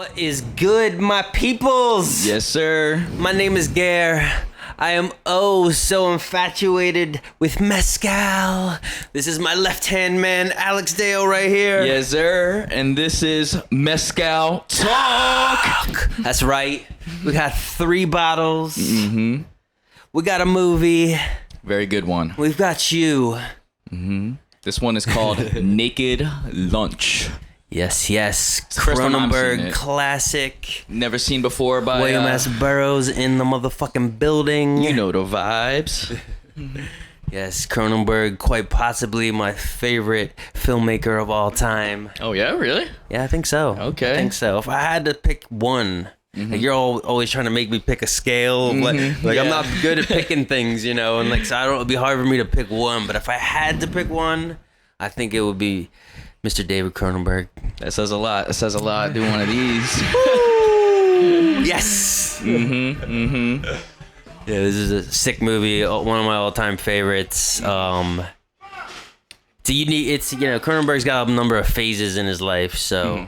What is good, my peoples? Yes, sir. My name is Gare. I am so infatuated with mezcal. This is my left-hand man, Alex Dale, right here. Yes, sir. And this is Mezcal Talk. That's right. We got 3 bottles. Mm-hmm. We got a movie. Very good one. We've got you. Mm-hmm. This one is called Naked Lunch. Yes. first time I've seen Cronenberg it. classic. Never seen before by William S. Burroughs in the motherfucking building. You know the vibes. Yes, Cronenberg, quite possibly my favorite filmmaker of all time. Oh yeah, really? Yeah, I think so. Okay. I think so. If I had to pick one, like you're always trying to make me pick a scale. Like Yeah. I'm not good at picking things, you know, and like so I don't. It'd be hard for me to pick one. But if I had to pick one, I think it would be Mr. David Cronenberg. That says a lot. It says a lot. Do one of these. Yes. Mm-hmm. Yeah, this is a sick movie. One of my all-time favorites. It's unique. It's Cronenberg's got a number of phases in his life, so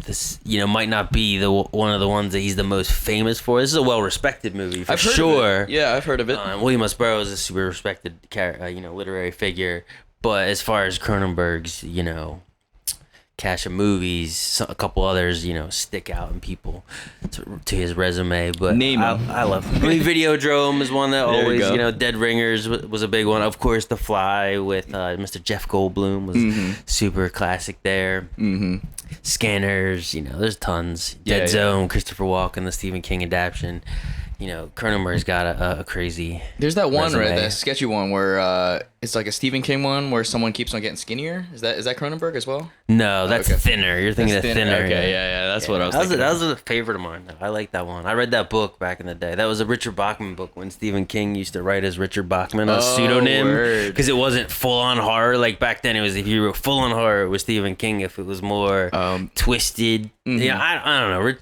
this might not be one of the ones that he's the most famous for. This is a well-respected movie for sure. Yeah, I've heard of it. William S. Burroughs is a super respected literary figure, but as far as Cronenberg's cache of movies, a couple others stick out in people to his resume. But Name 'em. I love Videodrome is one that There you always go. Dead Ringers was a big one. Of course, The Fly with Mr. Jeff Goldblum was super classic there. Scanners, there's tons. Dead Zone, Christopher Walken, the Stephen King adaptation. Cronenberg's got a crazy. There's that one, resume. right? That sketchy one where it's like a Stephen King one where someone keeps on getting skinnier. Is that Cronenberg as well? No, that's okay. Thinner. You're thinking That's of Thinner. Okay, yeah. That's what I was thinking. That was a favorite of mine. I like that one. I read that book back in the day. That was a Richard Bachman book when Stephen King used to write as Richard Bachman, a pseudonym, word. because it wasn't full-on horror. Like back then, it was if you were full-on horror, it was Stephen King. If it was more twisted, I don't know.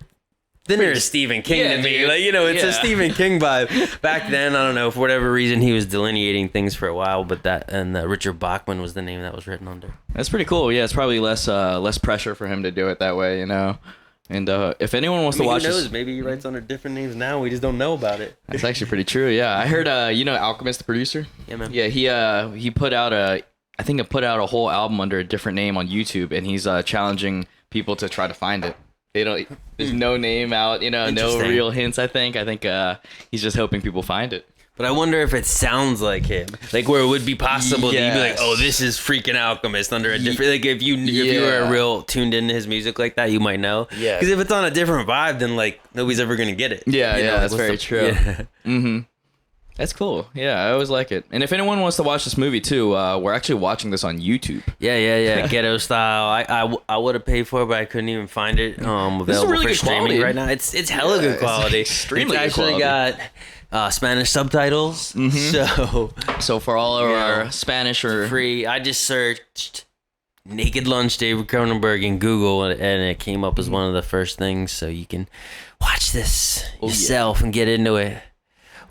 Thinner is Stephen King to me. dude. It's a Stephen King vibe. Back then, I don't know, for whatever reason, he was delineating things for a while, but Richard Bachman was the name that was written under. That's pretty cool. Yeah, it's probably less pressure for him to do it that way, And if anyone wants to watch who knows? this, Maybe he writes under different names now. We just don't know about it. it's actually pretty true. Yeah, I heard. Alchemist, the producer. Yeah, man. Yeah, he put out a whole album under a different name on YouTube, and he's challenging people to try to find it. There's no name out, no real hints. I think he's just hoping people find it. But I wonder if it sounds like him, like where it would be possible that you'd be like, Yes. "Oh, this is freaking Alchemist." Under a different, like if you were a real tuned into his music like that, you might know. Yeah. Because if it's on a different vibe, then like nobody's ever gonna get it. Yeah, that's what's very true. Yeah. That's cool. Yeah, I always like it. And if anyone wants to watch this movie too, we're actually watching this on YouTube. Yeah. Ghetto style. I would have paid for it, but I couldn't even find it available really for good streaming quality. right now. It's hella good quality. It's extremely good actually quality. got Spanish subtitles, So for all of our Spanish or free. I just searched Naked Lunch David Cronenberg in Google, and it came up as one of the first things. So you can watch this yourself and get into it.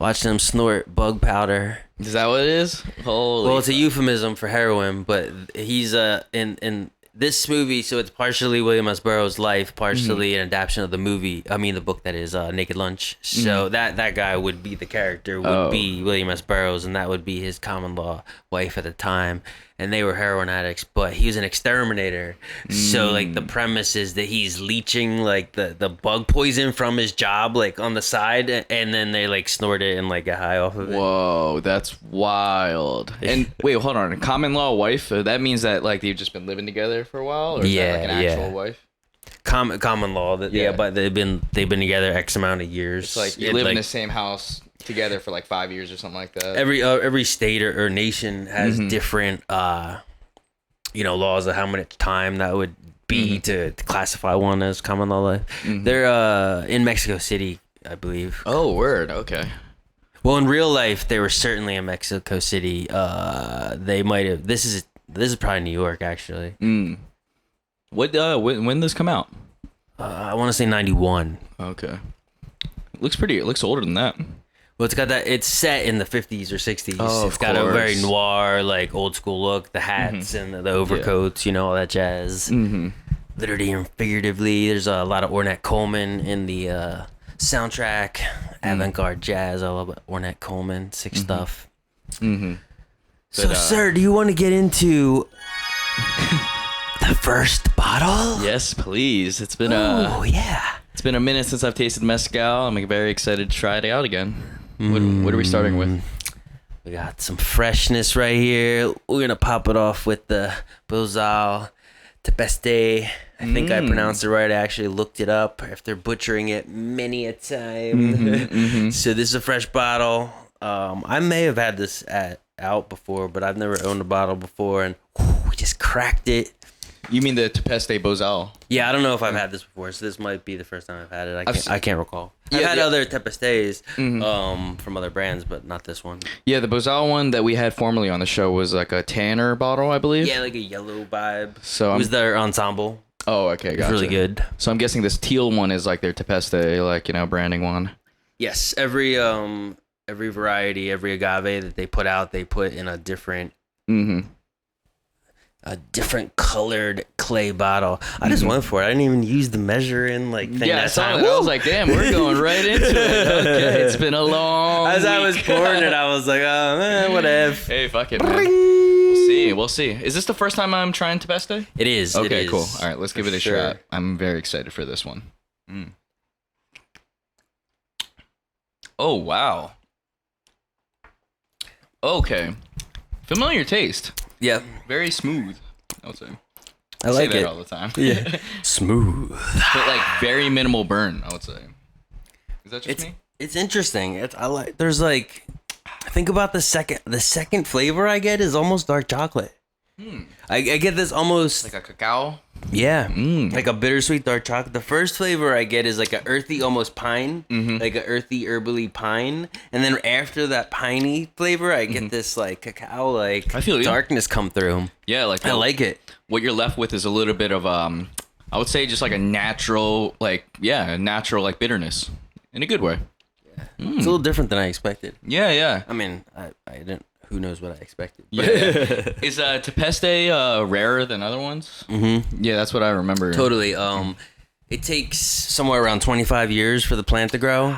Watch them snort bug powder. Is that what it is? Holy. Well, it's a euphemism for heroin, but he's in this movie, so it's partially William S. Burroughs' life, partially an adaptation of the book that is Naked Lunch. So that guy would be the character, would be William S. Burroughs, and that would be his common law wife at the time. And they were heroin addicts, but he was an exterminator. So like the premise is that he's leeching like the bug poison from his job like on the side, and then they like snort it and like get high off of it. Whoa, that's wild. And wait, hold on. A common law wife? That means that like they've just been living together for a while, or is that like an actual wife? Common law but they've been together X amount of years. It's like you live in the same house together for like 5 years or something like that. Every state or nation has different laws of how much time that would be to classify one as common law life. They're in Mexico City, I believe. Oh, word. Okay. Well, in real life, they were certainly in Mexico City. They might have. This is probably New York, actually. When did this come out? I want to say 91. Okay. It looks older than that. Well, it's got that. It's set in the 50s or 60s. Oh, it's got a very noir, like old school look. The hats and the overcoats, all that jazz. literally and figuratively. There's a lot of Ornette Coleman in the soundtrack. Avant-garde jazz, I love Ornette Coleman, sick stuff. So, sir, do you want to get into the first bottle? Yes, please. It's been It's been a minute since I've tasted mezcal. I'm very excited to try it out again. What are we starting with? We got some freshness right here. We're gonna pop it off with the Bozal Tepeztate. I think I pronounced it right. I actually looked it up after butchering it many a time. So this is a fresh bottle. I may have had this out before, but I've never owned a bottle before, and we just cracked it. You mean the Tepeztate Bozal? Yeah, I don't know if I've had this before, so this might be the first time I've had it. I can't recall. I've had other Tepestates from other brands, but not this one. Yeah, the Bozal one that we had formerly on the show was like a tanner bottle, I believe. Yeah, like a yellow vibe. So it was their ensemble. Oh, okay, gotcha. It's really good. So I'm guessing this teal one is like their Tepeztate, branding one. Yes, every variety, every agave that they put out, they put in a different colored clay bottle. I just went for it. I didn't even use the measuring thing. Yeah, I saw that. I was like, damn, we're going right into it. Okay, it's been a long As week. I was pouring it, I was like, oh man, whatever. Hey, fuck it, man. We'll see. Is this the first time I'm trying Tepeztate? It is. Okay, it is. cool. All right, let's give it a shot. I'm very excited for this one. Oh, wow. Okay. Familiar taste. Yeah. Very smooth, I would say. I like say that it all the time. Yeah. Smooth. But very minimal burn, I would say. Is that just me? It's interesting. Think about the second flavor I get is almost dark chocolate. I get this almost like a cacao. Yeah, like a bittersweet dark chocolate. The first flavor I get is like a earthy, almost pine, like a earthy, herbally pine, and then after that piney flavor, I get this like cacao, like I feel darkness come through. Yeah, I like it. What you're left with is a little bit of I would say just like a natural bitterness in a good way. Yeah. It's a little different than I expected. Yeah. I mean, I didn't. Who knows what I expected? Yeah. Is Tepeztate rarer than other ones? Yeah, that's what I remember. Totally. It takes somewhere around 25 years for the plant to grow.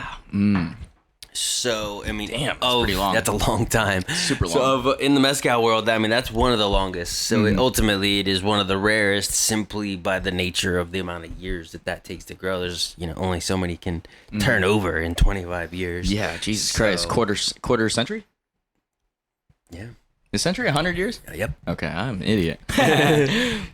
So I mean, damn, that's pretty long. That's a long time. Super long. So in the mezcal world, I mean, that's one of the longest. So ultimately, it is one of the rarest, simply by the nature of the amount of years that takes to grow. There's only so many can turn over in 25 years. Yeah, Jesus Christ, quarter century. Yeah. Is century 100 years? Yep. Okay, I'm an idiot.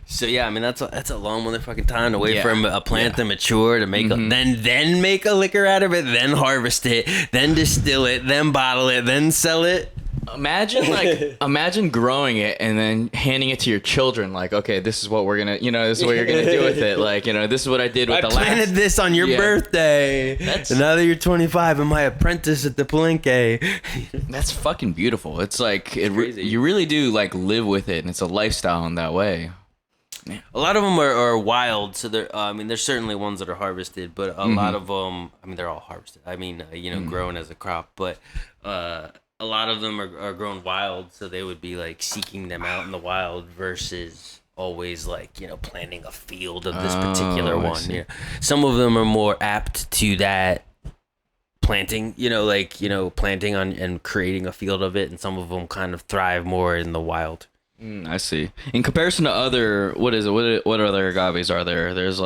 So yeah, I mean that's a long motherfucking time to wait for a plant to mature to make then make a liquor out of it, then harvest it, then distill it, then bottle it, then sell it. Imagine growing it and then handing it to your children. Like, okay, this is what we're gonna, this is what you're gonna do with it. Like, this is what I did with the last. I planted this on your birthday. And now that you're 25, I'm my apprentice at the Palenque. That's fucking beautiful. It's like you really do live with it, and it's a lifestyle in that way. Yeah. A lot of them are wild, so there's certainly ones that are harvested, but a lot of them, they're all harvested. Grown as a crop, but a lot of them are grown wild, so they would be seeking them out in the wild versus always planting a field of this particular one. Some of them are more apt to that planting, planting on and creating a field of it, and some of them kind of thrive more in the wild. I see. In comparison to other, what other agaves are there? There's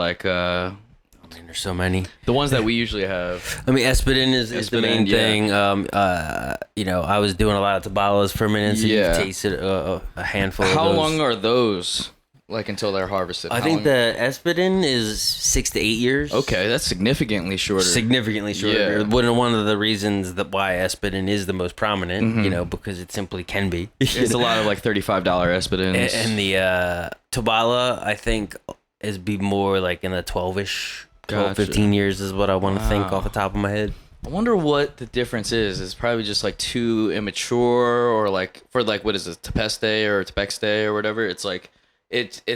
there's so many. The ones that we usually have. Espadin is the main thing. I was doing a lot of tabalas for a minute, so you've tasted a handful of those. How long are those? Until they're harvested? I think the Espadin is 6 to 8 years. Okay, that's significantly shorter. Yeah. One of the reasons why Espadin is the most prominent, because it simply can be. It's a lot of $35 Espadins. And the Tabala, I think, is be more in the 12-ish. 12, 15 years is what I want to think off the top of my head. I wonder what the difference is. It's probably just too immature, or for what is it, Tepeztate or Tepextate or whatever. It's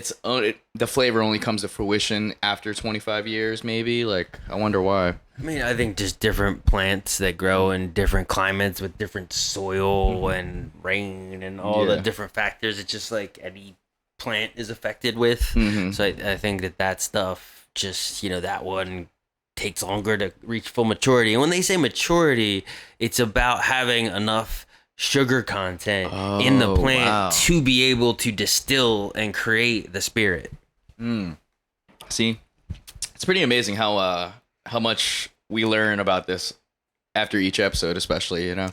the flavor only comes to fruition after 25 years, maybe. I wonder why. I think just different plants that grow in different climates with different soil and rain and all the different factors. It's just any plant is affected with. Mm-hmm. So I think that stuff just, that one takes longer to reach full maturity. And when they say maturity, it's about having enough sugar content in the plant to be able to distill and create the spirit. See, it's pretty amazing how much we learn about this after each episode, especially, I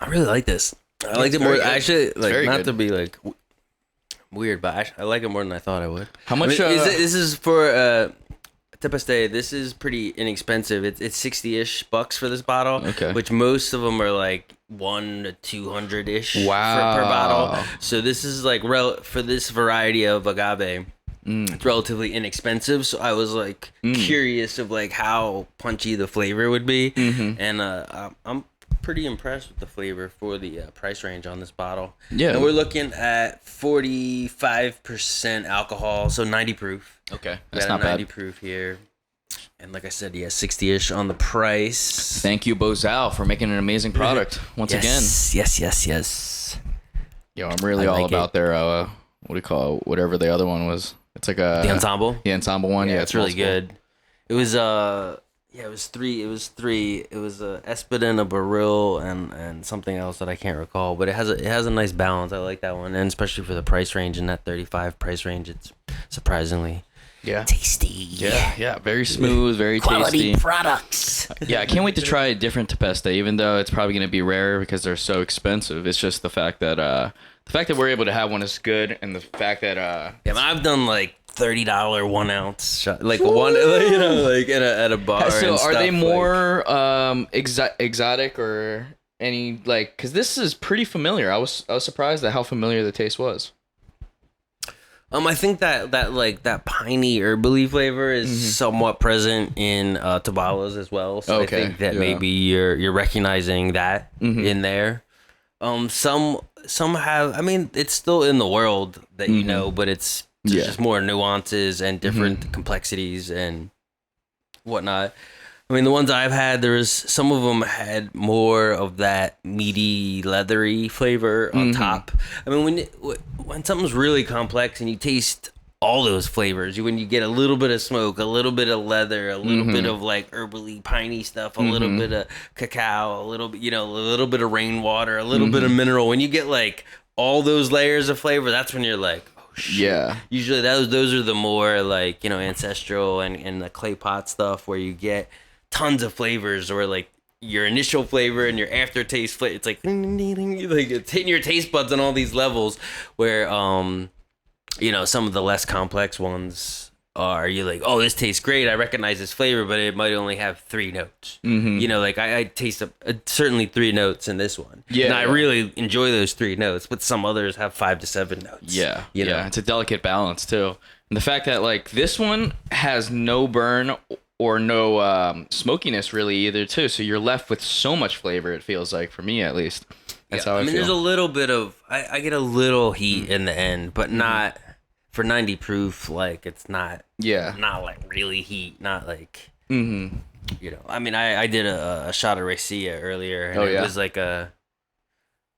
really like this. I liked it more. Actually, not good. to be like weird, but I like it more than I thought I would. How much? This is for Tepeztate. This is pretty inexpensive. It's $60-ish for this bottle. Okay. Which most of them are like $100 to $200-ish per Wow. bottle. So this is like for this variety of agave. It's relatively inexpensive, so I was like curious of like how punchy the flavor would be, and I'm pretty impressed with the flavor for the price range on this bottle. Yeah, and we're looking at 45% alcohol, so 90 proof. Okay, That's not 90 proof here, and like I said, 60-ish on the price. Thank you, Bozal, for making an amazing product once again. Yes. Yo, I'm really all about their what do you call it? Whatever the other one was. It's like the ensemble. The ensemble one. Yeah, it's really good. It was it was three. It was a Espadin, a Barrel, and something else that I can't recall. But it has a nice balance. I like that one, and especially for the price range in that 35 price range, it's surprisingly tasty. Yeah, very smooth, very quality tasty products. Yeah, I can't wait to try a different Tepeztate, even though it's probably going to be rare because they're so expensive. It's just the fact that we're able to have one is good, and the fact that I've done like $30 1 ounce shot, like one, like at a bar. So and are they stuff, more exotic or any like? Because this is pretty familiar. I was surprised at how familiar the taste was. I think that piney herbally flavor is somewhat present in Tabalas as well. So I think that maybe you're recognizing that in there. Some have. I mean, it's still in the world that but it's just more nuances and different complexities and whatnot. I mean, the ones I've had, some of them had more of that meaty, leathery flavor on top. I mean, when something's really complex and you taste all those flavors, when you get a little bit of smoke, a little bit of leather, a little bit of like herbally, piney stuff, a little bit of cacao, a little bit of rainwater, a little bit of mineral. When you get like all those layers of flavor, that's when you're like, oh shit. Yeah. Usually those are the more like ancestral and the clay pot stuff where you get tons of flavors, or like your initial flavor and your aftertaste flavor. It's like it's hitting your taste buds on all these levels where some of the less complex ones are you're like, oh, this tastes great, I recognize this flavor, but it might only have 3 notes. Like I taste certainly 3 notes in this one. And I really enjoy those 3 notes, but some others have 5 to 7 notes. Yeah, it's a delicate balance too. And the fact that like this one has no burn or no smokiness really either too, so you're left with so much flavor, it feels like, for me at least. That's how I feel. There's a little bit of I get a little heat in the end, but not for 90 proof. Like it's not not like really heat, not like I mean, I did a shot of Racia earlier, and it was like a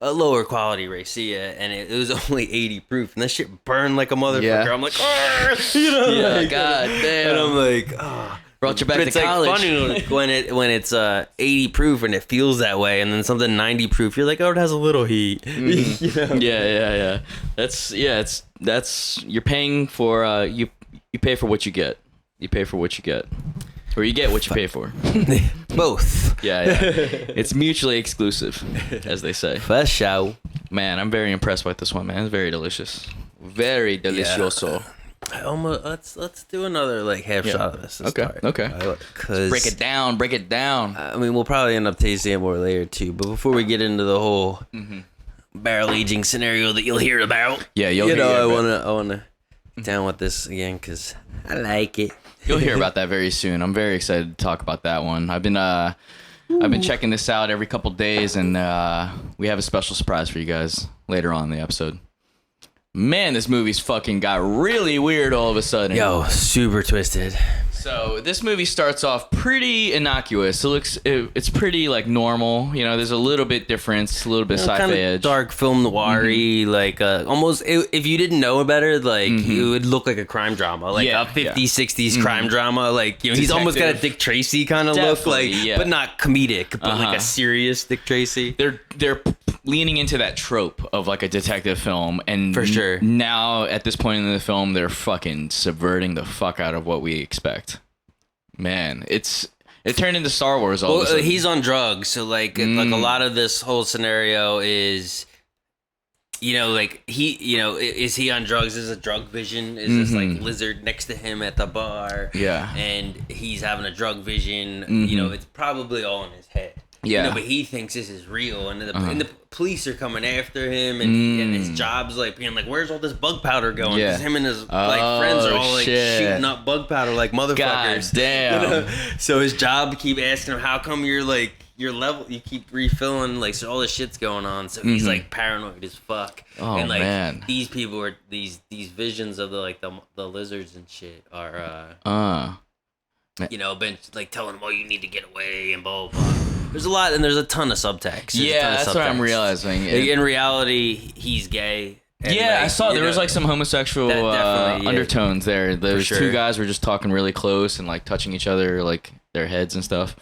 lower quality Racia, and it was only 80 proof, and that shit burned like a motherfucker. I'm like, like, god damn, and I'm like, oh. Brought you back to college. It's funny when it's 80 proof and it feels that way, and then something 90 proof, you're like, oh, it has a little heat. Yeah. That's you're paying for you pay for what you get. You pay for what you get, or you get what you pay for. Both. Yeah. It's mutually exclusive, as they say. For sure. Man, I'm very impressed with this one, man. It's very delicious. Very delicioso. Yeah. Let's do another like half shot of this. Okay. Break it down. I mean, we'll probably end up tasting it more later too. But before we get into the whole barrel aging scenario that you'll hear about, I wanna down with this again because I like it. You'll hear about that very soon. I'm very excited to talk about that one. I've been checking this out every couple days, and we have a special surprise for you guys later on in the episode. Man, this movie's fucking got really weird all of a sudden. Yo, super twisted. So this movie starts off pretty innocuous. It's pretty like normal. You know, there's a little bit difference, a little bit sci-fi kind of edge. dark film noir-y, like almost if you didn't know better, like it would look like a crime drama, like a 50s, 60s crime drama. Like, you know, he's almost got a Dick Tracy kind of look, like, but not comedic, but like a serious Dick Tracy. They're leaning into that trope of like a detective film, and for sure now at this point in the film they're fucking subverting the fuck out of what we expect. Man, it turned into Star Wars all of a sudden. He's on drugs, so like a lot of this whole scenario is, you know, like is he on drugs? Is a drug vision? Is this like lizard next to him at the bar? Yeah, and he's having a drug vision. You know, it's probably all in his head. Yeah, you know, but he thinks this is real, and the police are coming after him, and his job's like being like, "Where's all this bug powder going?" Because him and his like friends are all like shooting up bug powder like motherfuckers. God damn. You know? So his job keep asking him, "How come you're like your level? You keep refilling like so all this shit's going on." So he's like paranoid as fuck. Oh, and like man. these people are these visions of the lizards and shit are you know, been like telling him, "Oh, you need to get away," and blah blah blah. There's a lot, and there's a ton of subtext. That's what I'm realizing. Like, in reality, he's gay. And yeah, like, I saw there was like some homosexual undertones there. Those two guys were just talking really close and like touching each other, like their heads and stuff.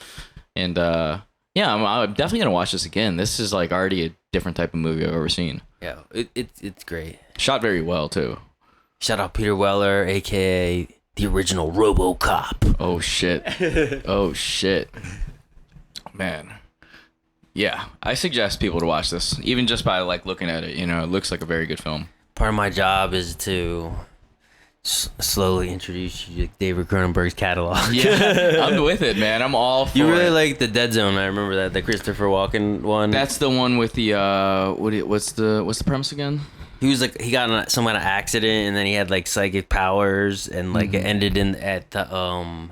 And I'm definitely gonna watch this again. This is like already a different type of movie I've ever seen. Yeah, it's great. Shot very well too. Shout out Peter Weller, aka the original RoboCop. Oh shit. Oh shit. Man, yeah, I suggest people to watch this, even just by like looking at it. You know, it looks like a very good film. Part of my job is to slowly introduce you to David Cronenberg's catalog. Yeah, I'm with it, man. I'm all for it. You really like The Dead Zone. I remember that, the Christopher Walken one. That's the one with the what's the premise again? He was like, he got in some kind of accident, and then he had like psychic powers, and like it ended at the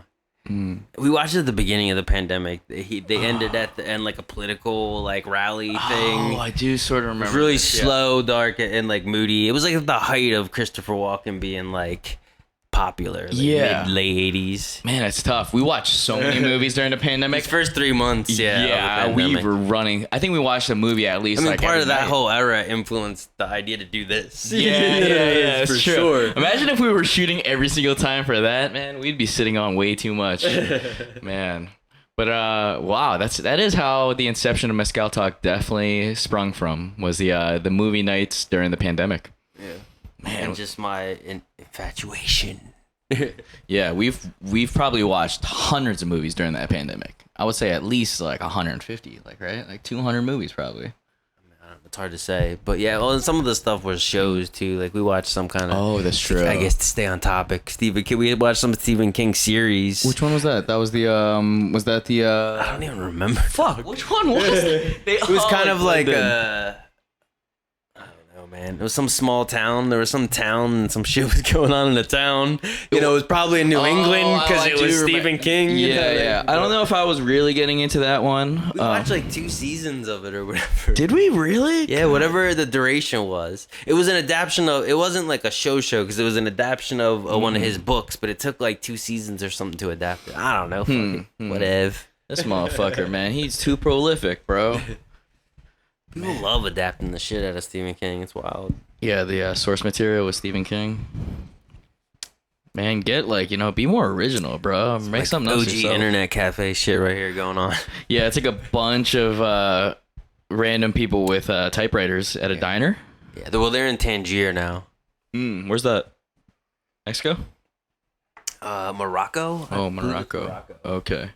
we watched it at the beginning of the pandemic. They ended at the end like a political like rally thing. Oh, I do sort of remember. It was really slow, dark, and like moody. It was like the height of Christopher Walken being like popular. Like late 80s. Man, it's tough. We watched so many movies during the pandemic. His first 3 months, we were running. I think we watched a movie at least. I mean, like part of that whole era influenced the idea to do this. Yeah, for true. sure. Imagine if we were shooting every single time for that, man. We'd be sitting on way too much, man. But wow, that is how the inception of Mezcal Talk definitely sprung from. Was the movie nights during the pandemic. Yeah, man, and just my infatuation. Yeah, we've probably watched hundreds of movies during that pandemic. I would say at least like 150, like right, like 200 movies probably. It's hard to say, but yeah. Well, some of the stuff was shows too. Like we watched some kind of. Oh, that's true. I guess to stay on topic, Stephen King. We watched some Stephen King series. Which one was that? That was the Was that the? I don't even remember. Fuck. Which one was it? It was kind of like I don't know, man. It was some small town. There was some town and some shit was going on in the town. You know, it was probably in New England because it was Stephen King. Yeah. I don't know if I was really getting into that one. We watched like 2 seasons of it or whatever. Did we really? Yeah, whatever the duration was. It was an adaptation of. It wasn't like a show because it was an adaptation of one of his books, but it took like 2 seasons or something to adapt it. I don't know. Whatever. This motherfucker, man, he's too prolific, bro. People love adapting the shit out of Stephen King. It's wild. Yeah, the source material was Stephen King. Man, be more original, bro. Make something else yourself. Internet cafe shit right here going on. Yeah, it's like a bunch of random people with typewriters at a diner. Yeah, they're in Tangier now. Where's that? Mexico? Morocco? Oh, Morocco. Okay.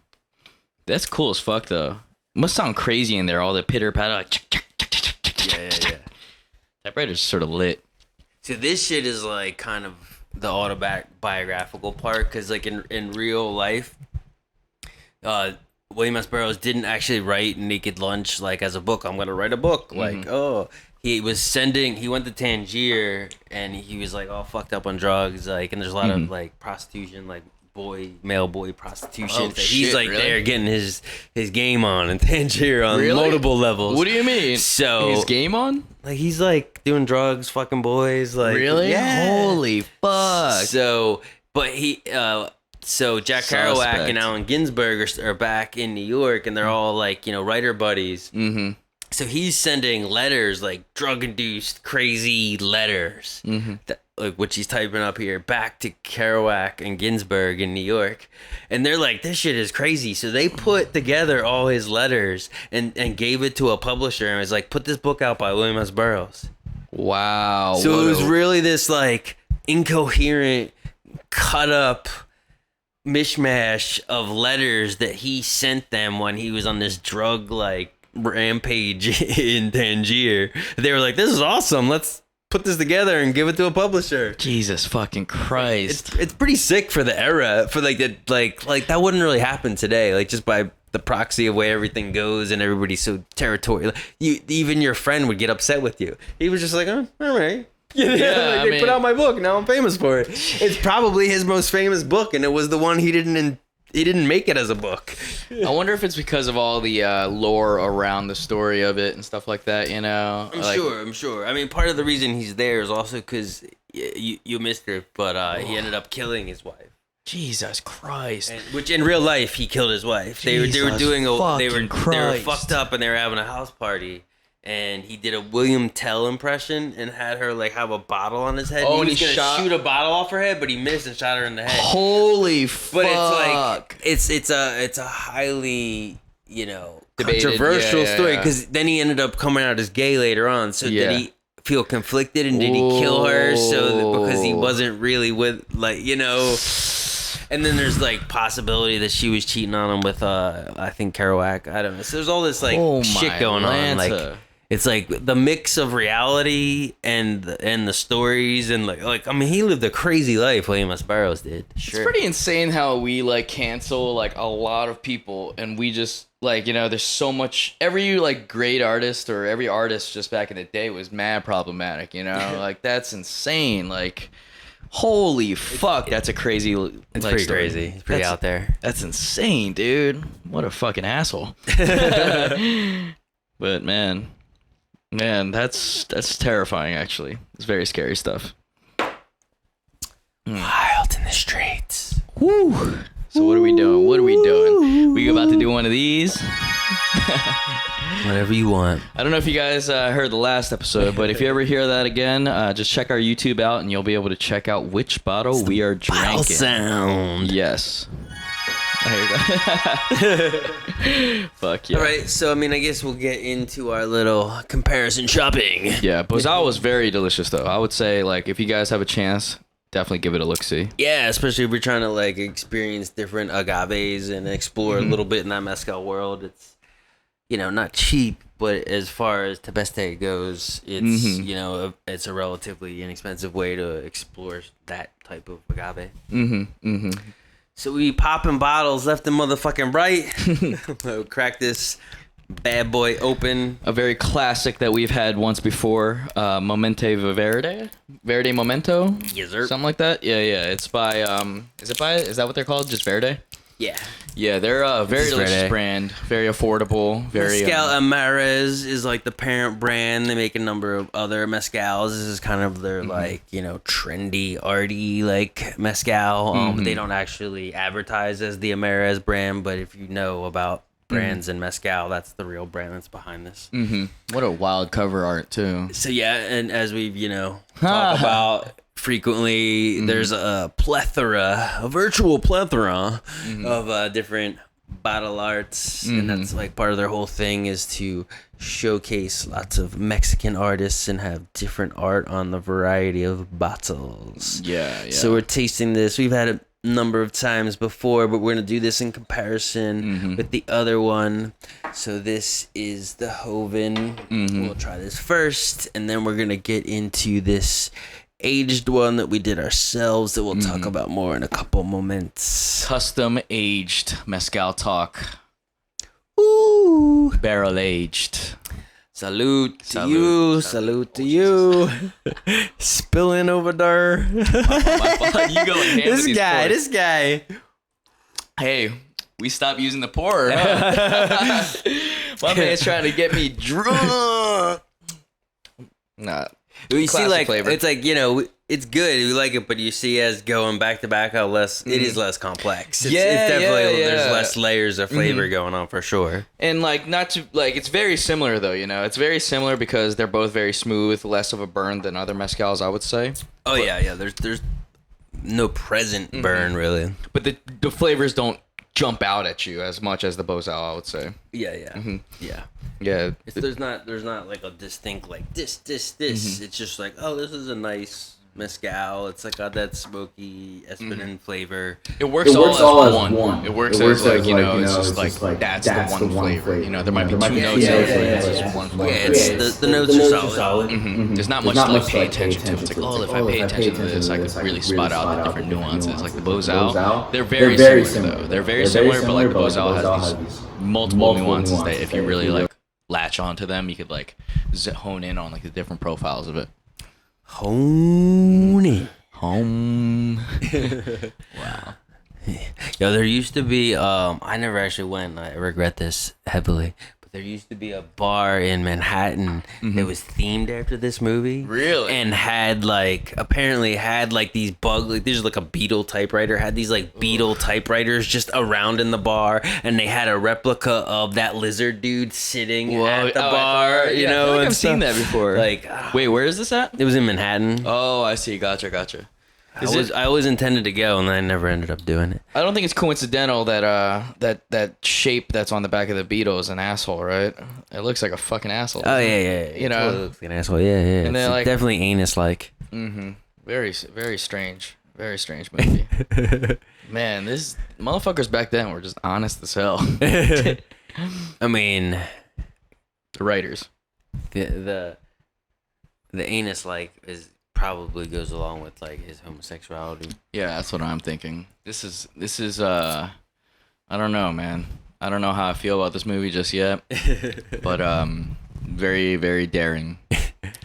That's cool as fuck, though. Must sound crazy in there, all the pitter-patter. Like, yeah. Typewriter's sort of lit. So this shit is like kind of the autobiographical part, because like in real life, William S. Burroughs didn't actually write Naked Lunch like as a book. I'm gonna write a book. Like, he went to Tangier and he was like all fucked up on drugs, like, and there's a lot of like prostitution, like male boy prostitution. He's like really? There getting his game on in Tangier on multiple levels. What do you mean? So his game on? Like he's like doing drugs, fucking boys. Like really? Yeah. Holy fuck. So, but he So Jack Kerouac and Allen Ginsberg are back in New York, and they're all like, writer buddies. Mm-hmm. So he's sending letters, like drug-induced, crazy letters, like which he's typing up here, back to Kerouac and Ginsberg in New York. And they're like, this shit is crazy. So they put together all his letters and gave it to a publisher and was like, put this book out by William S. Burroughs. Wow. So it was really this like incoherent, cut up mishmash of letters that he sent them when he was on this drug like rampage in Tangier. They were like, this is awesome, let's put this together and give it to a publisher. Jesus fucking Christ. It's pretty sick for the era, for like that, like that wouldn't really happen today, like just by the proxy of where everything goes and everybody's so territorial. Even your friend would get upset with you. He was just like, oh, all right. Like, they put out my book, now I'm famous for it. It's probably his most famous book, and it was the one he didn't make it as a book. I wonder if it's because of all the lore around the story of it and stuff like that, I'm sure. I mean, part of the reason he's there is also because you missed her, but he ended up killing his wife. Jesus Christ! Which in real life he killed his wife. They were fucked up and they were having a house party. And he did a William Tell impression and had her like have a bottle on his head. Oh, and he was gonna shoot a bottle off her head, but he missed and shot her in the head. Holy fuck! But it's a highly debated, controversial story, because then he ended up coming out as gay later on. So did he feel conflicted, and did he kill her because he wasn't really with And then there's like possibility that she was cheating on him with I think Kerouac. I don't know. So there's all this like shit going on. Like it's like the mix of reality and the stories, and like I mean, he lived a crazy life. William S. Burroughs did. Sure. It's pretty insane how we like cancel like a lot of people, and we just like there's so much. Every like great artist or every artist just back in the day was mad problematic. Like that's insane. Like. Holy fuck, that's a crazy It's pretty story. Crazy. It's pretty out there. That's insane, dude. What a fucking asshole. But man, that's terrifying actually. It's very scary stuff. Wild in the streets. Woo. So what are we doing? We about to do one of these? Whatever you want. I don't know if you guys heard the last episode, but if you ever hear that again, just check our YouTube out and you'll be able to check out which bottle we are drinking. Bottle sound. Yes. There you go. Fuck yeah. All right, so I mean, I guess we'll get into our little comparison shopping. Yeah, Bozal was very delicious though. I would say like if you guys have a chance, definitely give it a look-see. Yeah, especially if you're trying to like experience different agaves and explore a little bit in that mezcal world. It's not cheap, but as far as Tepeztate goes, it's it's a relatively inexpensive way to explore that type of agave. So we popping bottles left and motherfucking right. We'll crack this bad boy open. A very classic that we've had once before, Momente Verde Momento? Yes, sir. Something like that? Yeah. It's by, is that what they're called? Just Verde? Yeah. Yeah, they're a very delicious brand, very affordable, very... Mezcal Amarez is like the parent brand. They make a number of other mezcals. This is kind of their like, trendy, arty like mezcal. They don't actually advertise as the Amarez brand, but if you know about brands in mezcal, that's the real brand that's behind this. What a wild cover art too. So yeah, and as we've, talk about... frequently, there's a virtual plethora of different bottle arts, and that's like part of their whole thing is to showcase lots of Mexican artists and have different art on the variety of bottles. Yeah. So we're tasting this. We've had a number of times before, but we're gonna do this in comparison with the other one. So this is the Joven. We'll try this first, and then we're gonna get into this aged one that we did ourselves that we'll talk about more in a couple moments. Custom aged mezcal talk. Ooh. Barrel aged. Salute to you. Salute to you. Spilling over there. You going ham with this guy. Hey, we stopped using the pourer. Huh? My man's trying to get me drunk. Nah. You see, like, flavor. it's like, It's good. We like it, but you see as going back to back how less it is less complex. It's definitely there's less layers of flavor going on for sure. And like not to like it's very similar though, you know. It's very similar because they're both very smooth, less of a burn than other mezcals, I would say. Oh yeah. There's no present burn really. But the flavors don't jump out at you as much as the Bozal, I would say. Yeah. Yeah. There's not like a distinct like this. It's just like, oh, this is a nice mezcal. It's like got that smoky Espinal flavor. It works all as one. It works as like, you know, it's just like that's the one flavor. You know, there might be two notes in it, but it's just one flavor. Yeah, it's the notes are solid. There's not much to like pay attention to. It's like, oh, if I pay attention to this, I could really spot out the different nuances. Like the Bozal, they're very similar though. They're very similar, but like the Bozal has these multiple nuances that if you really like latch onto them, you could like hone in on like the different profiles of it. Home. Wow. Yo, there used to be I never actually went. I regret this heavily. But there used to be a bar in Manhattan that was themed after this movie. Really? And had like apparently had like these there's like a Beetle typewriter, had these like Beetle typewriters just around in the bar, and they had a replica of that lizard dude sitting at the bar, you know. I feel like and I've seen that before. Like wait, where is this at? It was in Manhattan. Oh, I see. Gotcha. I always intended to go, and I never ended up doing it. I don't think it's coincidental that that shape that's on the back of the Beetle is an asshole, right? It looks like a fucking asshole. Oh yeah. You know, totally looks like an asshole. Yeah. And then, like, definitely anus-like. Very strange movie. Man, this motherfuckers back then were just honest as hell. I mean, the writers. The anus-like is. Probably goes along with like his homosexuality. Yeah, that's what I'm thinking. This is I don't know, man. I don't know how I feel about this movie just yet. But very, very daring.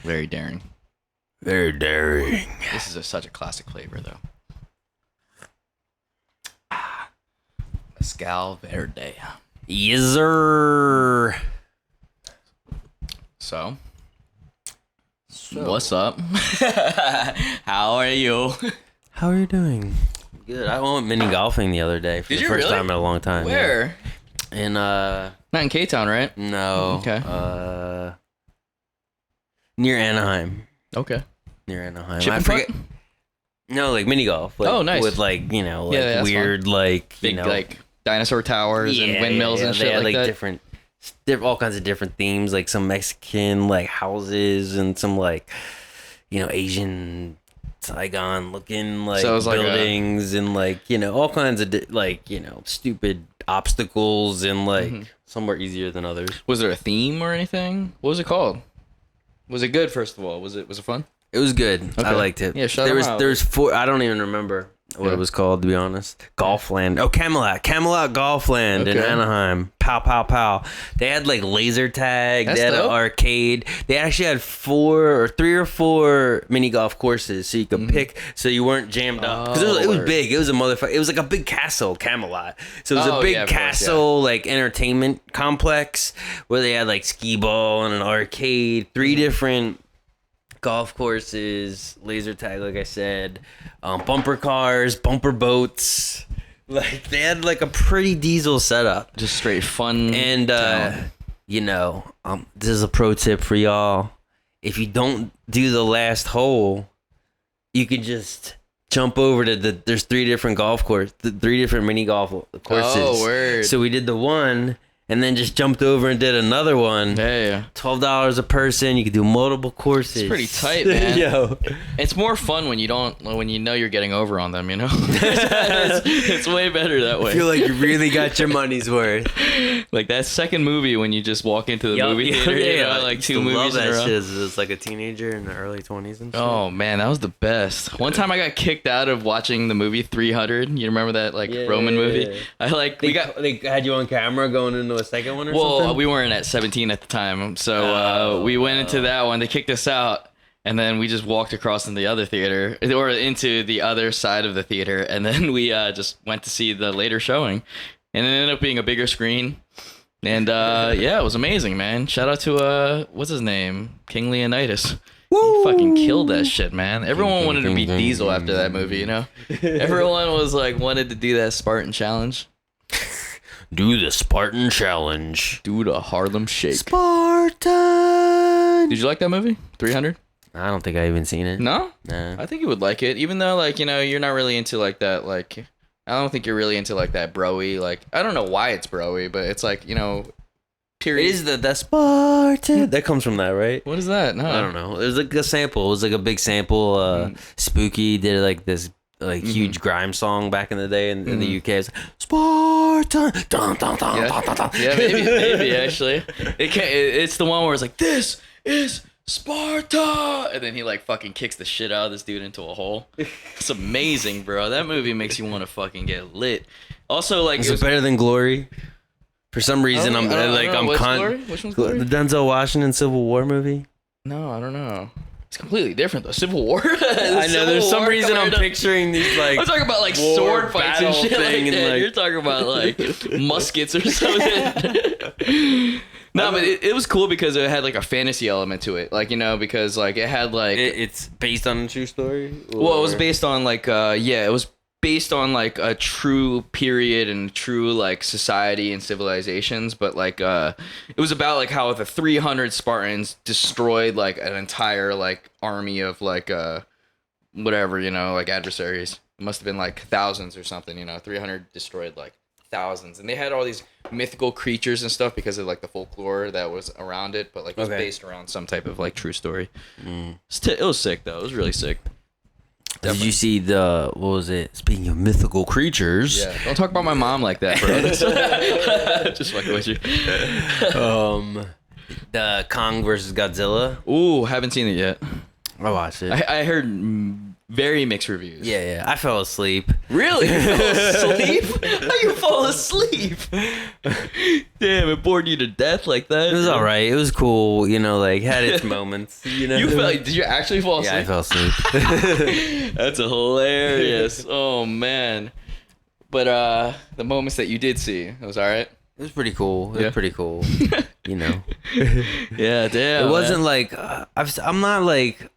Very daring. Very daring. This is such a classic flavor though. Mezcal Verde. Yes, sir. So what's up? How are you? How are you doing? Good. I went mini golfing the other day for the first time in a long time. Where? Yeah. In not in K-Town, right? No. Okay. Near Anaheim. Okay. Near Anaheim. Chip I and forget. putt? No, like mini golf. Like, oh, nice. With like, you know, like yeah, weird fun. like big, you know, like dinosaur towers and windmills and shit they had, like that. Different all kinds of different themes, like some Mexican like houses and some like, you know, Asian Saigon looking like buildings and like, you know, all kinds of like, you know, stupid obstacles and like some were easier than others. Was there a theme or anything? What was it called? Was it good? First of all, was it fun? It was good. Okay. I liked it. Yeah, there's four. I don't even remember what it was called, to be honest. Golfland. Oh, Camelot Golfland in Anaheim. Pow. They had like laser tag. They had an arcade. They actually had three or four mini golf courses, so you could pick, so you weren't jammed up. Because it was big. It was a motherfucker. It was like a big castle, Camelot. So it was a big castle, like entertainment complex where they had like skee ball and an arcade. 3 different golf courses, laser tag, like I said, bumper cars, bumper boats. Like they had like a pretty diesel setup, just straight fun. And you know, this is a pro tip for y'all: if you don't do the last hole, you could just jump over to there's 3 different mini golf courses. Oh, word! So we did the one. And then just jumped over and did another one. Yeah. $12 a person. You could do multiple courses. It's pretty tight, man. Yo. It's more fun when you know you're getting over on them, you know? it's way better that way. I feel like you really got your money's worth. Like that second movie when you just walk into the movie theater, you know, like 2 movies in a row. Shit as like a teenager in the early 20s and shit. Oh, man, that was the best. One time I got kicked out of watching the movie 300. You remember that Roman movie? They had you on camera going into a second one or something? Well, we weren't at 17 at the time, so we went into that one. They kicked us out, and then we just walked across in the other theater, or into the other side of the theater, and then we just went to see the later showing, and it ended up being a bigger screen, and yeah, it was amazing, man. Shout out to what's his name, King Leonidas. He fucking killed that shit, man. Everyone wanted to be Diesel after that movie, you know? Everyone was like, wanted to do that Spartan challenge. Do the Spartan challenge. Do the Harlem Shake. Spartan. Did you like that movie? 300? I don't think I even seen it. No? Nah. I think you would like it, even though, like, you know, you're not really into, like, that, like... I don't think you're really into, like, that bro-y, like... I don't know why it's bro-y, but it's, like, you know... Period. It is the Spartan. That comes from that, right? What is that? No. I don't know. It was like a sample. It was like a big sample. Spooky did like this like huge grime song back in the day in the UK. It's Spartan. Dun, dun, dun, Yeah, dun, dun, dun. yeah, maybe actually. It's the one where it's like, this is Sparta, and then he like fucking kicks the shit out of this dude into a hole. It's amazing, bro. That movie makes you want to fucking get lit. Also, like, Is it better than Glory? For some reason, I'm Glory? Which one's Glory? The Denzel Washington Civil War movie. No, I don't know. It's completely different though. Civil War. I know. There's some reason I'm picturing these like. I'm talking about like sword fights and shit like and, that. like, You're talking about like muskets or something. No, but it was cool because it had like a fantasy element to it. Like, you know, because like it had like it's based on a true story. Well, it was based on like it was based on like a true period and true like society and civilizations, but like it was about like how the 300 Spartans destroyed like an entire like army of like whatever, you know, like adversaries. It must have been like thousands or something, you know. 300 destroyed like thousands, and they had all these mythical creatures and stuff because of like the folklore that was around it, but like it was based around some type of like true story. It was sick though. It was really sick. Definitely. Did you see what was it? Speaking of mythical creatures. Yeah, don't talk about my mom like that, bro. Just fucking with you. The Kong versus Godzilla. Ooh, haven't seen it yet. I watched it. I heard very mixed reviews. Yeah, I fell asleep. Really? You fell asleep? How you fall asleep? Damn, it bored you to death like that? It was all right. It was cool. You know, like had its moments. You know. Did you actually fall asleep? Yeah, I fell asleep. That's hilarious. Oh man. But the moments that you did see, it was all right. It was pretty cool. It was pretty cool. You know. Yeah, damn. It wasn't like I'm not like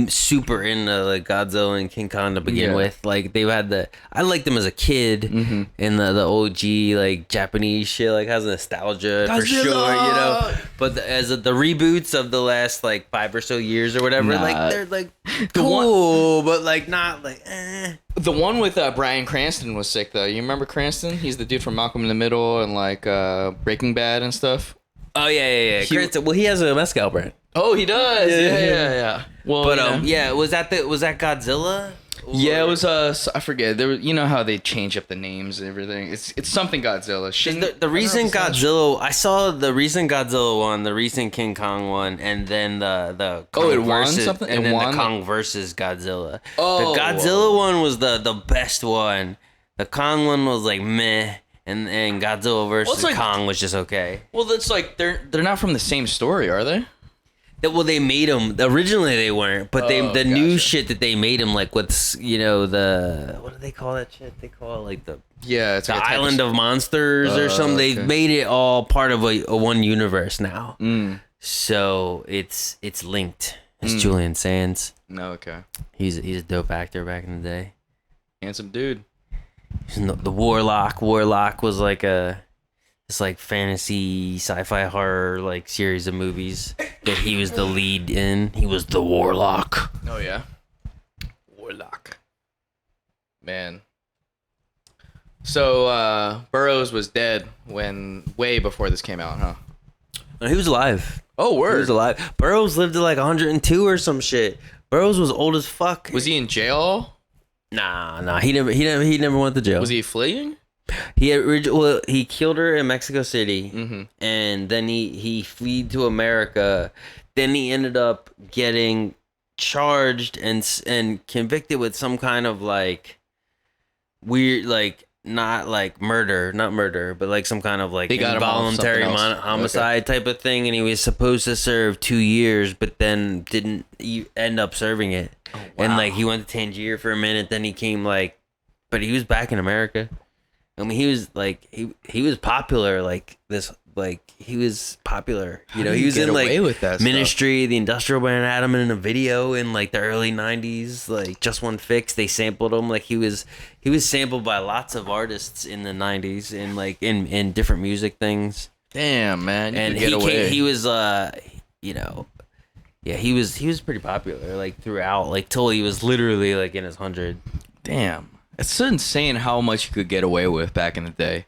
super into like Godzilla and King Kong to begin with. Like they had I liked them as a kid, and the OG like Japanese shit like has nostalgia for sure, you know. But as the reboots of the last like 5 or so years or whatever, like they're like cool, but like not like. The one with Bryan Cranston was sick though. You remember Cranston? He's the dude from Malcolm in the Middle and like Breaking Bad and stuff. Oh yeah. Well, he has a mezcal brand. Oh, he does. Yeah. Well, but was that Godzilla? Yeah, it was I forget. There was, you know how they change up the names and everything. It's something Godzilla. The recent Godzilla, I saw the recent Godzilla one, the recent King Kong one, and then the Kong it won versus, something? and It then won? the Kong versus Godzilla. Oh, the Godzilla one was the best one. The Kong one was like meh. And Godzilla versus Kong was just okay. Well, that's like they're not from the same story, are they? Well, they made them originally. They weren't, but the new shit that they made them like what's what do they call that shit? They call it like it's the like Island of Monsters or something. Okay. They've made it all part of a one universe now. So it's linked. It's Julian Sands. No, okay. He's a dope actor back in the day. Handsome dude. The Warlock. Warlock was like this like fantasy sci-fi horror like series of movies that he was the lead in. He was the Warlock. Oh yeah. Warlock. Man. So Burroughs was dead way before this came out, huh? No, he was alive. Oh, word. He was alive. Burroughs lived to like 102 or some shit. Burroughs was old as fuck. Was he in jail? Nah. He never went to jail. Was he fleeing? He killed her in Mexico City, and then he fled to America. Then he ended up getting charged and convicted with some kind of like weird like not murder, but like some kind of like involuntary homicide type of thing. And he was supposed to serve 2 years, but then didn't end up serving it. Oh, wow. And like he went to Tangier for a minute, then he came but he was back in America. I mean, he was like he was popular like this. Like he was popular, you know. He was in like with that Ministry, the Industrial Band had him in a video in like the early '90s. Like Just One Fix, they sampled him. Like he was sampled by lots of artists in the '90s and like in different music things. Damn, man, and he was you know, yeah, he was pretty popular like throughout, like till he was literally like in his 100. Damn, it's so insane how much you could get away with back in the day.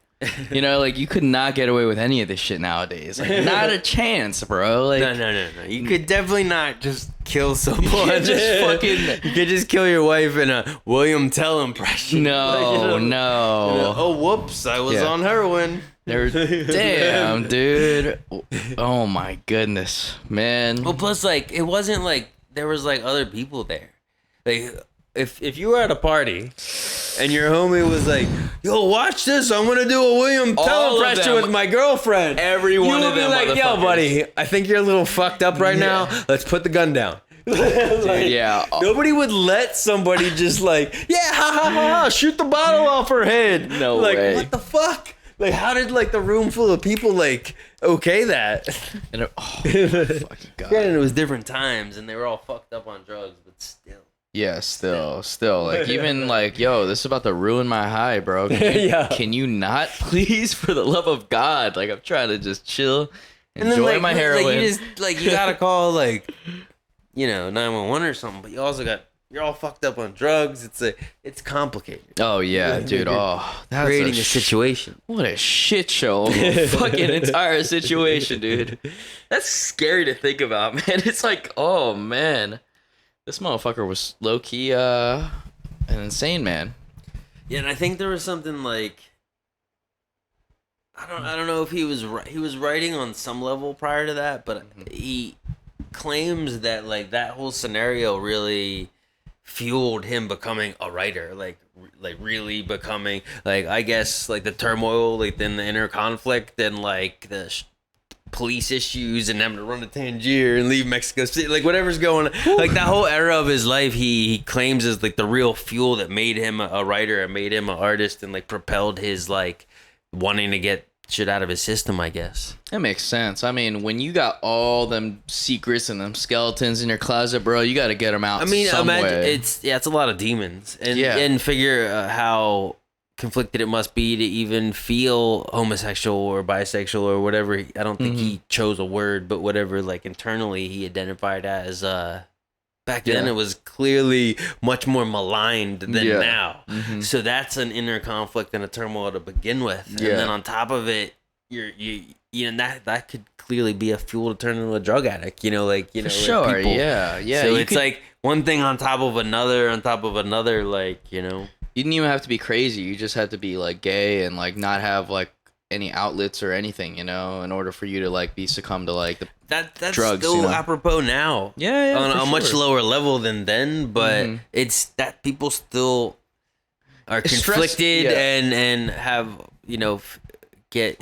You know, like you could not get away with any of this shit nowadays. Like, not a chance, bro. Like, no. You could definitely not just kill someone. You could just kill your wife in a William Tell impression. No, like, no. Oh, whoops! I was on heroin. Damn, dude. Oh my goodness, man. Well, plus, like, it wasn't like there was like other people there. Like, if you were at a party and your homie was like, "Yo, watch this! I'm gonna do a William Tell impression with my girlfriend." Every one of them, like, "Yo, buddy, I think you're a little fucked up right now. Let's put the gun down." Like, yeah. Nobody would let somebody just like, "Yeah, ha ha ha, shoot the bottle off her head." No like, way. What the fuck? Like, how did like the room full of people like okay that? And fucking God. Yeah, and it was different times, and they were all fucked up on drugs, but still. Yeah, still, like even like, yo, this is about to ruin my high, bro. Can you not, please, for the love of God? Like, I'm trying to just chill, enjoy my heroin. Like, you just like you gotta call like, you know, 911 or something, but you're all fucked up on drugs. It's complicated. Oh yeah, dude. Oh, that's creating a situation. What a shit show! Of a fucking entire situation, dude. That's scary to think about, man. It's like, oh man. This motherfucker was low key an insane man. Yeah, and I think there was something like I don't know if he was writing on some level prior to that, but he claims that like that whole scenario really fueled him becoming a writer, like really becoming like, I guess, like the turmoil, like then the inner conflict and like the police issues and having to run to Tangier and leave Mexico City, like whatever's going on. Like that whole era of his life he claims is like the real fuel that made him a writer and made him an artist and like propelled his like wanting to get shit out of his system, I guess. That makes sense. I mean, when you got all them secrets and them skeletons in your closet, bro, you got to get them out. I mean, imagine it's a lot of demons, and figure how conflicted it must be to even feel homosexual or bisexual or whatever. I don't think he chose a word, but whatever like internally he identified as. Back then it was clearly much more maligned than now. So that's an inner conflict and a turmoil to begin with. And then on top of it, you know that could clearly be a fuel to turn into a drug addict, you know, like, you know, sure, people. yeah. So it's like one thing on top of another, like, you know. You didn't even have to be crazy. You just had to be like gay and like not have like any outlets or anything, you know, in order for you to like be succumb to like the that's drugs, still you know? Apropos now. Yeah, on a much lower level than then, but it's that people still are conflicted and have, you know, get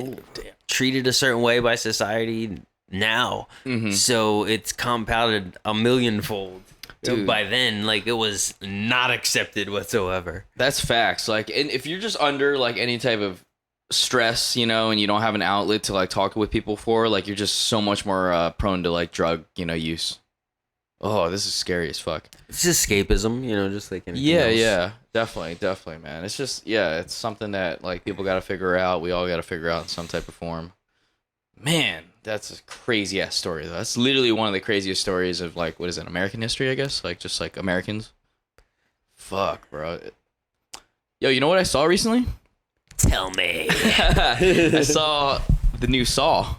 treated a certain way by society now. So it's compounded a millionfold. Dude. By then, like, it was not accepted whatsoever. That's facts. Like, and if you're just under like any type of stress, you know, and you don't have an outlet to like talk with people for, like, you're just so much more prone to like drug, you know, use. Oh, this is scary as fuck. It's just escapism, you know, just like anything else. Yeah, definitely, man. It's just, it's something that like people got to figure out. We all got to figure out in some type of form. Man, that's a crazy ass story though. That's literally one of the craziest stories of like, what is it, American history, I guess? Like, just like Americans. Fuck, bro. Yo, you know what I saw recently? Tell me. I saw the new Saw.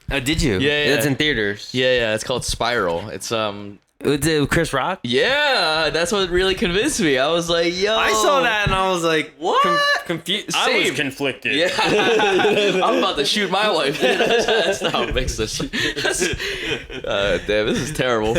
Oh, did you? Yeah. It's in theaters. Yeah. It's called Spiral. It's With Chris Rock? Yeah, that's what really convinced me. I was like, yo. I saw that and I was like, what? Confused. I was conflicted. Yeah. I'm about to shoot my wife. That's not how it makes this. Damn, this is terrible.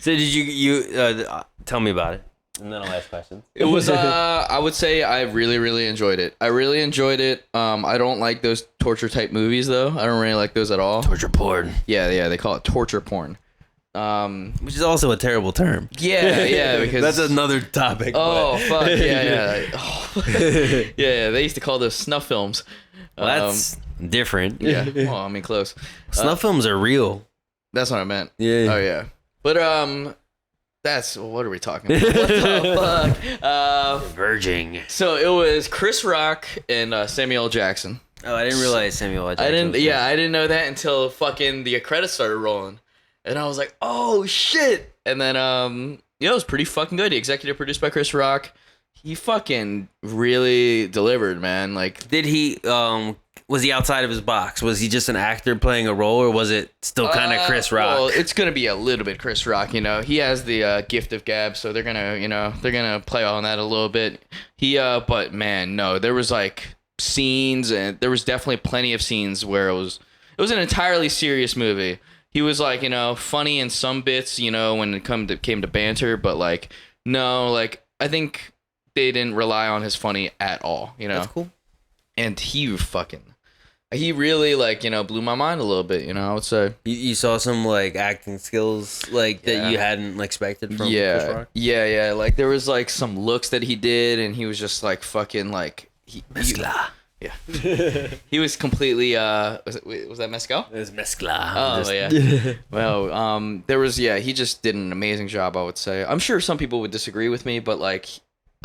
So did you tell me about it? And then I'll ask questions. It was, I would say I really, really enjoyed it. I really enjoyed it. I don't like those torture type movies though. I don't really like those at all. Torture porn. Yeah, they call it torture porn. Which is also a terrible term. Yeah, because that's another topic. Oh fuck yeah. Oh. Yeah, they used to call those snuff films. Well, that's different. Yeah. Well, I mean, close. Snuff films are real. That's what I meant. Yeah. Oh yeah. But what are we talking about? What the fuck? Verging. So it was Chris Rock and Samuel L. Jackson. Oh, I didn't realize Samuel L. Jackson. I didn't know that until fucking the credits started rolling, and I was like, oh shit. And then it was pretty fucking good. Executive produced by Chris Rock. He fucking really delivered, man. Like, did he? Was he outside of his box? Was he just an actor playing a role, or was it still kind of Chris Rock? Well, it's gonna be a little bit Chris Rock. You know, he has the gift of gab, so they're gonna play on that a little bit. But man, no, there was like scenes, and there was definitely plenty of scenes where it was an entirely serious movie. He was like, funny in some bits, when it came to banter, but like, no, like I think they didn't rely on his funny at all. That's cool. And he really like blew my mind a little bit. I would say you saw some like acting skills like that you hadn't expected from Chris Rock. Yeah. Like there was like some looks that he did, and he was just like fucking like yeah. He was completely was that mezcal? It was mezcal. Oh yeah. Well, there was he just did an amazing job, I would say. I'm sure some people would disagree with me, but like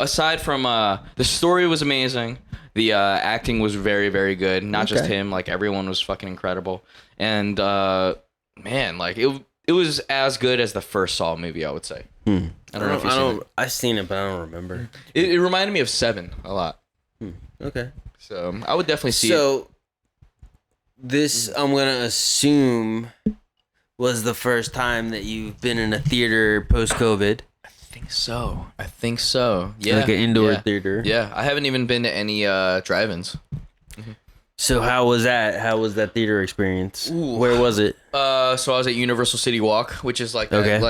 aside from the story was amazing, the acting was very, very good. Not just him, like everyone was fucking incredible. And man, like it was as good as the first Saw movie, I would say. I don't know if you've seen it. I've seen it, but I don't remember. It reminded me of Seven a lot. Okay. So I would definitely see it. So this, I'm going to assume, was the first time that you've been in a theater post-COVID. I think so. Yeah. Like an indoor theater. Yeah. I haven't even been to any drive-ins. So how was that? How was that theater experience? Ooh. Where was it? So I was at Universal City Walk, which is like what do you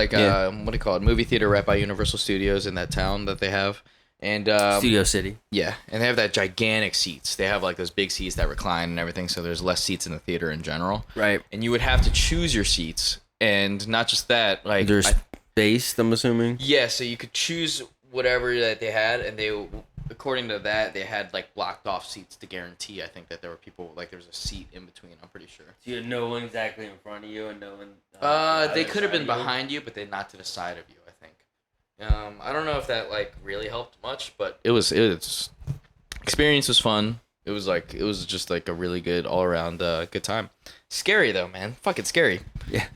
call it? Movie theater right by Universal Studios in that town that they have. And Studio City. Yeah, and they have that gigantic seats. They have like those big seats that recline and everything, so there's less seats in the theater in general. Right. And you would have to choose your seats, and not just that, like there's space, I'm assuming. Yeah, so you could choose whatever that they had, and they, according to that, they had like blocked off seats to guarantee. I think that there were people like there was a seat in between. I'm pretty sure. So you had no one exactly in front of you, and no one. They could have been behind you, but they not to the side of you. I think. I don't know if that like really helped much, but it was experience was fun. It was just like a really good all around good time. Scary though, man. Fucking scary. Yeah.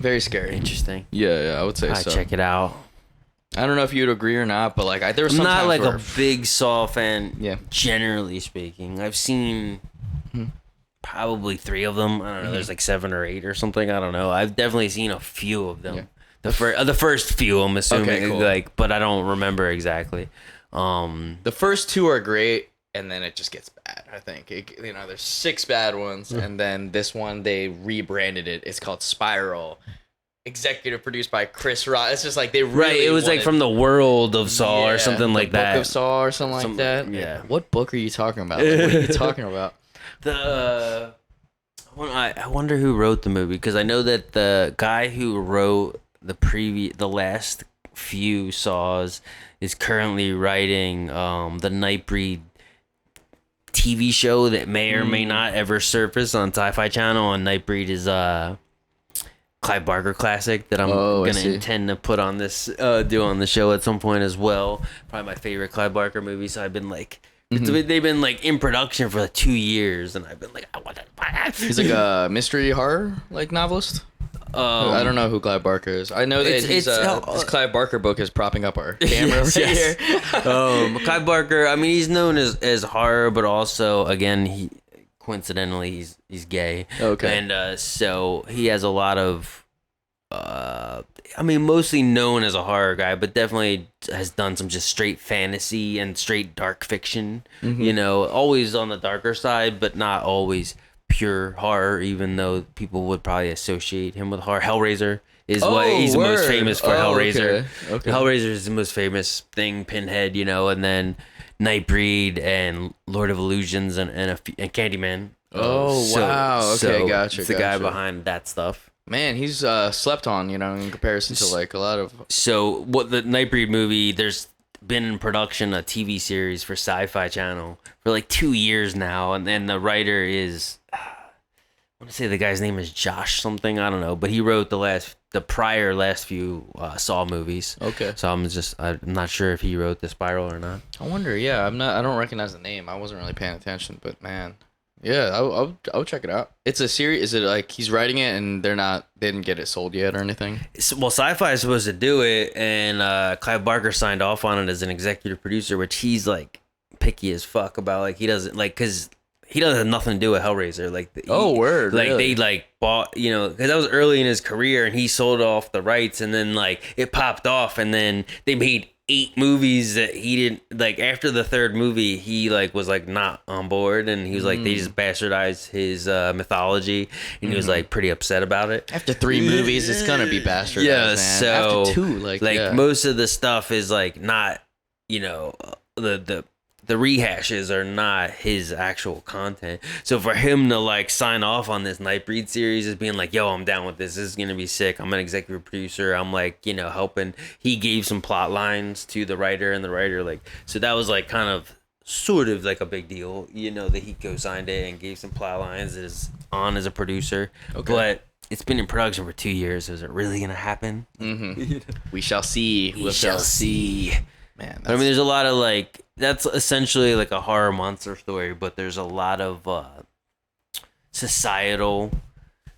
Very scary. Interesting. Yeah, I would say so. Check it out. I don't know if you'd agree or not, but like there was some I'm not times like a big Saw fan. Yeah. Generally speaking, I've seen probably 3 of them. I don't know. There's like 7 or 8 or something. I don't know. I've definitely seen a few of them. Yeah. The first few, I'm assuming. Okay, cool. Like, but I don't remember exactly. The first 2 are great, and then it just gets bad. I think there's 6 bad ones, and then this one they rebranded it. It's called Spiral. Executive produced by Chris Rock. It's just like they really it was like from the world of Saw or something like that. Book of Saw or something like that. Yeah. What book are you talking about? Like, what are you talking about? I wonder who wrote the movie, because I know that the guy who wrote the last few Saws is currently writing the Nightbreed TV show that may or may not ever surface on Sci-Fi Channel, and Nightbreed is Clive Barker classic that I'm gonna intend to put on this do on the show at some point as well. Probably my favorite Clive Barker movie. So I've been like, they've been like in production for like 2 years, and I've been like, I want to buy that. He's like a mystery horror like novelist. I don't know who Clive Barker is. I know that this Clive Barker book is propping up our camera here. Clive Barker. I mean, he's known as horror, but also again, coincidentally, he's gay. Okay. And so he has a lot of, mostly known as a horror guy, but definitely has done some just straight fantasy and straight dark fiction. Always on the darker side, but not always pure horror, even though people would probably associate him with horror. Hellraiser is what he's the most famous for. Hellraiser. Okay. Hellraiser is the most famous thing. Pinhead, and then Nightbreed and Lord of Illusions and Candyman. Wow. Okay, gotcha. It's the guy behind that stuff. Man, he's slept on, in comparison to like a lot of. So what the Nightbreed movie? There's been in production a TV series for Sci-Fi Channel for like 2 years now, and then the writer is, I want to say the guy's name is Josh something, I don't know, but he wrote the prior last few Saw movies. Okay. So I'm not sure if he wrote The Spiral or not. I wonder. Yeah, I don't recognize the name. I wasn't really paying attention, but man, yeah, I'll check it out. It's a series. Is it like he's writing it and they didn't get it sold yet or anything? Well, Sci-Fi is supposed to do it, and Clive Barker signed off on it as an executive producer, which he's like picky as fuck about. Like he doesn't like, because he doesn't have nothing to do with Hellraiser. Like word. Like really? they like bought, because that was early in his career, and he sold off the rights, and then like it popped off, and then they made 8 movies that he didn't like. After the 3rd movie, he like was like not on board, and he was like they just bastardized his mythology, and he was like pretty upset about it. After 3 movies, it's gonna be bastardized. Yeah, man. so after 2, like most of the stuff is like not, the rehashes are not his actual content. So for him to like sign off on this Nightbreed series as being like, yo, I'm down with this. This is gonna be sick. I'm an executive producer. I'm like, helping. He gave some plot lines to the writer, and the writer like, so that was like kind of sort of like a big deal, that he co-signed it and gave some plot lines as a producer. Okay. But it's been in production for 2 years. Is it really gonna happen? Mm-hmm. We shall see. We shall see. Man, I mean, there's a lot of like, that's essentially like a horror monster story, but there's a lot of societal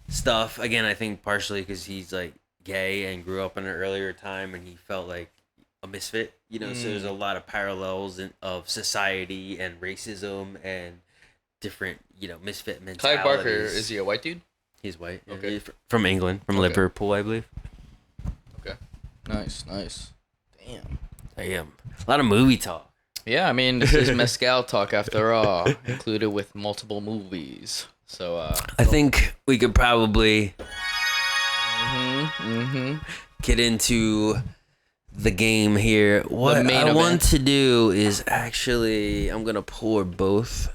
stuff. Again, I think partially because he's like gay and grew up in an earlier time, and he felt like a misfit, So there's a lot of parallels of society and racism and different, misfit mentalities. Clive Barker, is he a white dude? He's white. Okay. He's from England, from Liverpool, I believe. Okay. Nice. Damn. A lot of movie talk. Yeah, I mean, this is Mezcal talk after all, included with multiple movies. So, I think we could probably get into the game here. What I want to do is actually, I'm going to pour both.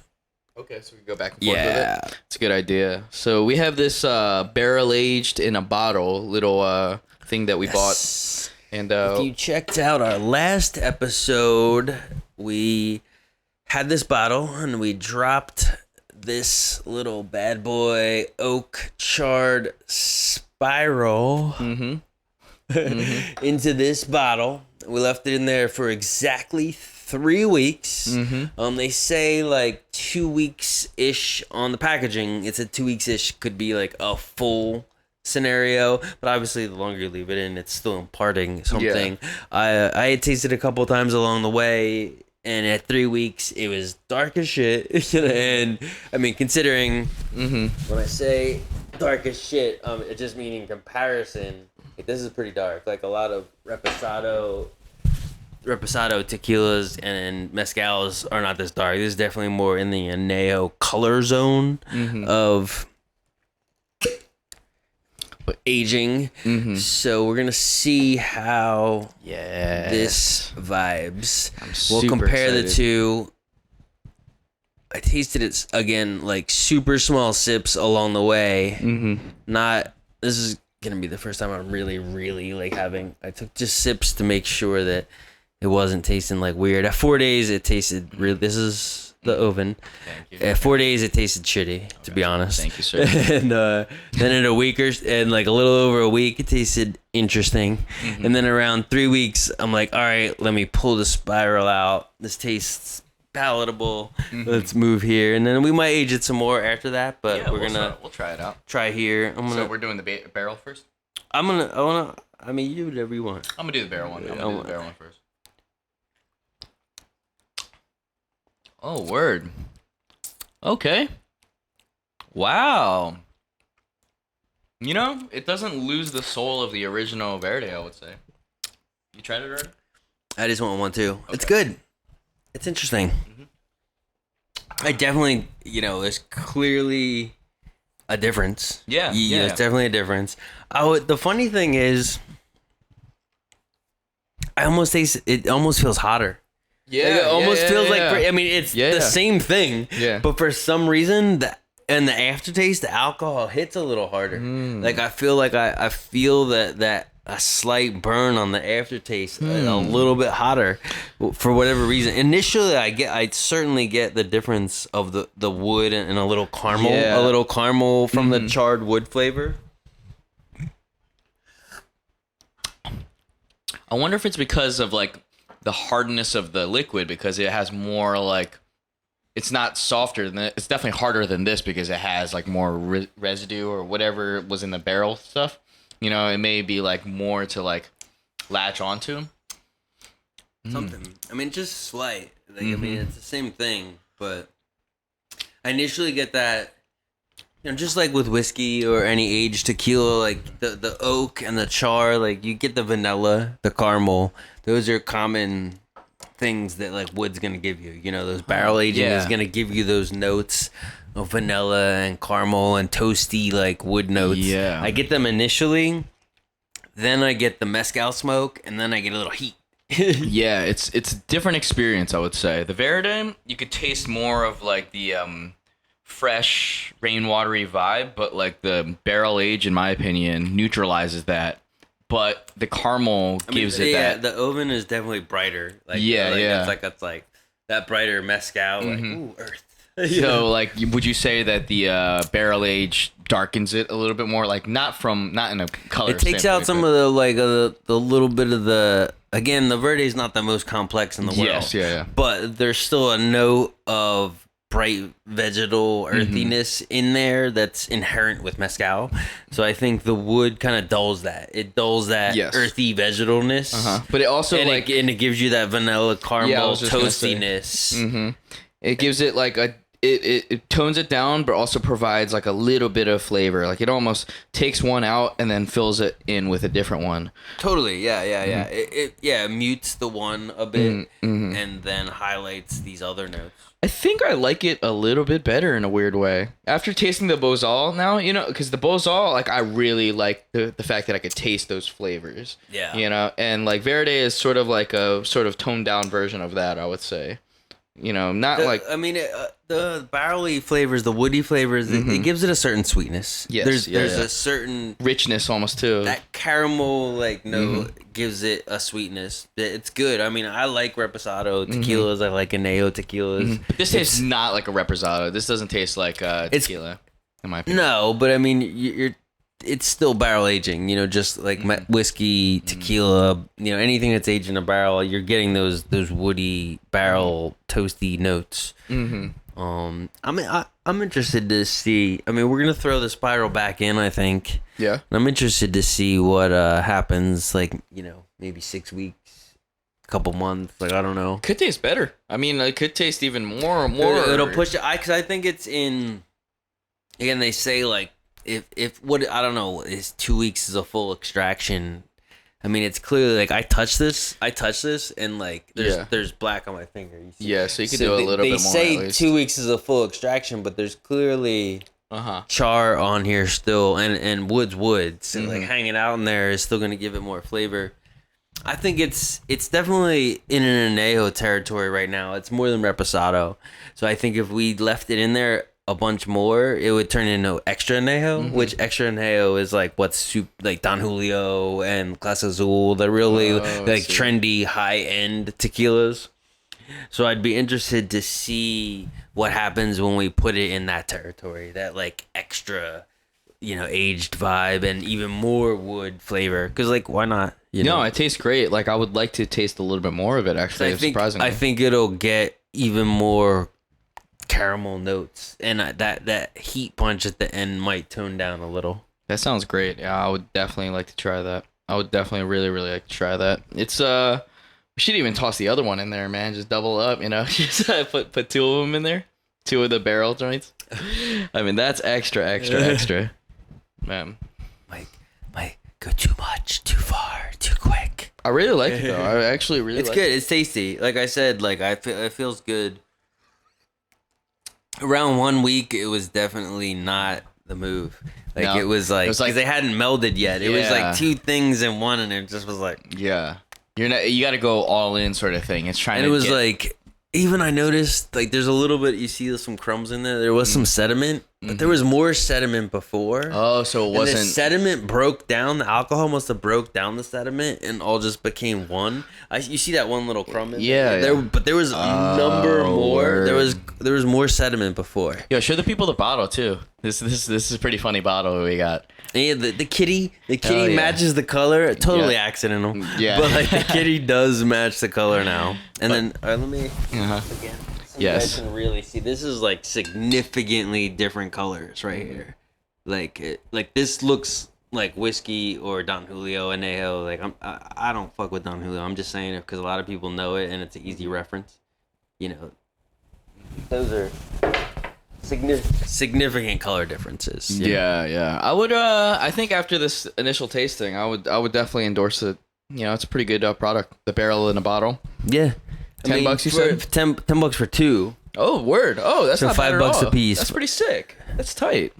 Okay, so we go back and forth with it. It's a good idea. So we have this barrel aged in a bottle little thing that we bought. And if you checked out our last episode, we had this bottle and we dropped this little bad boy oak charred spiral into this bottle. We left it in there for exactly 3 weeks. They say like 2 weeks ish on the packaging. It's a 2 weeks ish, could be like a full scenario, but obviously the longer you leave it in, it's still imparting something. I had tasted a couple times along the way, and at 3 weeks it was dark as shit. And I mean, considering when I say dark as shit, it just means in comparison, like, this is pretty dark. Like a lot of reposado tequilas and mezcals are not this dark. This is definitely more in the Añejo color zone of aging. So we're gonna see how this vibes. We'll compare the two. I tasted it again, like super small sips along the way. This is gonna be the first time I'm really like having. I took just sips to make sure that it wasn't tasting like weird. At 4 days, it tasted real. This is the oven. Thank you. At 4 days, it tasted shitty, to be honest. Thank you, sir. And then in a week and like a little over a week, it tasted interesting. And then around 3 weeks, I'm like, all right, let me pull the spiral out. This tastes palatable. Let's move here, and then we might age it some more after that. But we'll try it out. Try here. So we're doing the barrel first. I mean, you do whatever you want. I'm gonna do the barrel one. I'm gonna do the barrel one first. Oh, word. Okay. Wow. It doesn't lose the soul of the original Verde, I would say. You tried it already? I just want one too. Okay. It's good. It's interesting. I definitely, there's clearly a difference. Yeah. There's definitely a difference. The funny thing is, I almost taste it. Almost feels hotter. Yeah, like it almost feels like. I mean, it's the same thing. Yeah. But for some reason, And the aftertaste, the alcohol hits a little harder. Like I feel that a slight burn on the aftertaste, a little bit hotter, for whatever reason. Initially, I certainly get the difference of the wood and a little caramel, from the charred wood flavor. I wonder if it's because of like the hardness of the liquid, because it has more like, it's not softer than it. It's definitely harder than this because it has like more residue or whatever was in the barrel stuff. You know, it may be like more to like latch onto. Something. I mean, just slight. Like, I mean, it's the same thing, but I initially get that, you know, just like with whiskey or any aged tequila, like the oak and the char, like you get the vanilla, the caramel. Those are common things that like wood's gonna give you. You know, those barrel aging is gonna give you those notes of vanilla and caramel and toasty like wood notes. Yeah, I get them initially, then I get the mezcal smoke, and then I get a little heat. Yeah, it's a different experience, I would say. The Verde, you could taste more of like the fresh, rainwatery vibe, but like the barrel age, in my opinion, neutralizes that. But the caramel gives it that. The oven is definitely brighter. Like, It's like that brighter mezcal. Like, ooh, earth. So, like, would you say that the barrel age darkens it a little bit more? Like, not in a color. It takes out some of the like the little bit of the. Again, the Verde is not the most complex in the world. Yes, yeah. But there's still a note of bright vegetal earthiness in there that's inherent with mezcal. So I think the wood kind of dulls that. It dulls that earthy vegetalness. But it also it gives you that vanilla caramel toastiness. It gives it like it tones it down, but also provides like a little bit of flavor. Like it almost takes one out and then fills it in with a different one. Totally, yeah. It mutes the one a bit and then highlights these other notes. I think I like it a little bit better in a weird way. After tasting the Bozal now, you know, because the Bozal, like, I really like the fact that I could taste those flavors. Yeah. You know, and, like, Verde is sort of like a sort of toned down version of that, I would say. You know, the barrely flavors, the woody flavors, it gives it a certain sweetness. Yes, there's a certain richness almost too. That caramel like note gives it a sweetness. It's good. I mean, I like reposado tequilas. I like añejo tequilas. But this tastes not like a reposado. This doesn't taste like tequila, in my opinion. No, but I mean, it's still barrel aging, you know, just like whiskey, tequila, you know, anything that's aged in a barrel, you're getting those woody barrel toasty notes. I mean, I'm interested to see. I mean, we're gonna throw the spiral back in, I think. Yeah. I'm interested to see what happens. Like, you know, maybe 6 weeks, a couple months. Like, I don't know. Could taste better. I mean, it could taste even more. It'll push it. Because I think it's in. Again, they say like. If what I don't know is 2 weeks is a full extraction. I mean, it's clearly like I touch this and like there's black on my finger. You see? Yeah, so you could do a little bit more. They say 2 weeks is a full extraction, but there's clearly char on here still, and wood. So like hanging out in there is still gonna give it more flavor. I think it's definitely in an añejo territory right now. It's more than reposado. So I think if we left it in there a bunch more, it would turn into extra añejo, which extra añejo is like what's like Don Julio and Clase Azul, the really trendy high end tequilas. So I'd be interested to see what happens when we put it in that territory, that like extra, you know, aged vibe and even more wood flavor. Because like, why not? You know? It tastes great. Like I would like to taste a little bit more of it. Actually, surprisingly, I think it'll get even more caramel notes, and that heat punch at the end might tone down a little. That sounds great. Yeah, I would definitely like to try that. I would definitely really like to try that. It's we should even toss the other one in there, man. Just double up, you know. Just put two of them in there, two of the barrel joints. I mean, that's extra, man. Might go too much, too far, too quick. I really like it though. I actually really. It's good. It's tasty. Like I said, like it feels good. Around 1 week, it was definitely not the move. Like no, it was like because they hadn't melded yet. It was like two things in one, and it just was like you got to go all in sort of thing. It's trying. And it was like even I noticed like there's a little bit. You see some crumbs in there. There was some sediment but there was more sediment before. Oh, so it And wasn't. the sediment broke down. The alcohol must have broke down the sediment and all just became one. You see that one little crumb in there? But there was a number more. Word. There was more sediment before. Yo, show the people the bottle too. This is a pretty funny bottle we got. And yeah, the kitty matches the color. Totally accidental. Yeah. But like the kitty does match the color now. And then let me again. So you guys can really see this is like significantly different colors right here. Like this looks like whiskey or Don Julio Añejo. Like I don't fuck with Don Julio. I'm just saying it because a lot of people know it and it's an easy reference. You know, those are significant color differences. Yeah. I would. I think after this initial tasting, I would definitely endorse it. You know, it's a pretty good product. The barrel in a bottle. Yeah. $10 you said? $10 for two. Oh, word. Oh, that's So not bad at $5 all. a piece. That's pretty sick. That's tight.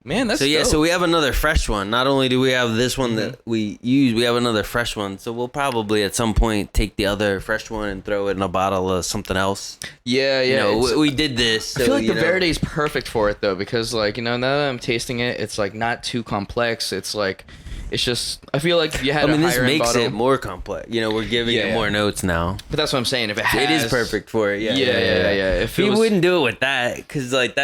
Man, that's so dope. So we have another fresh one. Not only do we have this one that we use, we have another fresh one. So we'll probably at some point take the other fresh one and throw it in a bottle of something else. Yeah. You know, we did this. So, I feel like the Verde is perfect for it though, because like, you know, now that I'm tasting it, it's like not too complex. It's like, it's just, I feel like if you had this higher makes bottle, it more complex. You know, we're giving it more notes now. But that's what I'm saying. If It is perfect for it. Yeah. If You wouldn't do it with that because like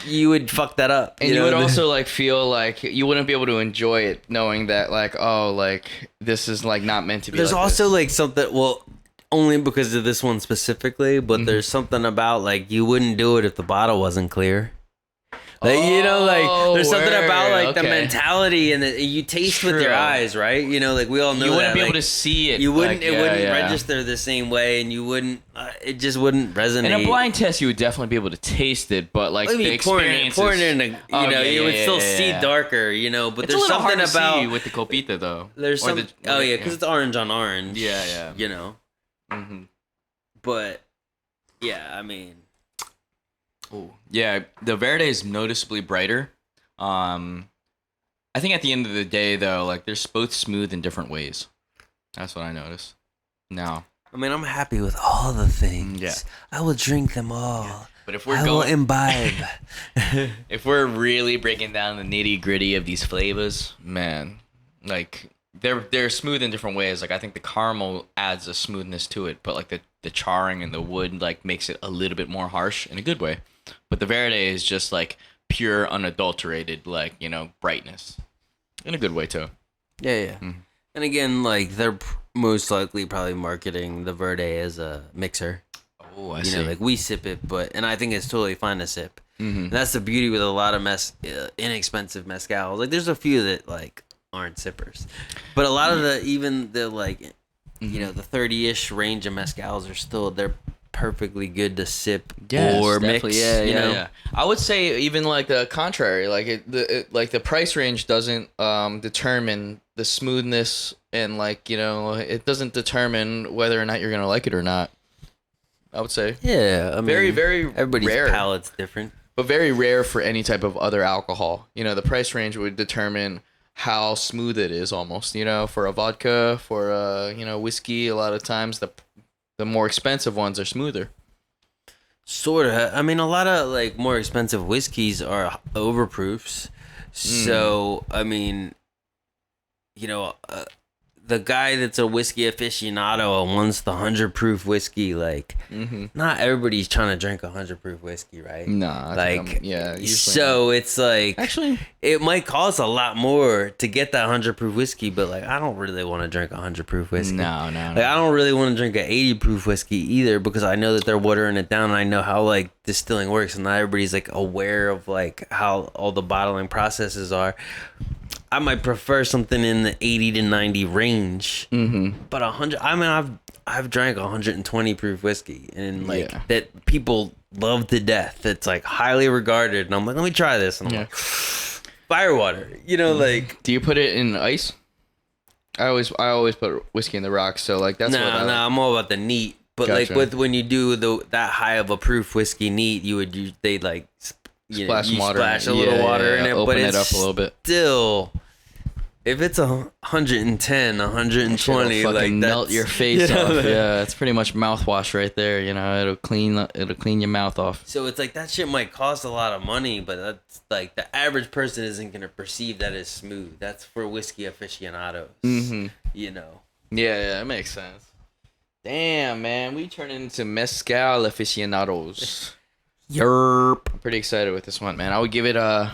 you would fuck that up. And you would also like feel like you wouldn't be able to enjoy it knowing that like, oh, like this is like not meant to be. There's like also this. like something, well, only because of this one specifically, but there's something about like you wouldn't do it if the bottle wasn't clear. Like, you know, like there's something about like the mentality and you taste with your eyes, right? You know, like we all know you wouldn't that, be like, able to see it. You wouldn't. Like, it wouldn't register the same way, and you wouldn't. It just wouldn't resonate. In a blind test, you would definitely be able to taste it, but like the experience, pouring it in, you would still see darker, you know. But it's there's a little something hard to about see with the copita though. There's some. Because it's orange on orange. Yeah. You know. But yeah, I mean. Oh yeah, the Verde is noticeably brighter. I think at the end of the day though, like they're both smooth in different ways. That's what I noticed. Now, I mean, I'm happy with all the things. Yeah, I will drink them all. Yeah. But if we're will imbibe. If we're really breaking down the nitty gritty of these flavors, man, like they're smooth in different ways. Like I think the caramel adds a smoothness to it, but like the charring and the wood like makes it a little bit more harsh in a good way. But the Verde is just like pure, unadulterated, like, you know, brightness in a good way too. Yeah. And again, like they're most likely probably marketing the Verde as a mixer. Oh, I you see. know, like we sip it, and I think it's totally fine to sip. And that's the beauty with a lot of inexpensive mezcals. Like there's a few that like aren't sippers, but a lot of the like, you know, the 30-ish range of mezcals are still they're perfectly good to sip or mix. Yeah. I would say even like the contrary, like like the price range doesn't determine the smoothness, and like, you know, it doesn't determine whether or not you're gonna like it or not. I would say. Yeah, I mean, very everybody's rare. palate's different, but very rare for any type of other alcohol. You know, the price range would determine how smooth it is, almost. You know, for a vodka, for you know, whiskey, a lot of times the more expensive ones are smoother. Sort of. I mean, a lot of like more expensive whiskeys are overproofs. So, I mean, you know, the guy that's a whiskey aficionado and wants the 100 proof whiskey, like, not everybody's trying to drink 100 proof whiskey, right? Nah. Like, usually so it's like, actually, it might cost a lot more to get that 100 proof whiskey, but like, I don't really want to drink 100 proof whiskey. No. Like, I don't really want to drink an 80 proof whiskey either, because I know that they're watering it down and I know how like distilling works, and not everybody's like aware of like how all the bottling processes are. I might prefer something in the 80 to 90 range, but 100. I mean, I've drank 120 proof whiskey, and like that people love to death. It's like highly regarded, and I'm like, let me try this, and I'm like, firewater. You know, like. Do you put it in ice? I always put whiskey in the rocks, so like that's I'm all about the neat. But Gotcha. like when you do that high of a proof whiskey neat, they like. Splash water, splash a little water in it, open but it it's up a little bit. Still, If it's 110, 120, It'll like fucking that's, melt your face off. Yeah, it's pretty much mouthwash right there. You know, it'll clean your mouth off. So it's like that shit might cost a lot of money, but that's like the average person isn't gonna perceive that as smooth. That's for whiskey aficionados. Mm-hmm. You know. Yeah, it makes sense. Damn, man, we turn into mezcal aficionados. Yerp. I'm pretty excited with this one, man. I would give it a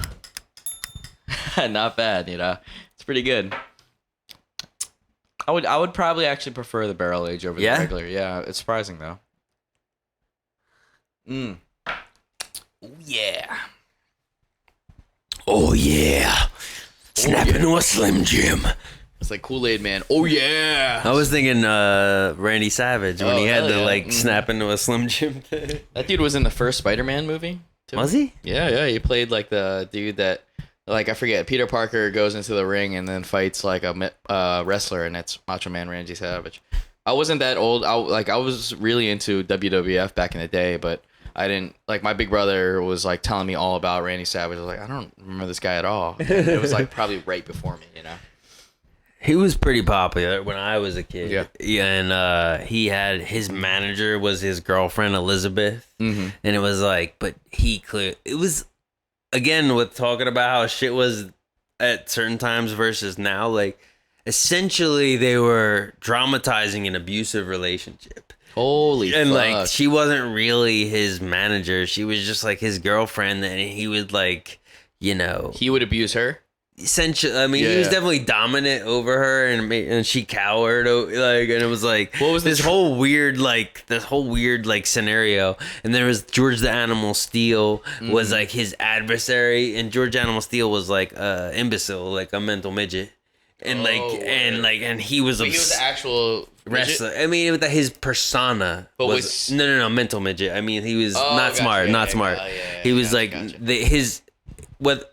not bad, you know. It's pretty good. I would probably actually prefer the barrel age over the regular. Yeah, it's surprising though. Oh yeah. Oh yeah. Snap into a Slim Jim. It's like Kool-Aid Man. Oh yeah. I was thinking Randy Savage when he had to snap into a Slim Jim thing. That dude was in the first Spider-Man movie too. Was he? Yeah. He played like the dude that, like, I forget, Peter Parker goes into the ring and then fights like a wrestler, and that's Macho Man Randy Savage. I wasn't that old. I was really into WWF back in the day, but I didn't, like, my big brother was like telling me all about Randy Savage. I was like, I don't remember this guy at all. And it was like probably right before me, you know. He was pretty popular when I was a kid. Yeah, and he had, his manager was his girlfriend Elizabeth, and it was like, but it was, again, with talking about how shit was at certain times versus now, like, essentially they were dramatizing an abusive relationship. Holy fuck. And like, she wasn't really his manager, she was just like his girlfriend, and he would, like, you know, he would abuse her. Essentially, I mean, he was definitely dominant over her, and she cowered, like, and it was like, what was this whole weird scenario. And there was George the Animal Steel was like his adversary, and George Animal Steel was like imbecile, like a mental midget, and and he was he was the actual wrestler. I mean, his persona was no mental midget. I mean, he was not smart. He was like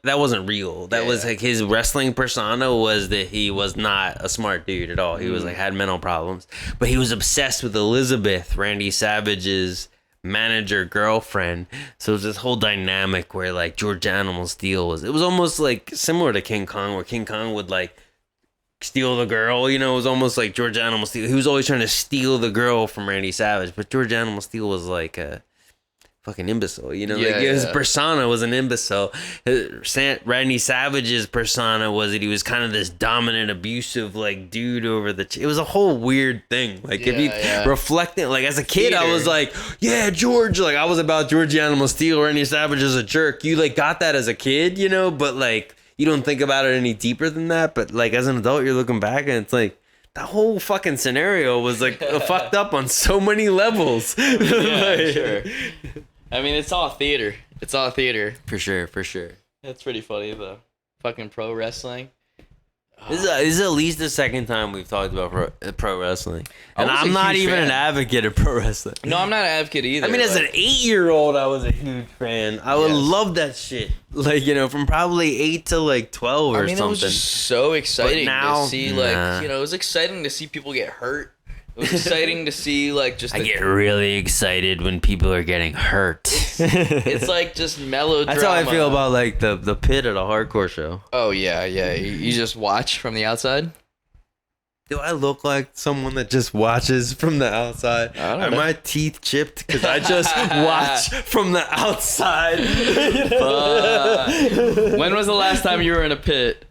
that wasn't real. That was like his wrestling persona was that he was not a smart dude at all. He was like had mental problems, but he was obsessed with Elizabeth, Randy Savage's manager girlfriend. So it was this whole dynamic where like George Animal Steel it was almost like similar to King Kong, where King Kong would like steal the girl. You know, it was almost like George Animal Steel. He was always trying to steal the girl from Randy Savage, but George Animal Steel was like a fucking imbecile, you know, his persona was an imbecile. Randy Savage's persona was that he was kind of this dominant, abusive, like, dude over it was a whole weird thing. Like, if you reflect it, like, as a kid, I was like, yeah, George, like, I was about George Animal Steel, Randy Savage is a jerk. You, like, got that as a kid, you know, but, like, you don't think about it any deeper than that. But, like, as an adult, you're looking back and it's like, that whole fucking scenario was, like, fucked up on so many levels. Sure. I mean, it's all theater. For sure. That's pretty funny, though. Fucking pro wrestling. This is at least the second time we've talked about pro wrestling. And I'm not even an advocate of pro wrestling. No, I'm not an advocate either. I mean, as an 8-year-old, I was a huge fan. I would love that shit. Like, you know, from probably 8 to like 12 or something. It was just so exciting to see, like, you know, it was exciting to see people get hurt. It was exciting to see, like, just... I get really excited when people are getting hurt. It's like just melodrama. That's how I feel about, like, the pit at a hardcore show. Oh, yeah. You just watch from the outside? Do I look like someone that just watches from the outside? Are my teeth chipped because I just watch from the outside? When was the last time you were in a pit?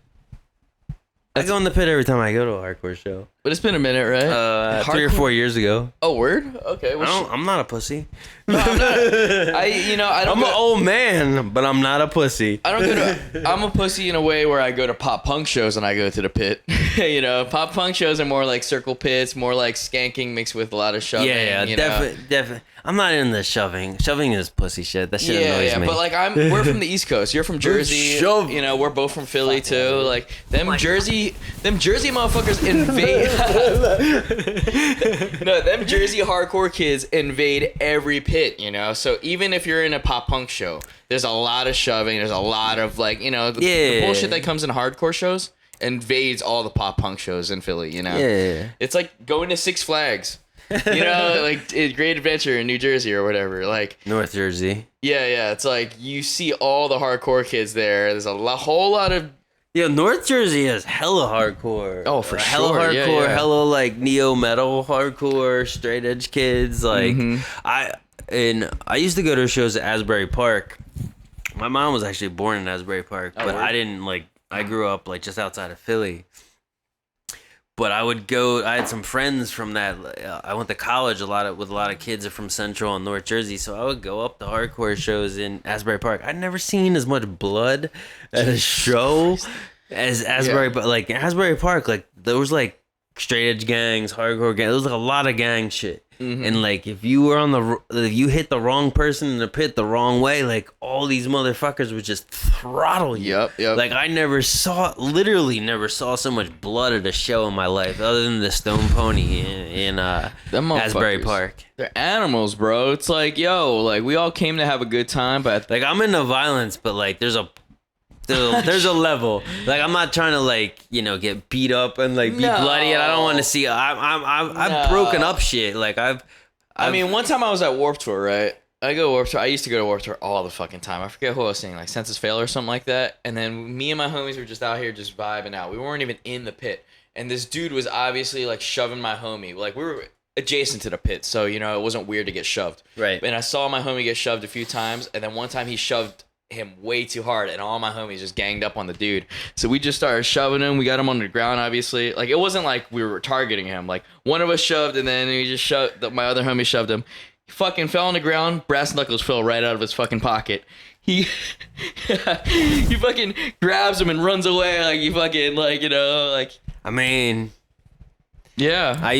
I go in the pit every time I go to a hardcore show. But it's been a minute, right? 3 or 4 years ago. Oh, word? Okay. I'm not a pussy. No, I'm not. I'm an old man, but I'm not a pussy. I'm a pussy in a way where I go to pop punk shows and I go to the pit. You know, pop punk shows are more like circle pits, more like skanking mixed with a lot of shoving. Yeah, definitely. I'm not in the shoving. Shoving is pussy shit. That shit annoys me. But like we're from the East Coast. You're from Jersey. You know, we're both from Philly too. Like them Jersey motherfuckers invade. No, them Jersey hardcore kids invade every pit, you know? So even if you're in a pop punk show, there's a lot of shoving, there's a lot of, like, you know, the bullshit that comes in hardcore shows invades all the pop punk shows in Philly, you know? Yeah. It's like going to Six Flags. You know, like Great Adventure in New Jersey or whatever, like North Jersey. Yeah, it's like you see all the hardcore kids there. There's a whole lot of Yeah, North Jersey is hella hardcore. Oh, for hella sure. hardcore, Yeah. hella like neo metal hardcore, straight edge kids. Like I used to go to shows at Asbury Park. My mom was actually born in Asbury Park, but I didn't like. I grew up like just outside of Philly. But I would go. I had some friends from that. I went to college with a lot of kids from Central and North Jersey, so I would go up to hardcore shows in Asbury Park. I'd never seen as much blood at a show as Asbury, but like Asbury Park, like there was like straight edge gangs, hardcore gangs. There was like a lot of gang shit. And like if you hit the wrong person in the pit the wrong way, like all these motherfuckers would just throttle you. Yep. Like I literally never saw so much blood at a show in my life, other than the Stone Pony in Asbury Park. They're animals, bro. It's like, yo, like we all came to have a good time, but like I'm into violence, but like there's a level. Like I'm not trying to like get beat up and like be bloody, and I don't want to see. I've broken up shit. Like I mean, one time I was at Warped Tour, right? I used to go to Warped Tour all the fucking time. I forget who I was seeing, like Census Fail or something like that. And then me and my homies were just out here just vibing out. We weren't even in the pit, and this dude was obviously like shoving my homie. Like we were adjacent to the pit, so it wasn't weird to get shoved. Right. And I saw my homie get shoved a few times, and then one time he shoved him way too hard, and all my homies just ganged up on the dude. So we just started shoving him. We got him on the ground, obviously. Like it wasn't like we were targeting him. Like one of us shoved, and then we just shoved. My other homie shoved him. He fucking fell on the ground. Brass knuckles fell right out of his fucking pocket. He fucking grabs him and runs away. Like he fucking like. I mean, yeah.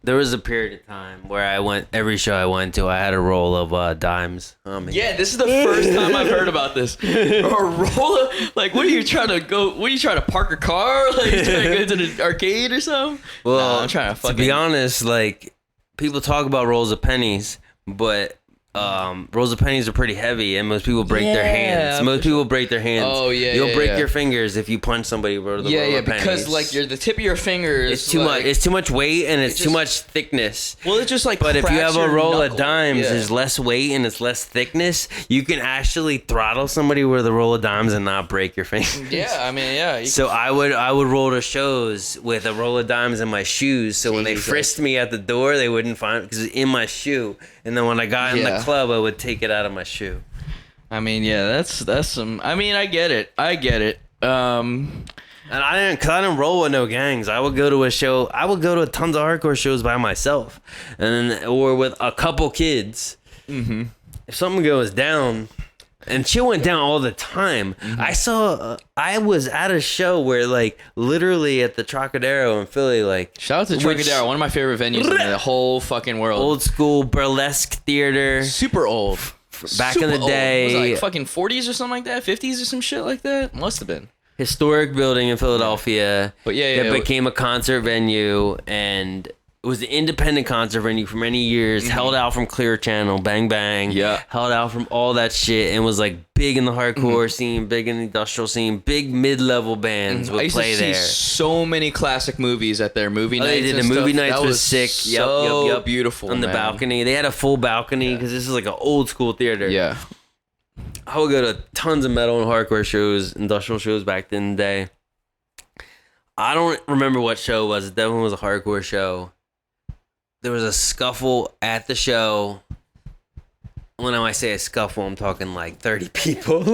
There was a period of time where every show I went to, I had a roll of dimes. Yeah, this is the first time I've heard about this. A roll of, like, what are you trying to park a car? Like, you trying to go to the arcade or something? Well, I'm trying to be honest, like, people talk about rolls of pennies, but rolls of pennies are pretty heavy, and most people break their hands. Most people break their hands. Oh yeah, you'll break your fingers if you punch somebody with the roll of pennies. Because like the tip of your fingers. It's too much. It's too much weight, and it's too much thickness. Well, it's just like. But if you have a roll of dimes, there's less weight and it's less thickness. You can actually throttle somebody with a roll of dimes and not break your fingers. Yeah, I mean, yeah. So I would roll to shows with a roll of dimes in my shoes. So when they frisked me at the door, they wouldn't find it because it's in my shoe. And then when I got in the club, I would take it out of my shoe. I mean, yeah, that's some. I mean, I get it. And I didn't roll with no gangs. I would go to a show. I would go to tons of hardcore shows by myself, or with a couple kids. Mm-hmm. If something goes down, and shit went down all the time. Mm-hmm. I was at a show where like literally at the Trocadero in Philly, like shout out to Trocadero, one of my favorite venues in the whole fucking world. Old school burlesque theater, super old. Back in the day, was it like fucking 40s or something like that, 50s or some shit like that. Must have been. Historic building in Philadelphia. But that became a concert venue, and it was an independent concert venue for many years. Held out from Clear Channel, Bang Bang. Yeah. Held out from all that shit, and was like big in the hardcore scene, big in the industrial scene. Big mid-level bands would play there. I used to see so many classic movies at their movie nights. They did the movie nights was sick. So beautiful. On the balcony, they had a full balcony because this is like an old school theater. Yeah. I would go to tons of metal and hardcore shows, industrial shows back in the day. I don't remember what show it was. It definitely was a hardcore show. There was a scuffle at the show. When I say a scuffle, I'm talking like 30 people. And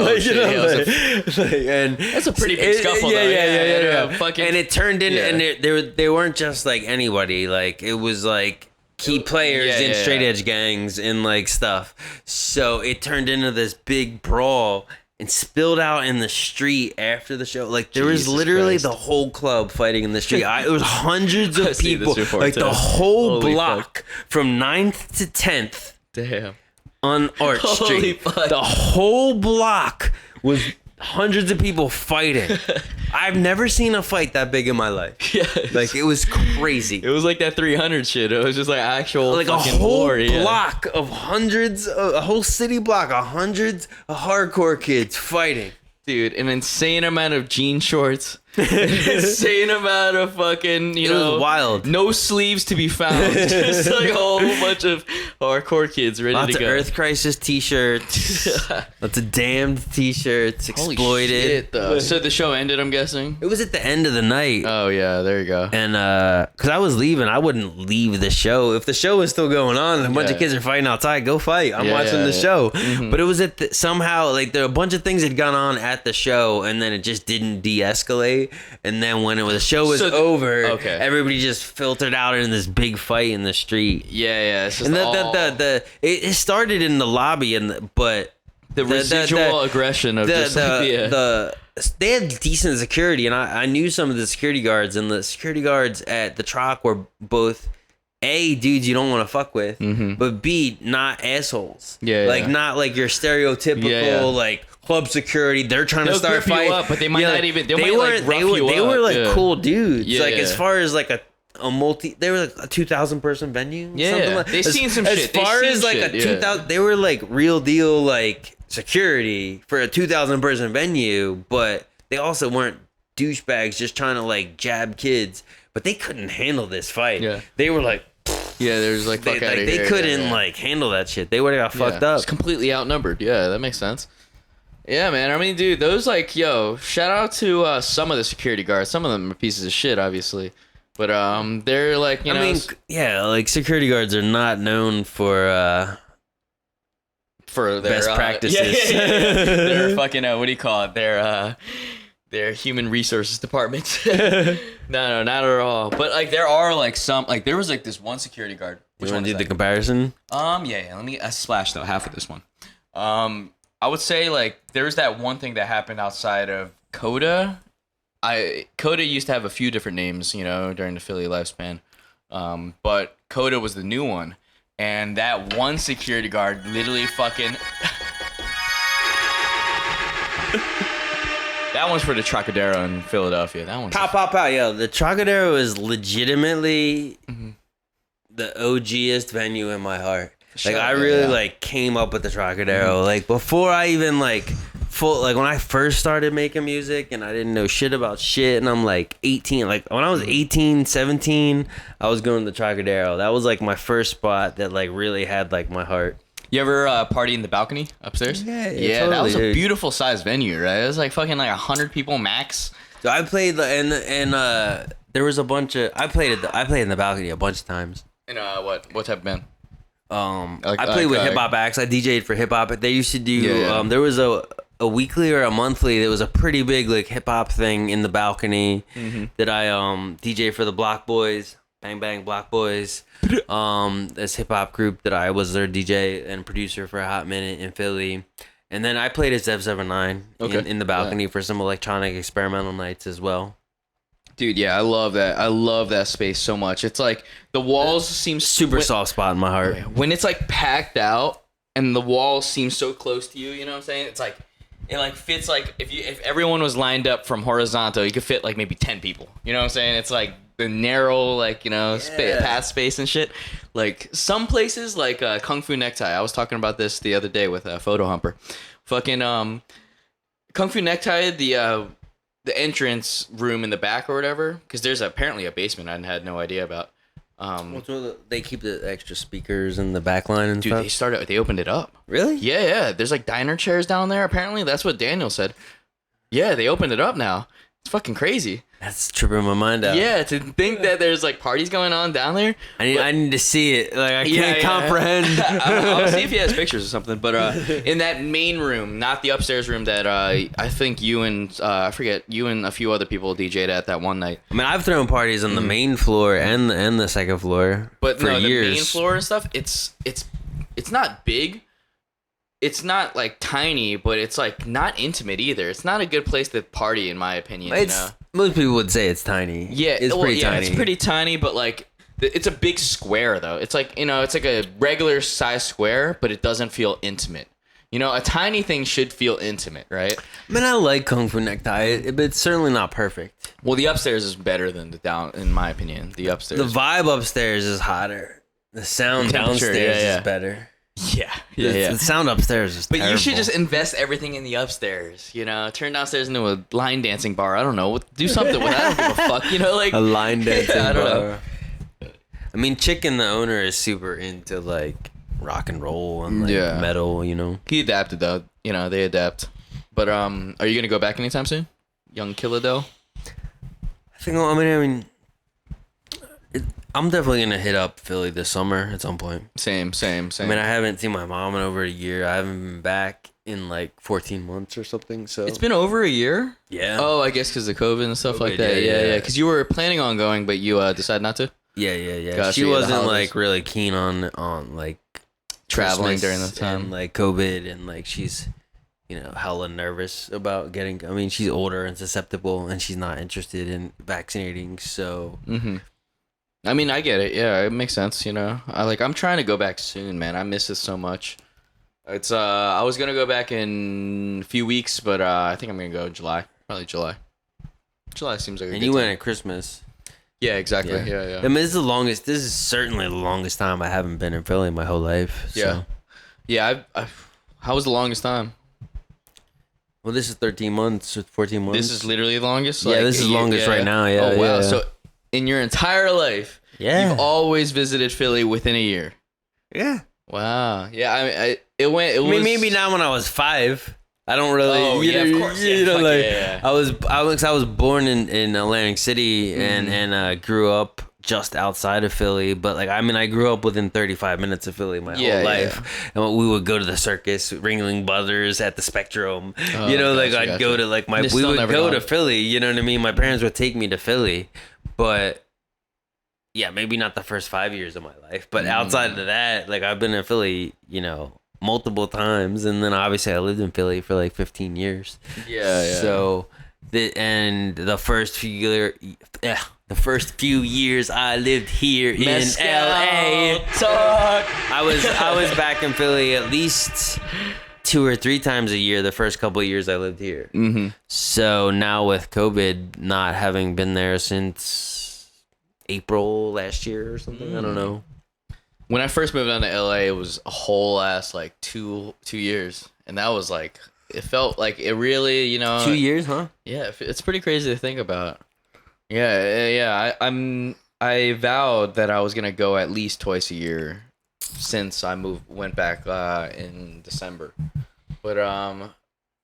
that's a pretty big scuffle. Yeah. And it turned in, and they weren't just like anybody. Like it was like key players in straight edge gangs and like stuff. So it turned into this big brawl and spilled out in the street after the show. Like there was literally the whole club fighting in the street. It was hundreds of people, like the whole block from 9th to 10th. Damn. On Arch Street. The whole block was hundreds of people fighting. I've never seen a fight that big in my life. Yeah, like it was crazy. It was like that 300 shit. It was just like actual like fucking a whole war, block of hundreds, a whole city block of hundreds of hardcore kids fighting. Dude, an insane amount of jean shorts, insane amount of fucking, it was wild. no sleeves to be found. Just like a whole bunch of hardcore kids ready Lots to of go. Earth Crisis t-shirts. Lots of Damned t-shirts. Holy Exploited. shit, though. So the show ended, I'm guessing? It was at the end of the night. Oh, yeah, there you go. And because I was leaving, I wouldn't leave the show. If the show was still going on and a bunch of kids are fighting outside, go fight. I'm watching the show. Mm-hmm. But it was at somehow, like, there were a bunch of things had gone on at the show, and then it just didn't de-escalate. And then when the show was over, everybody just filtered out in this big fight in the street. Yeah. It's just and it started in the lobby, but the residual aggression of they had decent security, and I knew some of the security guards, and the security guards at the Troc were both A, dudes you don't want to fuck with, but B, not assholes. Not like your stereotypical like club security. They're trying to start fighting, but they might not even. They were like cool dudes. Yeah, like as far as like a multi, they were like a 2,000 person venue. Yeah, like, they seen some as shit. As far as like a 2,000, they were like real deal like security for a 2,000 person venue, but they also weren't douchebags just trying to like jab kids. But they couldn't handle this fight. Yeah, they were like. Yeah, there's like fuck out of here. They couldn't like handle that shit. They would have got fucked up. It's completely outnumbered. Yeah, that makes sense. Yeah, man. I mean, dude, those like, shout out to some of the security guards. Some of them are pieces of shit, obviously, but they're like, I mean, like security guards are not known for their best practices. They're fucking what do you call it? Their human resources department. No, not at all. But like, there are like some like there was like this one security guard. Which one? Do the comparison? Yeah. Let me splash though half of this one. I would say like there's that one thing that happened outside of Coda. Coda used to have a few different names, during the Philly lifespan. But Coda was the new one, and that one security guard literally fucking. That one's for the Trocadero in Philadelphia. That one's pow. Yeah, the Trocadero is legitimately the OGest venue in my heart. Like I really came up with the Trocadero. Like before I even when I first started making music and I didn't know shit about shit, and I'm like 18. Like when I was 18, 17, I was going to the Trocadero. That was like my first spot that like really had like my heart. You ever party in the balcony upstairs? Yeah, totally, that was a beautiful size venue, right? It was like fucking like 100 people max. So I played there was a bunch of I played in the balcony a bunch of times. And what type of band? I played with hip hop acts. I DJ'd for hip hop. They used to do. There was a weekly or a monthly. There was a pretty big like hip hop thing in the balcony that I DJ for the Block Boys. Bang Bang Block Boys. This hip hop group that I was their DJ and producer for a hot minute in Philly. And then I played at Zev 79 in the balcony for some electronic experimental nights as well. Dude, yeah, I love that. I love that space so much. It's like the walls seem super soft spot in my heart. When it's like packed out and the walls seem so close to you, you know what I'm saying? It's like it like fits like if everyone was lined up from horizontal, you could fit like maybe 10 people. You know what I'm saying? It's like the narrow path space and shit. Like some places like Kung Fu Necktie. I was talking about this the other day with Photo Humper. Fucking Kung Fu Necktie, the entrance room in the back or whatever, because there's apparently a basement I had no idea about. They keep the extra speakers in the back line and stuff? Dude, they opened it up. Really? Yeah. There's like diner chairs down there, apparently. That's what Daniel said. Yeah, they opened it up now. It's fucking crazy. That's tripping my mind out. Yeah, to think that there's like parties going on down there. I need to see it. Like I can't comprehend. I'll see if he has pictures or something. But in that main room, not the upstairs room that I think you and a few other people DJ'd at that one night. I mean, I've thrown parties on the main floor and the second floor, but for years. The main floor and stuff. It's not big. It's not like tiny, but it's like not intimate either. It's not a good place to party, in my opinion. Most people would say it's tiny. Yeah, it's pretty tiny. It's pretty tiny, but like it's a big square though. It's like it's like a regular size square, but it doesn't feel intimate. A tiny thing should feel intimate, right? I mean, I like Kung Fu Necktie, but it's certainly not perfect. Well, the upstairs is better than the down, in my opinion. The upstairs. The vibe upstairs is hotter. The sound downstairs is better. Yeah. Yeah. The sound upstairs is But terrible. you should just invest everything in the upstairs, you know? Turn downstairs into a line dancing bar. I don't know. Do something with it. I don't give a fuck, you know? Like a line dancing I don't bar. know. I mean, Chicken, the owner, is super into like rock and roll and like Yeah. metal, you know? He adapted, though. You know, they adapt. But are you going to go back anytime soon? Young Killado? I'm definitely gonna hit up Philly this summer at some point. Same. I mean, I haven't seen my mom in over a year. I haven't been back in like 14 months or something. So It's been over a year? yeah. Oh, I guess because of COVID and stuff like that. yeah. Yeah. Because you were planning on going, but you decided not to? Yeah. Gotcha, She yeah, the wasn't holidays. like really keen on like Traveling Christmas during the time. and like COVID, and like she's, you know, hella nervous about getting. I mean, she's older and susceptible, and she's not interested in vaccinating. So Mm-hmm. I mean, I get it. Yeah, it makes sense. You know, I'm trying to go back soon, man. I miss it so much. It's I was gonna go back in a few weeks, but I think I'm gonna go in July. Probably July. July seems like a and good you time. went at Christmas. Yeah, exactly. Yeah. I mean, this is certainly the longest time I haven't been in Philly in my whole life. So. Yeah. Yeah. How was the longest time? Well, this is 13 months or 14 months. This is literally the longest. Yeah, this is longest right now. Yeah. Oh wow. Yeah. So in your entire life, you've always visited Philly within a year. Yeah. Wow. Yeah. I mean, maybe not when I was 5. I don't really. Oh, you yeah, know, of course. You Yeah, know, fuck like yeah. I was born in Atlantic City and grew up just outside of Philly, but like I grew up within 35 minutes of Philly my whole life, and we would go to the circus, Ringling Brothers at the Spectrum. Oh, you know, gotcha, like I'd go to like we would go to Philly. You know what I mean? My parents would take me to Philly, but yeah, maybe not the first 5 years of my life, but outside of that, like I've been in Philly, you know, multiple times, and then obviously I lived in Philly for like 15 years. Yeah. So the first few years I lived here in LA. I was back in Philly at least 2 or 3 times a year the first couple of years I lived here. Mm-hmm. So now with COVID not having been there since April last year or something, I don't know. When I first moved down to LA, it was a whole ass like two years, and that was like it felt like it really, you know. 2 years, huh? Yeah, it's pretty crazy to think about. Yeah. I vowed that I was gonna go at least twice a year since I went back in December. But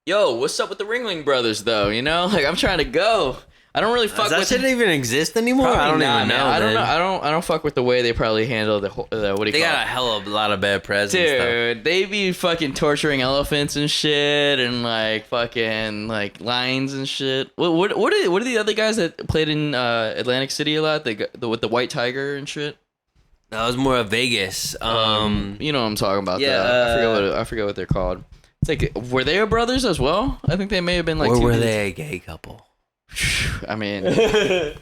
yo, what's up with the Ringling Brothers though? You know, like I'm trying to go. I don't really fuck Does that with. shit even exist anymore? I don't even know. I don't man. know. I don't fuck with the way they probably handle the what do you call it? They got a hell of a lot of bad press and stuff. Dude, they be fucking torturing elephants and shit, and like fucking like lions and shit. What are the other guys that played in Atlantic City a lot? With the white tiger and shit. That was more of Vegas. You know what I'm talking about? Yeah, I forget what they're called. It's like, were they brothers as well? I think they may have been like. Or two were dudes. they a gay couple? I mean,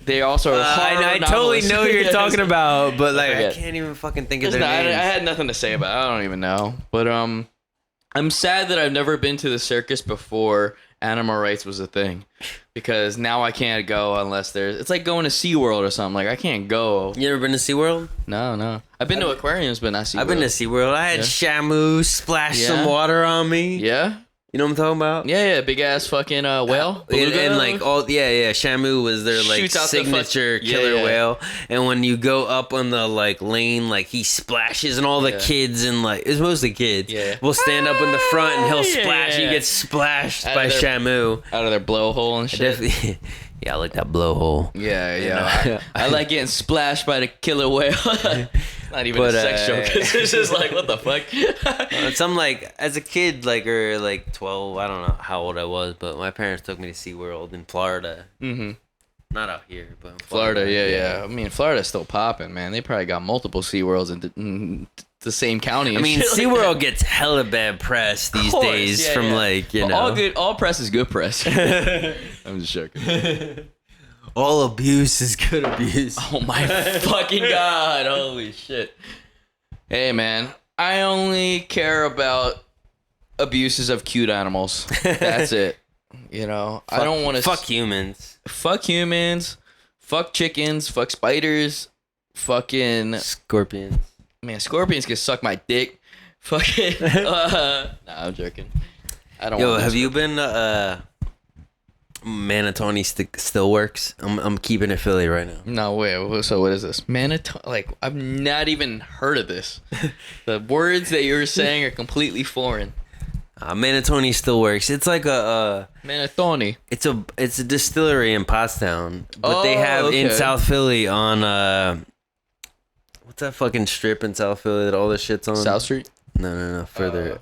they also. Are I totally novelists. know what you're talking about, but like I forget. can't even fucking think of There's their I names. had nothing to say about it. I don't even know. But I'm sad that I've never been to the circus before animal rights was a thing. Because now I can't go unless there's... It's like going to SeaWorld or something. Like, I can't go. You ever been to SeaWorld? No. I've been to aquariums, but not SeaWorld. I've been to SeaWorld. I had Shamu splash some water on me. Yeah? You know what I'm talking about? Yeah, big ass fucking whale. And like Shamu was their like Shoots out the signature killer whale. And when you go up on the like lane, like he splashes, and all the kids and like it's mostly kids. Yeah. Will stand up in the front and he'll splash. He gets splashed by Shamu Out of their blowhole and shit. Definitely. Yeah, I like that blowhole. Yeah. I like getting splashed by the killer whale. Not even a sex joke. It's just like, what the fuck? Some like as a kid, like or like 12. I don't know how old I was, but my parents took me to SeaWorld in Florida. Mm-hmm. Not out here, but in Florida. Yeah. I mean, Florida's still popping, man. They probably got multiple SeaWorlds in the same county. I mean, SeaWorld gets hella bad press these days from like, you know. All press is good press. I'm just joking. All abuse is good abuse. Oh my fucking god. Holy shit. Hey, man. I only care about abuses of cute animals. That's it. You know, I don't want to... Fuck humans. Fuck humans. Fuck chickens. Fuck spiders. Fucking... Scorpions. Man, scorpions can suck my dick. Fucking. Nah, I'm joking. I don't. Yo, have you been Manatoni Stillworks? I'm keeping it Philly right now. No, wait. So what is this? Manatoni? Like, I've not even heard of this. The words that you were saying are completely foreign. Manatoni Stillworks. It's like a Manatoni. It's a distillery in Pottstown, but they have in South Philly on what's that fucking strip in South Philly that all this shit's on? South Street? No, further.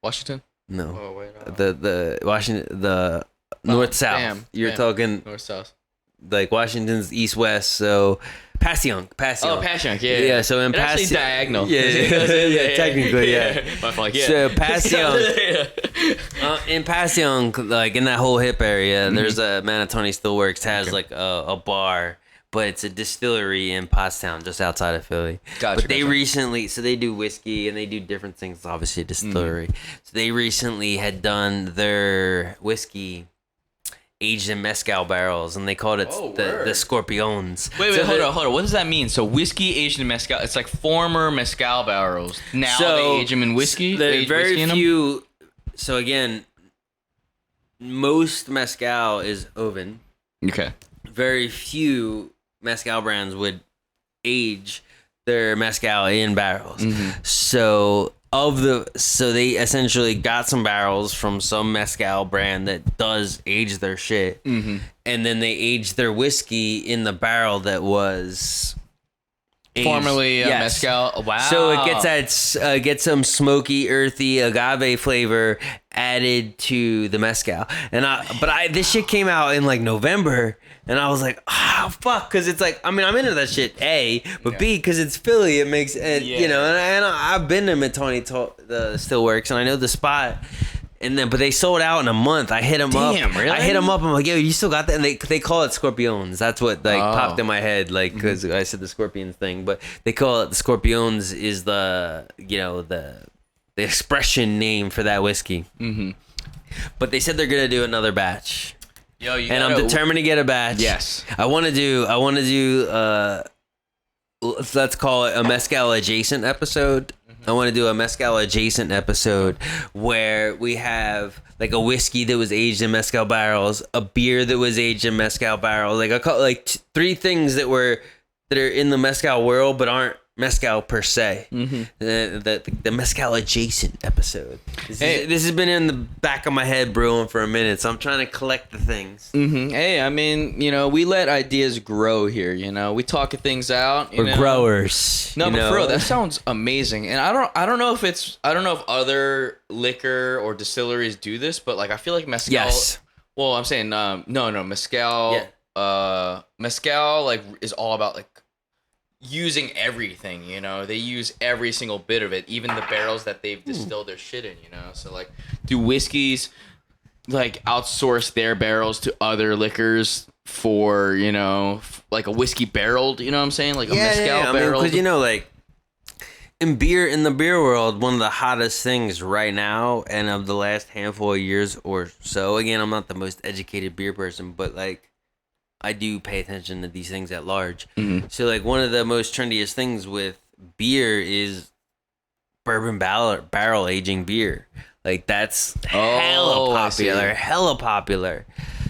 Washington? No. Oh wait. The Washington north south. Damn, You're talking north south. like Washington's east west. So Passyunk. Oh, Passyunk. Yeah. Yeah. So in actually diagonal. Yeah. Technically, yeah. My fault. Yeah. So Passyunk. In Passyunk, like in that whole hip area, there's a Manatoni Stillworks has like a bar, but it's a distillery in Pottstown, just outside of Philly. Gotcha. But they recently, so they do whiskey and they do different things. It's obviously a distillery. So they recently had done their whiskey aged in mezcal barrels, and they called it the Scorpiones. Wait, hold on. What does that mean? So whiskey aged in mezcal, it's like former mezcal barrels. Now they age them in whiskey? There are very few. So again, most mezcal is oven. Okay. Very few mezcal brands would age their mezcal in barrels. So they essentially got some barrels from some mezcal brand that does age their shit, and then they aged their whiskey in the barrel that was aged. Formerly mezcal. Wow. So it gets some smoky, earthy agave flavor added to the mezcal. And this shit came out in like November, and I was like, fuck, because it's like, I mean, I'm into that shit, A, but B, because it's Philly, it makes you know, and I've been to Matoni the Stillworks, and I know the spot. But they sold out in a month. I hit them up. Really? I hit them up. I'm like, yo, you still got that? And they call it Scorpiones. That's what popped in my head, like, because I said the Scorpions thing. But they call it the Scorpiones is the expression name for that whiskey. But they said they're gonna do another batch. Yo, I'm determined to get a batch. Yes. I want to do. Let's call it a mezcal adjacent episode. I want to do a mezcal adjacent episode where we have like a whiskey that was aged in mezcal barrels, a beer that was aged in mezcal barrels, like three things that are in the mezcal world but aren't mezcal per se. The mezcal adjacent episode. This has been in the back of my head brewing for a minute, so I'm trying to collect the things. Hey, I mean, we let ideas grow here. We talk things out. We're growers. No, but for real, that sounds amazing. And I don't know if other liquor or distilleries do this, but like I feel like mezcal. Yes. Well, I'm saying no mezcal. Yeah. Mezcal like is all about like using everything, they use every single bit of it, even the barrels that they've distilled their shit in, so like do whiskeys like outsource their barrels to other liquors for like a whiskey barreled, you know what I'm saying, like a mezcal barreled, because like in the beer world, one of the hottest things right now and of the last handful of years or so, again, I'm not the most educated beer person, but like I do pay attention to these things at large. So like one of the most trendiest things with beer is bourbon barrel aging beer. Like that's hella popular.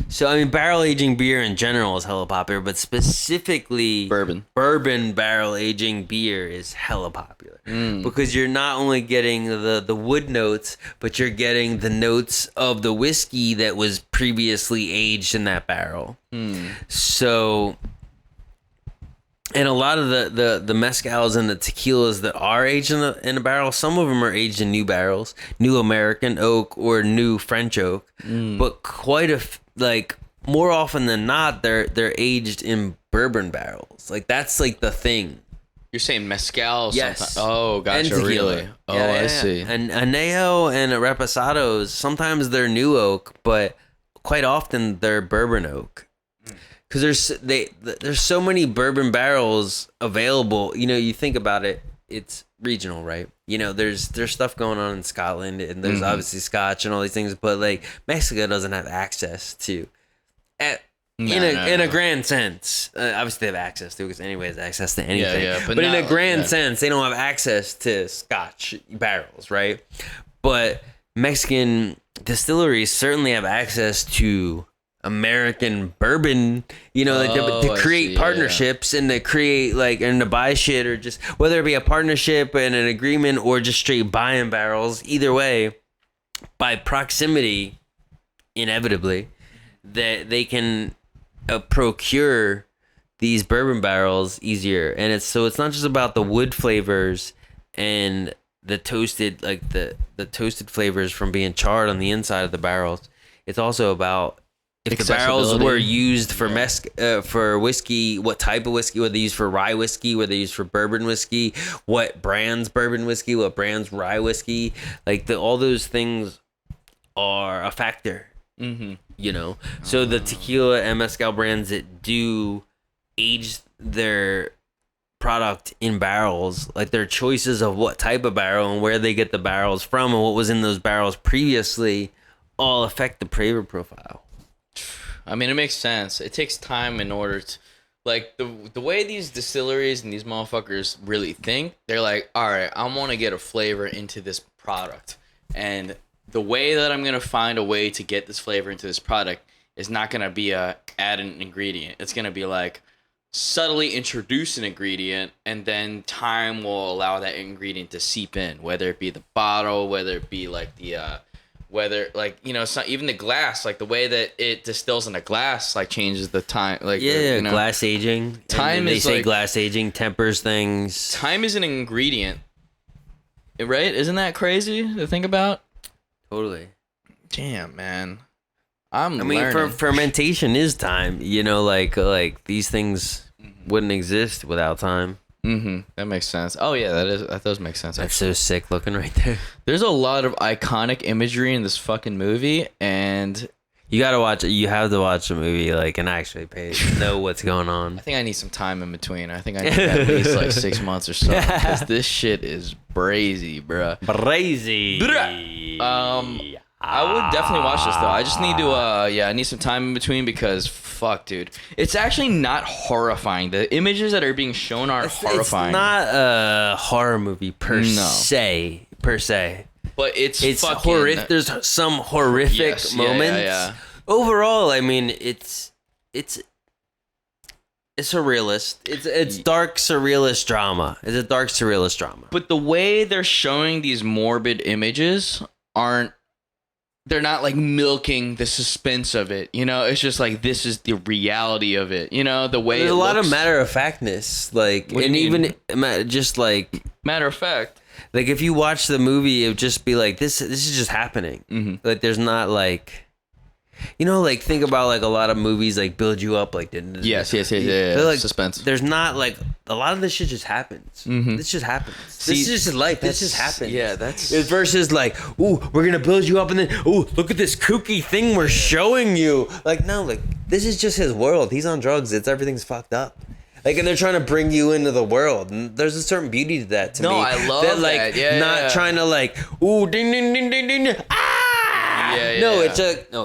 So I mean, barrel aging beer in general is hella popular, but specifically bourbon barrel aging beer is hella popular because you're not only getting the wood notes, but you're getting the notes of the whiskey that was previously aged in that barrel. So, and a lot of the mezcals and the tequilas that are aged in a barrel, some of them are aged in new barrels, new American oak or new French oak, but more often than not, they're aged in bourbon barrels. Like that's like the thing. You're saying mezcal? Yes. Sometimes. Oh, gotcha. Really? Oh, yeah, I see. And anejo and reposados, sometimes they're new oak, but quite often they're bourbon oak. Because there's so many bourbon barrels available. You think about it, it's regional, right? There's stuff going on in Scotland, and there's obviously Scotch and all these things, but like Mexico doesn't have access to. in a grand sense. Obviously, they have access to it because anybody has access to anything. Yeah, but in a grand sense, they don't have access to Scotch barrels, right? But Mexican distilleries certainly have access to American bourbon, to create partnerships and to create and to buy shit, or just whether it be a partnership and an agreement or just straight buying barrels. Either way, by proximity, inevitably, that they can procure these bourbon barrels easier. And it's not just about the wood flavors and the toasted the toasted flavors from being charred on the inside of the barrels. It's also about if the barrels were used for for whiskey, what type of whiskey, whether they used for rye whiskey, whether they used for bourbon whiskey, what brand's bourbon whiskey, what brand's rye whiskey, all those things are a factor. So the tequila and mezcal brands that do age their product in barrels, their choices of what type of barrel and where they get the barrels from and what was in those barrels previously, all affect the flavor profile. I mean, it makes sense. It takes time in order to, the way these distilleries and these motherfuckers really think, they're like, all right, I want to get a flavor into this product. And the way that I'm going to find a way to get this flavor into this product is not going to be add an ingredient. It's going to be subtly introduce an ingredient, and then time will allow that ingredient to seep in, whether it be the bottle, whether it be it's not even the glass, the way that it distills in a glass changes the time, glass aging. Time they is say glass aging tempers things. Time is an ingredient, right? Isn't that crazy to think about? Totally. Damn, man. Fermentation is time. These things wouldn't exist without time. That makes sense. Oh yeah, that does make sense. That's so sick looking right there. There's a lot of iconic imagery in this fucking movie, and you gotta watch it. You have to watch the movie and actually know what's going on. I think I need some time in between. I think I need at least 6 months or so, because this shit is brazy, bruh. Brazy. I would definitely watch this though. I just need to I need some time in between, because fuck, dude, it's actually not horrifying. The images that are being shown aren't horrifying. It's not a horror movie per se, but it's fucking horrific. There's some horrific moments. Yeah. Overall, I mean, it's surrealist. It's dark surrealist drama. It's a dark surrealist drama. But the way they're showing these morbid images they're not milking the suspense of it, it's just this is the reality of it, the way there's a lot of matter of factness, matter of fact, if you watch the movie, it would just be this is just happening. There's not think about a lot of movies build you up yes, suspense. There's not a lot of this shit just happens. This just happens. This is just life. This just happens. Yeah, that's versus ooh, we're gonna build you up, and then ooh, look at this kooky thing we're showing you. This is just his world. He's on drugs. Everything's fucked up. And they're trying to bring you into the world, and there's a certain beauty to that. Me, I love that. Yeah, not trying to ooh, ding, ding, ding, ding, ding. Ah. No, it's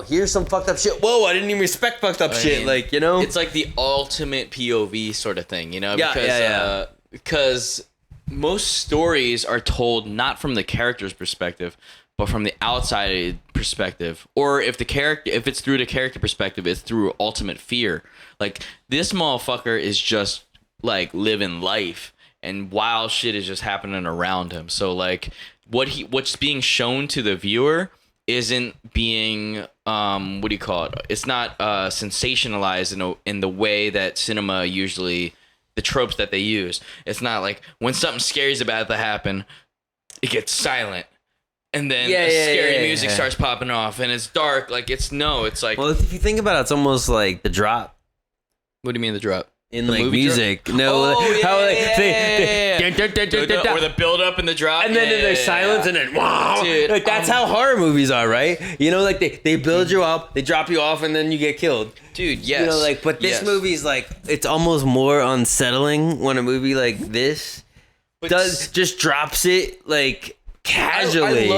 here's some fucked up shit. Whoa, I didn't even respect fucked up shit. It's the ultimate POV sort of thing, because most stories are told not from the character's perspective, but from the outside perspective. Or if it's through the character perspective, it's through ultimate fear. This motherfucker is just living life, and wild shit is just happening around him. So what's being shown to the viewer isn't being it's not sensationalized in the way that cinema usually, the tropes that they use. It's not when something scary is about to happen, it gets silent, and then scary music starts popping off, and it's dark. Well, if you think about it, it's almost like The Drop. What do you mean, The Drop? In music, or the build up and the drop, and then there's silence, and then wow, dude, that's how horror movies are, right? They build you up, they drop you off, and then you get killed, dude. Yes, but this movie's it's almost more unsettling when a movie like this just drops it casually.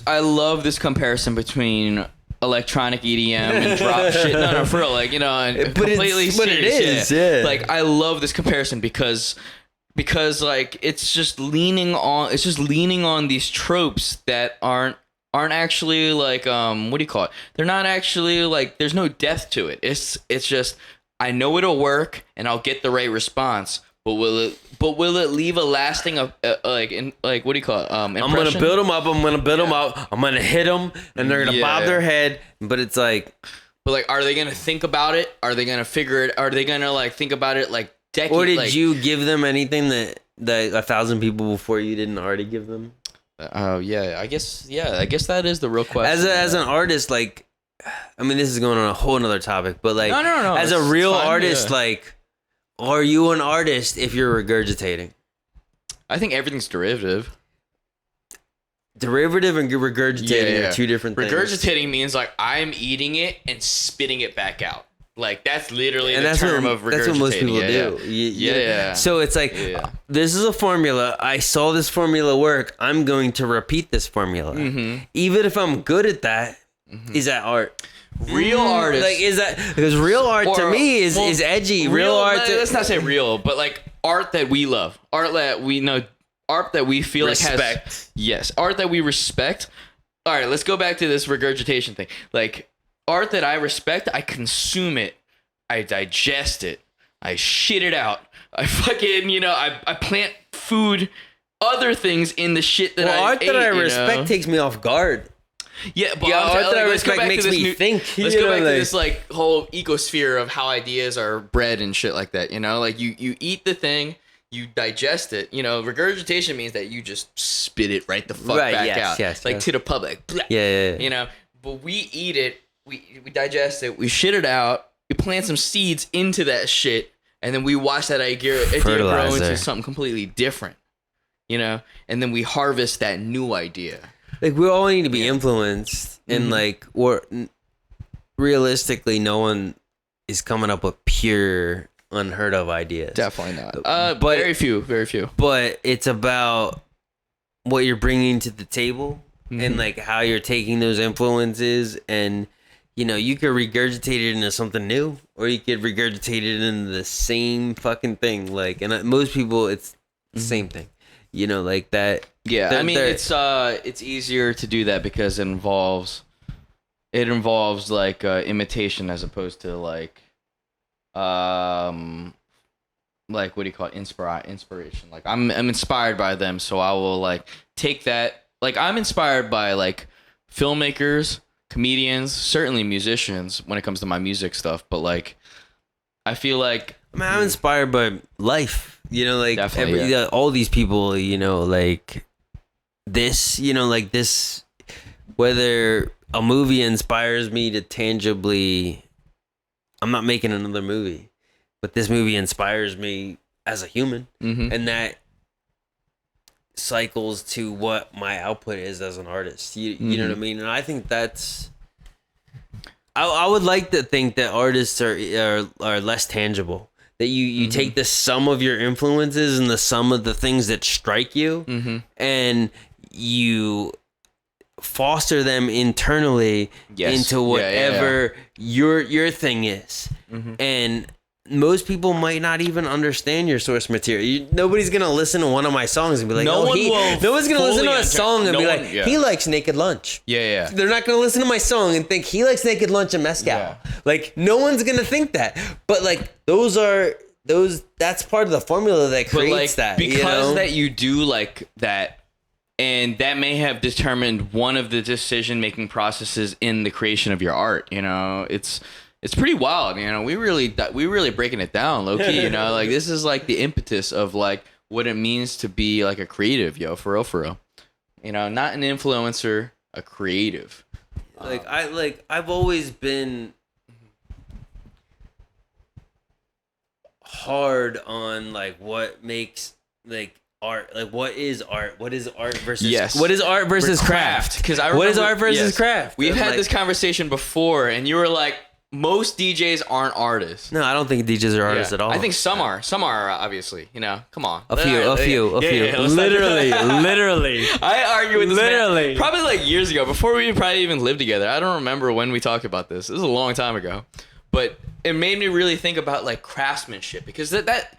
I love this comparison between a electronic EDM and drop shit. No, for real, like, you know, and completely what it is. Yeah. Like, I love this comparison because like it's just leaning on these tropes that aren't actually like what do you call it? They're not actually like, there's no depth to it. It's just, I know it'll work and I'll get the right response, but will it leave a lasting what do you call it? Impression? I'm gonna build them up. I'm gonna hit them, and they're gonna bob their head. But it's like, but like, are they gonna think about it? Are they gonna figure it? Are they gonna like think about it like decades? Or did you give them anything that 1,000 people before you didn't already give them? Oh yeah, I guess that is the real question. As an artist, like, I mean, this is going on a whole nother topic, but like, no. As a real artist, like, are you an artist if you're regurgitating? I think everything's derivative. Derivative and regurgitating are two different things. Regurgitating means like I'm eating it and spitting it back out. Like that's literally the term of regurgitating. That's what most people do. Yeah. So it's like, this is a formula. I saw this formula work. I'm going to repeat this formula. Mm-hmm. Even if I'm good at that, is that art? Real artists, like, is that, because real art to me is edgy. Real art. Let's not say real, but like art that we love, art that we know, art that we feel respect. Like has, yes, art that we respect. All right, let's go back to this regurgitation thing. Like art that I respect, I consume it, I digest it, I shit it out. I fucking, you know, I plant food, other things in the shit that I art ate, that I respect takes me off guard. Yeah, but art that I respect makes me think. Let's go back to this like whole ecosphere of how ideas are bred and shit like that. You know, like you eat the thing, you digest it. You know, regurgitation means that you just spit it right the fuck back out. Yes, like to the public. Yeah. You know, but we eat it, we digest it, we shit it out, we plant some seeds into that shit, and then we watch that idea grow into something completely different. You know, and then we harvest that new idea. Like, we all need to be influenced, and like, or realistically, no one is coming up with pure, unheard of ideas. Definitely not. But very few. But it's about what you're bringing to the table, and like how you're taking those influences, and you know, you could regurgitate it into something new, or you could regurgitate it into the same fucking thing. Like, and most people, it's the same thing. You know, like that. Yeah, I mean, it's easier to do that because it involves like imitation as opposed to like what do you call it? Inspiration. Like I'm inspired by them, so I will like take that. Like I'm inspired by like filmmakers, comedians, certainly musicians when it comes to my music stuff. But like, I feel like I'm inspired by life. You know, like all these people. You know, like this. You know, like this. Whether a movie inspires me to tangibly, I'm not making another movie, but this movie inspires me as a human, and that cycles to what my output is as an artist. You know what I mean? And I think that's. I would like to think that artists are less tangible. That you take the sum of your influences and the sum of the things that strike you, and you foster them internally into whatever your thing is. And most people might not even understand your source material. Nobody's gonna listen to one of my songs and be like, no one's gonna listen to a song and be like, he likes Naked Lunch. They're not gonna listen to my song and think he likes Naked Lunch and Mezcal. Like, no one's gonna think that. But like, that's part of the formula that creates that. Because that you do like that, and that may have determined one of the decision-making processes in the creation of your art. You know, it's pretty wild. You know, we really breaking it down low key. You know, like this is like the impetus of like what it means to be like a creative, for real. You know, not an influencer, a creative. I've always been hard on like what makes like art, like what is art versus what is art versus craft, because what is art versus craft. We've had this conversation before and you were like, most DJs aren't artists. No, I don't think DJs are artists at all. I think some are. Some are, obviously. You know, come on. A few. Literally. I argue with this Literally. man probably like years ago, before we probably even lived together. I don't remember when we talked about this. This was a long time ago. But it made me really think about like craftsmanship, because that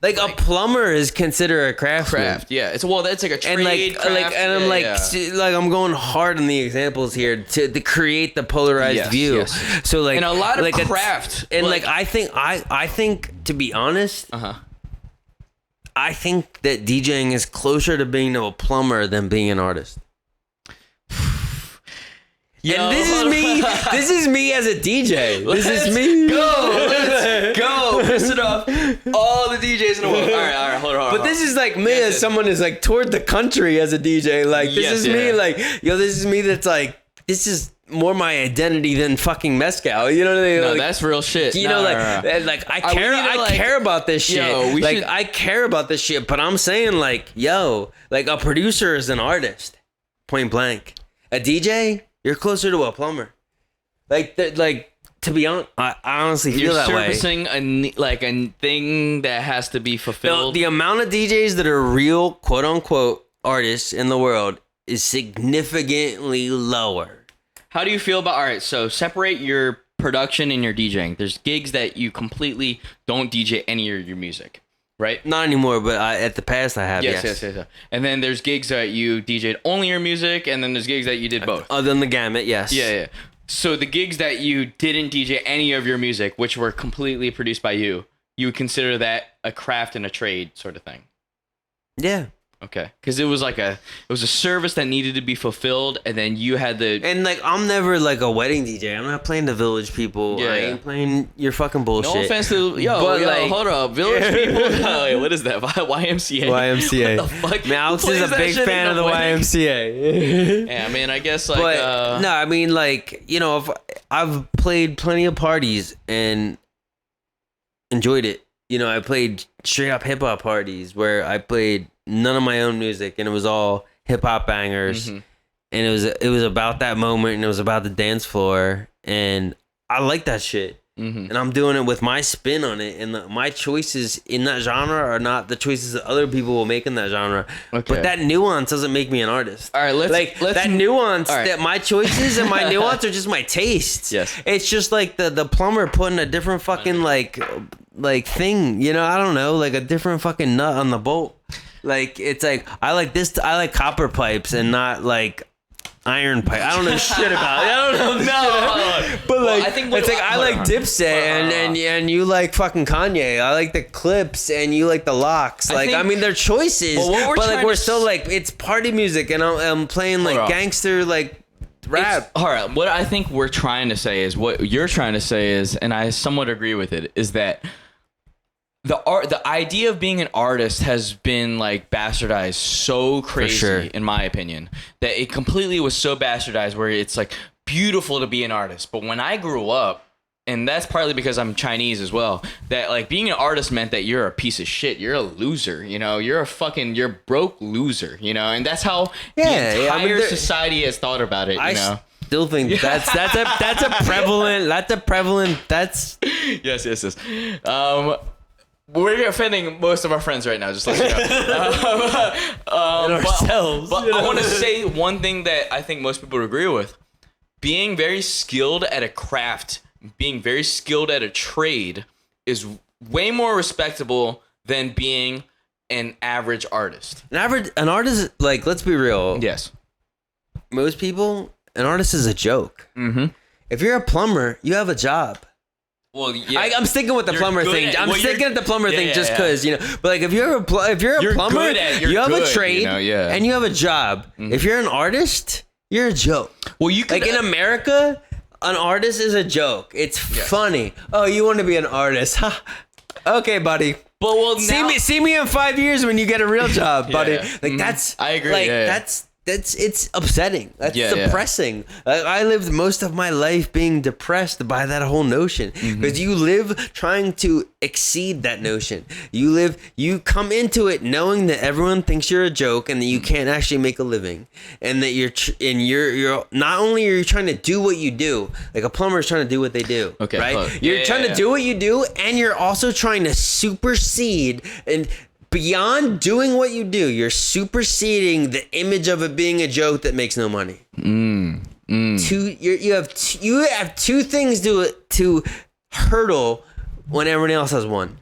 like a plumber is considered a craftsman. yeah. That's like a trade And like, craft. and I'm like I'm going hard on the examples here to create the polarized view. Yes. So like, and a lot of like craft. And like I think to be honest, I think that DJing is closer to being a plumber than being an artist. And this is me as a DJ. This is me. Let's go. Piss it off. All the DJs in the world. All right, hold on. But this is like me as someone who's like toured the country as a DJ. Like this is me. Like this is me. That's like this is more my identity than fucking mezcal. You know what I mean? No, like, that's real shit. You know, like I care about this shit. I care about this shit. But I'm saying like, like a producer is an artist, point blank. A DJ. You're closer to a plumber. Like to be honest, I honestly feel that way. You're servicing a thing that has to be fulfilled. The amount of DJs that are real quote unquote artists in the world is significantly lower. How do you feel about? All right, so separate your production and your DJing. There's gigs that you completely don't DJ any of your music. Right? Not anymore, but at the past I have. Yes. And then there's gigs that you DJ'd only your music, and then there's gigs that you did both. Other than the gamut, yes. Yeah. So the gigs that you didn't DJ any of your music, which were completely produced by you, you would consider that a craft and a trade sort of thing. Yeah. Okay. Because it was a service that needed to be fulfilled, and then you had the... And like, I'm never like a wedding DJ. I'm not playing the village people. I ain't playing your fucking bullshit. No offense to... Yo, hold up. Village people? Wait, what is that? YMCA. YMCA. What the fuck? Man, Alex is a big fan of the YMCA. Yeah, I mean, I guess like... But, no, I mean, like, you know, if I've played plenty of parties and enjoyed it. You know, I played straight up hip hop parties where I played none of my own music and it was all hip hop bangers. And it was about that moment and it was about the dance floor and I like that shit. And I'm doing it with my spin on it, and my choices in that genre are not the choices that other people will make in that genre. Okay. But that nuance doesn't make me an artist. All right, let's that nuance that my choices and my nuance are just my tastes. Yes, it's just like the plumber putting a different fucking like thing. You know, I don't know, like a different fucking nut on the bolt. Like it's like I like copper pipes and not like iron pipe. I don't know shit about it. I don't know. But like, I think it's like I like Dipset and you like fucking Kanye. I like the Clips and you like the Locks. Like I mean, they're choices, but like we're still like it's party music and I'm playing like gangster like rap. All right, what I think we're trying to say is what you're trying to say is, and I somewhat agree with it, is that the idea of being an artist has been like bastardized so crazy, in my opinion, that it completely was so bastardized where it's like beautiful to be an artist. But when I grew up, and that's partly because I'm Chinese as well, that like being an artist meant that you're a piece of shit, you're a loser, you know, you're broke loser, you know, and that's how the entire society has thought about it, you know. Still think that's a prevalent yes. We're offending most of our friends right now, just let you know. Ourselves. But I want to say one thing that I think most people would agree with. Being very skilled at a craft, being very skilled at a trade is way more respectable than being an average artist. An artist, like, let's be real. Yes. Most people, an artist is a joke. If you're a plumber, you have a job. Well, yeah. I'm sticking with the plumber thing. I'm sticking with the plumber thing just because, you know. But like, if you're a plumber, you have a trade, you know, and you have a job. If you're an artist, you're a joke. Well, you could, like in America, an artist is a joke. It's funny. Oh, you want to be an artist? Okay, buddy. But see me in 5 years when you get a real job, buddy. Like that's. I agree. Like it's upsetting. That's depressing. Like, I lived most of my life being depressed by that whole notion, because you live trying to exceed that notion. You come into it knowing that everyone thinks you're a joke and that you can't actually make a living, and that you're not only are you trying to do what you do, like a plumber is trying to do what they do. Okay, right? You're trying to do what you do, and you're also trying to supersede and. Beyond doing what you do, you're superseding the image of it being a joke that makes no money. You have two things to hurdle when everyone else has one.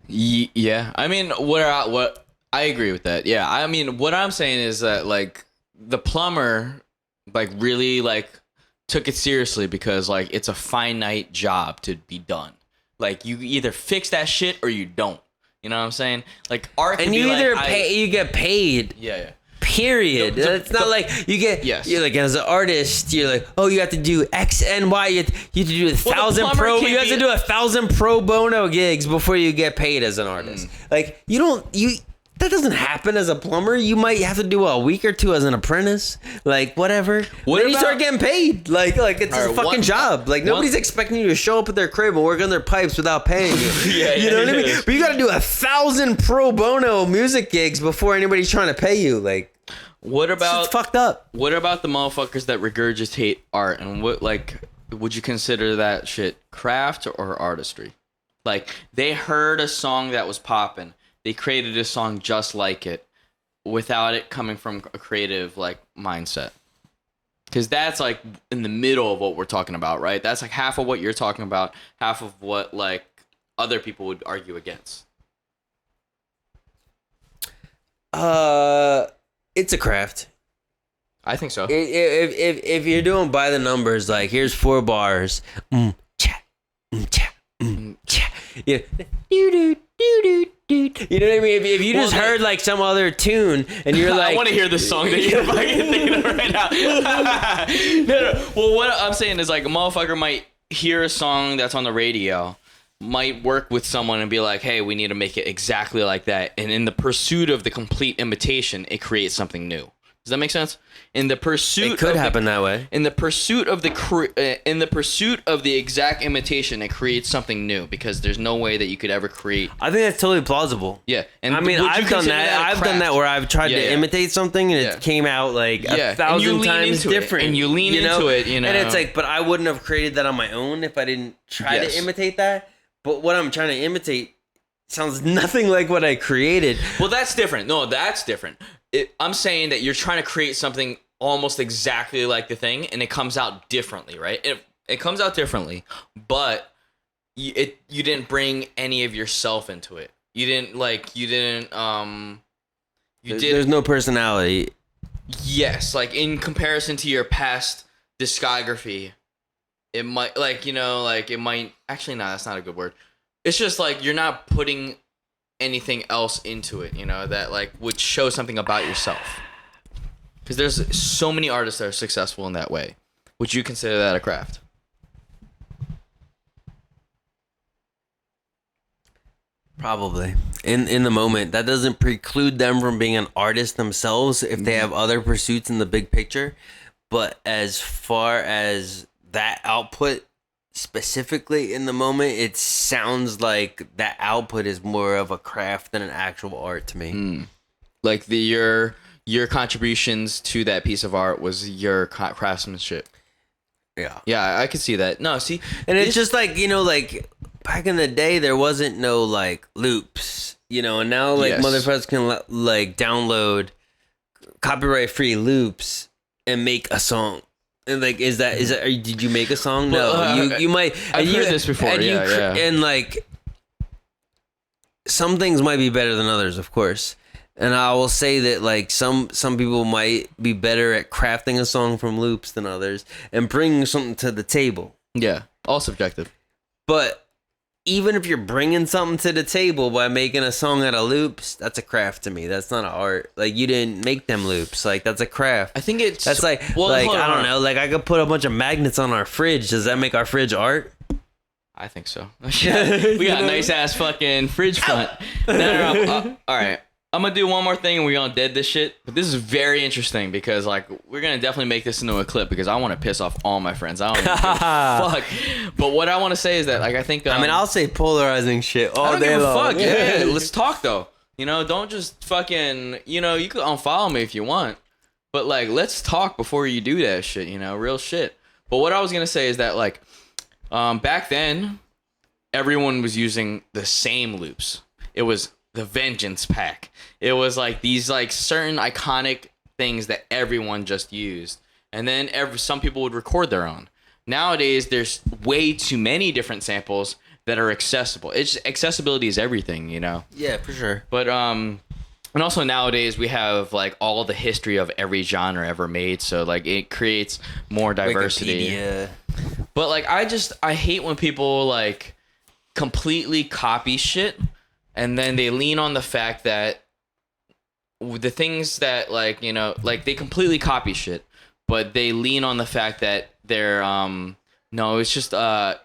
Yeah, I mean, what I agree with that. Yeah, I mean, what I'm saying is that like the plumber like really like took it seriously, because like it's a finite job to be done. Like you either fix that shit or you don't. You know what I'm saying? Like art can and you be either like, you get paid. Yeah. Period. It's not like you get. Yes. You're like, as an artist, you're like, oh, you have to do X and Y. You have to do 1,000 pro. You have to do 1,000 pro bono gigs before you get paid as an artist. Like that doesn't happen as a plumber. You might have to do a week or two as an apprentice, like whatever. Then you start getting paid. Like it's a fucking job. Like nobody's expecting you to show up at their crib and work on their pipes without paying you. You know what I mean? But you got to do 1,000 pro bono music gigs before anybody's trying to pay you. Like, it's fucked up. What about the motherfuckers that regurgitate art, and what like would you consider that shit craft or artistry? Like they heard a song that was popping. They created a song just like it without it coming from a creative like mindset. Because that's like in the middle of what we're talking about, right? That's like half of what you're talking about, half of what like other people would argue against. It's a craft. I think so. If you're doing by the numbers, like here's 4 bars. Yeah. You know what I mean? If you just heard like some other tune and you're like, I want to hear the song that you're fucking thinking of right now. No. Well, what I'm saying is like a motherfucker might hear a song that's on the radio, might work with someone and be like, hey, we need to make it exactly like that. And in the pursuit of the complete imitation, it creates something new. Does that make sense? In the pursuit, it could happen that way. In the pursuit of the exact imitation, it creates something new, because there's no way that you could ever create. I think that's totally plausible. Yeah, and I mean, I've done that. I've done that where I've tried to imitate something and it came out like 1,000 times different. And you lean into it, you know. And it's like, but I wouldn't have created that on my own if I didn't try to imitate that. But what I'm trying to imitate sounds nothing like what I created. Well, that's different. No, that's different. I'm saying that you're trying to create something almost exactly like the thing, and it comes out differently, right? It comes out differently, but you didn't bring any of yourself into it. There's no personality. Yes, like in comparison to your past discography, it might actually, no, that's not a good word. It's just like you're not putting anything else into it, you know, that like would show something about yourself. Because there's so many artists that are successful in that way. Would you consider that a craft? Probably. In the moment. That doesn't preclude them from being an artist themselves if they have other pursuits in the big picture. But as far as that output specifically in the moment, it sounds like that output is more of a craft than an actual art to me. Like your contributions to that piece of art was your craftsmanship. Yeah, I could see that. No, see, and it's just like, you know, like back in the day there wasn't no like loops, you know, and now like motherfuckers can like download copyright free loops and make a song. And like, is that did you make a song? No, you might. I've heard this before. And like, some things might be better than others, of course. And I will say that like some people might be better at crafting a song from loops than others and bringing something to the table. Yeah, all subjective. But even if you're bringing something to the table by making a song out of loops, that's a craft to me. That's not an art. Like, you didn't make them loops. Like, that's a craft. I think it's... That's like, I don't know. Like, I could put a bunch of magnets on our fridge. Does that make our fridge art? I think so. We got a nice-ass fucking fridge front. No. All right. I'm gonna do one more thing and we're gonna dead this shit. But this is very interesting because like we're gonna definitely make this into a clip because I want to piss off all my friends. I don't even give a fuck. But what I want to say is that like I think I mean I'll say polarizing shit all day long. I don't give a fuck. Yeah, let's talk though. You know, don't just fucking. You know, you can unfollow me if you want, but like let's talk before you do that shit. You know, real shit. But what I was gonna say is that like back then everyone was using the same loops. It was the Vengeance Pack. It was like these like certain iconic things that everyone just used. And then some people would record their own. Nowadays, there's way too many different samples that are accessible. Accessibility is everything, you know? Yeah, for sure. But, and also nowadays we have like all the history of every genre ever made. So like it creates more diversity. Wikipedia. But like, I hate when people like completely copy shit. And then they lean on the fact that the things that like, you know, like they completely copy shit, but they lean on the fact that they're, no, it's just, the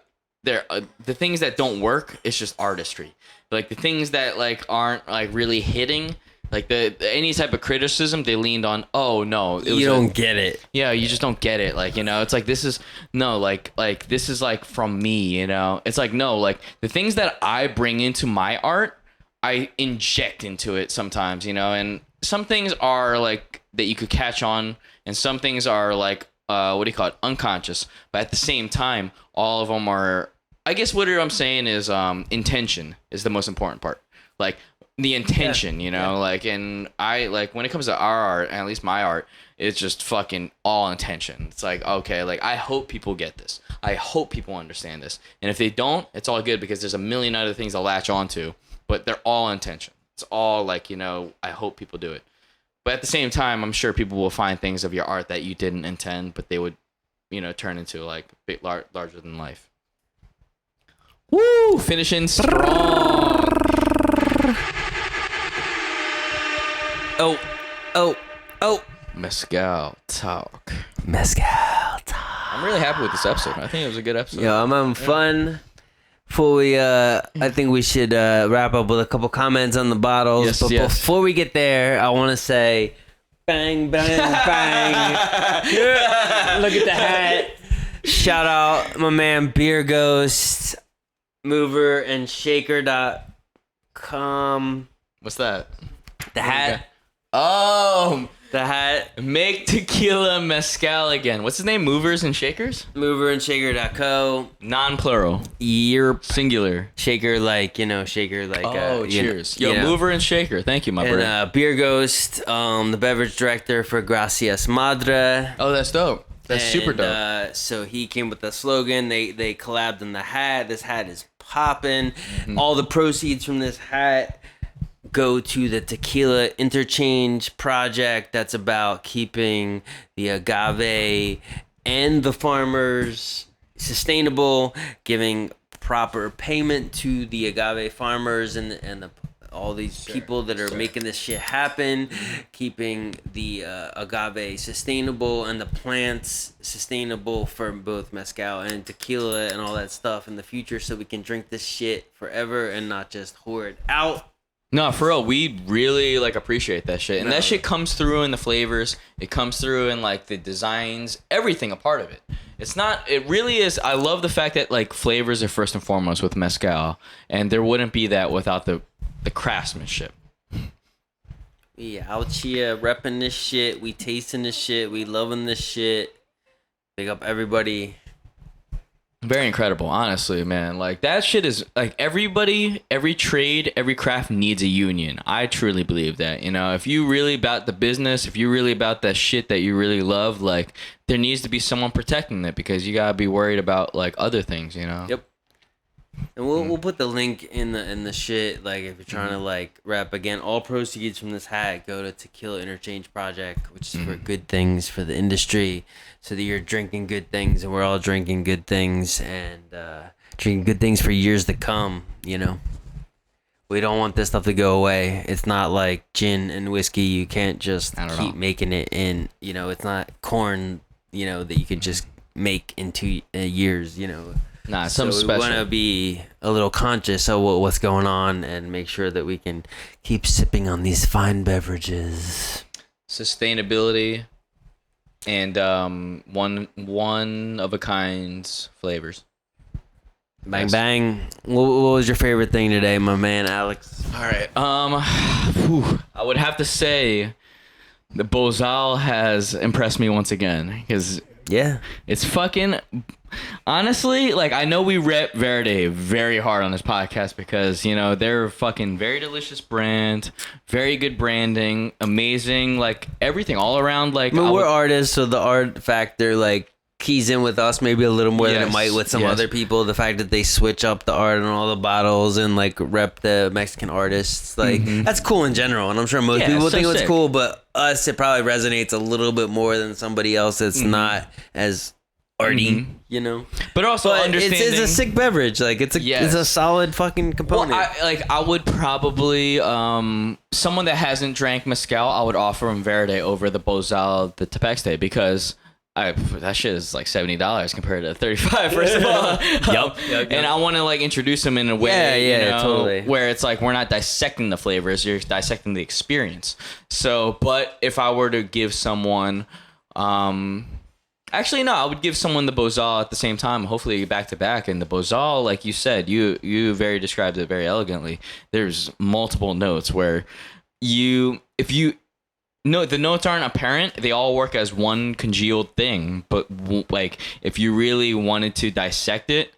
things that don't work, it's just artistry. Like the things that like aren't like really hitting, like any type of criticism, they leaned on, oh no. You don't get it. Yeah, you just don't get it. Like, you know, it's like, this is, no, like this is like from me, you know? It's like, no, like the things that I bring into my art, I inject into it sometimes, you know? And some things are like, that you could catch on, and some things are like, what do you call it? Unconscious. But at the same time, all of them are, I guess what I'm saying is, intention is the most important part. Like, the intention, you know, like, and I like when it comes to our art, and at least my art, it's just fucking all intention. It's like, okay, like I hope people get this. I hope people understand this. And if they don't, it's all good because there's a million other things to latch onto, but they're all intention. It's all like, you know, I hope people do it. But at the same time, I'm sure people will find things of your art that you didn't intend, but they would, you know, turn into like big, larger than life. Woo! Finishing strong. Oh. Mezcal talk. I'm really happy with this episode. I think it was a good episode. Yo, I'm having fun. Before we, I think we should wrap up with a couple comments on the bottles. Yes, but yes. before we get there, I want to say, bang, bang, bang. Look at the hat. Shout out my man Beer Ghost, mover and shaker.com. What's that? The hat. Oh, The hat. make tequila mezcal again. What's his name? Movers and Shakers? Mover and shaker.co. Non-plural. Yerp. Singular. Shaker like, you know, shaker like. Cheers. You know. Mover and Shaker. Thank you, my brother. And Beer Ghost, the beverage director for Gracias Madre. Oh, that's dope. That's super dope. So he came with the slogan. They collabed on the hat. This hat is popping. Mm-hmm. All the proceeds from this hat go to the Tequila Interchange project that's about keeping the agave and the farmers sustainable, giving proper payment to the agave farmers and all these people that are making this shit happen, keeping the agave sustainable and the plants sustainable for both mezcal and tequila and all that stuff in the future, so we can drink this shit forever and not just hoard out. No, for real, we really like appreciate that shit, and that shit comes through in the flavors. It comes through in like the designs, everything a part of it. It's not. It really is. I love the fact that like flavors are first and foremost with mezcal, and there wouldn't be that without the craftsmanship. We out here repping this shit. We tasting this shit. We loving this shit. Big up everybody. Very incredible, honestly, man. Like that shit is like everybody, every trade, every craft needs a union. I truly believe that. You know, if you really about the business, if you really about that shit that you really love, like there needs to be someone protecting it, because you gotta be worried about like other things. You know. Yep. And we'll put the link in the shit. Like if you're trying to like rep again, all proceeds from this hat go to Tequila Interchange Project, which is for good things for the industry, so that you're drinking good things and we're all drinking good things and drinking good things for years to come. You know, we don't want this stuff to go away. It's not like gin and whiskey. You can't just keep making it in. You know, it's not corn. You know, that you can just make in 2 years. You know. Nah, so something we special. want to be a little conscious of what's going on and make sure that we can keep sipping on these fine beverages. Sustainability and one of a kind flavors. Bang Nice. bang. What was your favorite thing today, my man Alex? All right. I would have to say the Bozal has impressed me once again because Yeah. it's fucking honestly, like, I know we rep Verde very hard on this podcast because, you know, they're a fucking very delicious brand, very good branding, amazing, like everything all around. Like, I mean, we're artists, so the art factor like keys in with us maybe a little more than it might with some other people. The fact that they switch up the art on all the bottles and like rep the Mexican artists, like that's cool in general. And I'm sure most people think it's cool, but us, it probably resonates a little bit more than somebody else that's not as arty, you know. But also understanding it's a sick beverage. Like it's a solid fucking component. Well, I would probably someone that hasn't drank mezcal, I would offer them Verde over the Bozal Tepeztate because that shit is like $70 compared to $35. First of all, Yep. And I want to like introduce them in a way, you know, totally, where it's like we're not dissecting the flavors, you're dissecting the experience. So, but if I were to give someone, actually no, I would give someone the Bozal at the same time, hopefully back to back. And the Bozal, like you said, you very described it very elegantly. There's multiple notes where if you. No, the notes aren't apparent. They all work as one congealed thing. But like, if you really wanted to dissect it,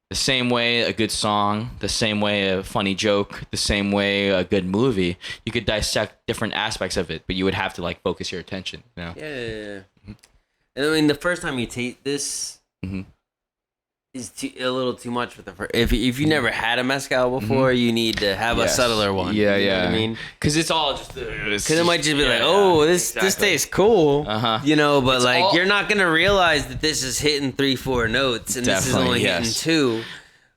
the same way a good song, the same way a funny joke, the same way a good movie, you could dissect different aspects of it. But you would have to like focus your attention. You know? Yeah. And I mean, the first time you taste this is a little too much for the first. If you never had a mezcal before, you need to have a subtler one. Yeah, you know what I mean, because it's all just because it might just be like, oh, this tastes cool, you know, but it's like you're not gonna realize that this is hitting 3-4 notes and this is only hitting 2.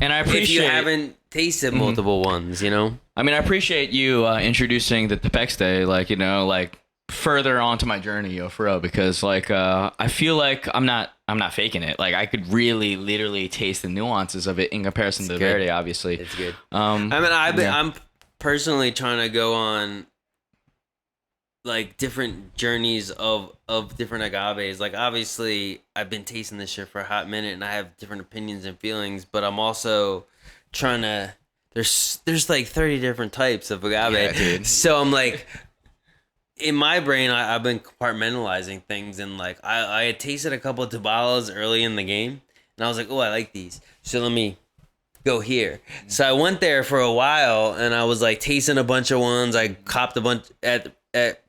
And I appreciate if you haven't tasted multiple ones, you know. I mean, I appreciate you introducing the Tepeztate, like, you know, like further onto my journey, yo, for real, because like I feel like I'm not faking it. Like I could really literally taste the nuances of it in comparison to the Verde, obviously. It's good. I mean, I'm personally trying to go on like different journeys of different agaves. Like obviously I've been tasting this shit for a hot minute and I have different opinions and feelings, but I'm also trying to there's like 30 different types of agave. Yeah, dude. So I'm like, in my brain, I've been compartmentalizing things, and like I had tasted a couple of Tabalas early in the game, and I was like, oh, I like these, so let me go here. So I went there for a while, and I was like tasting a bunch of ones. I copped a bunch at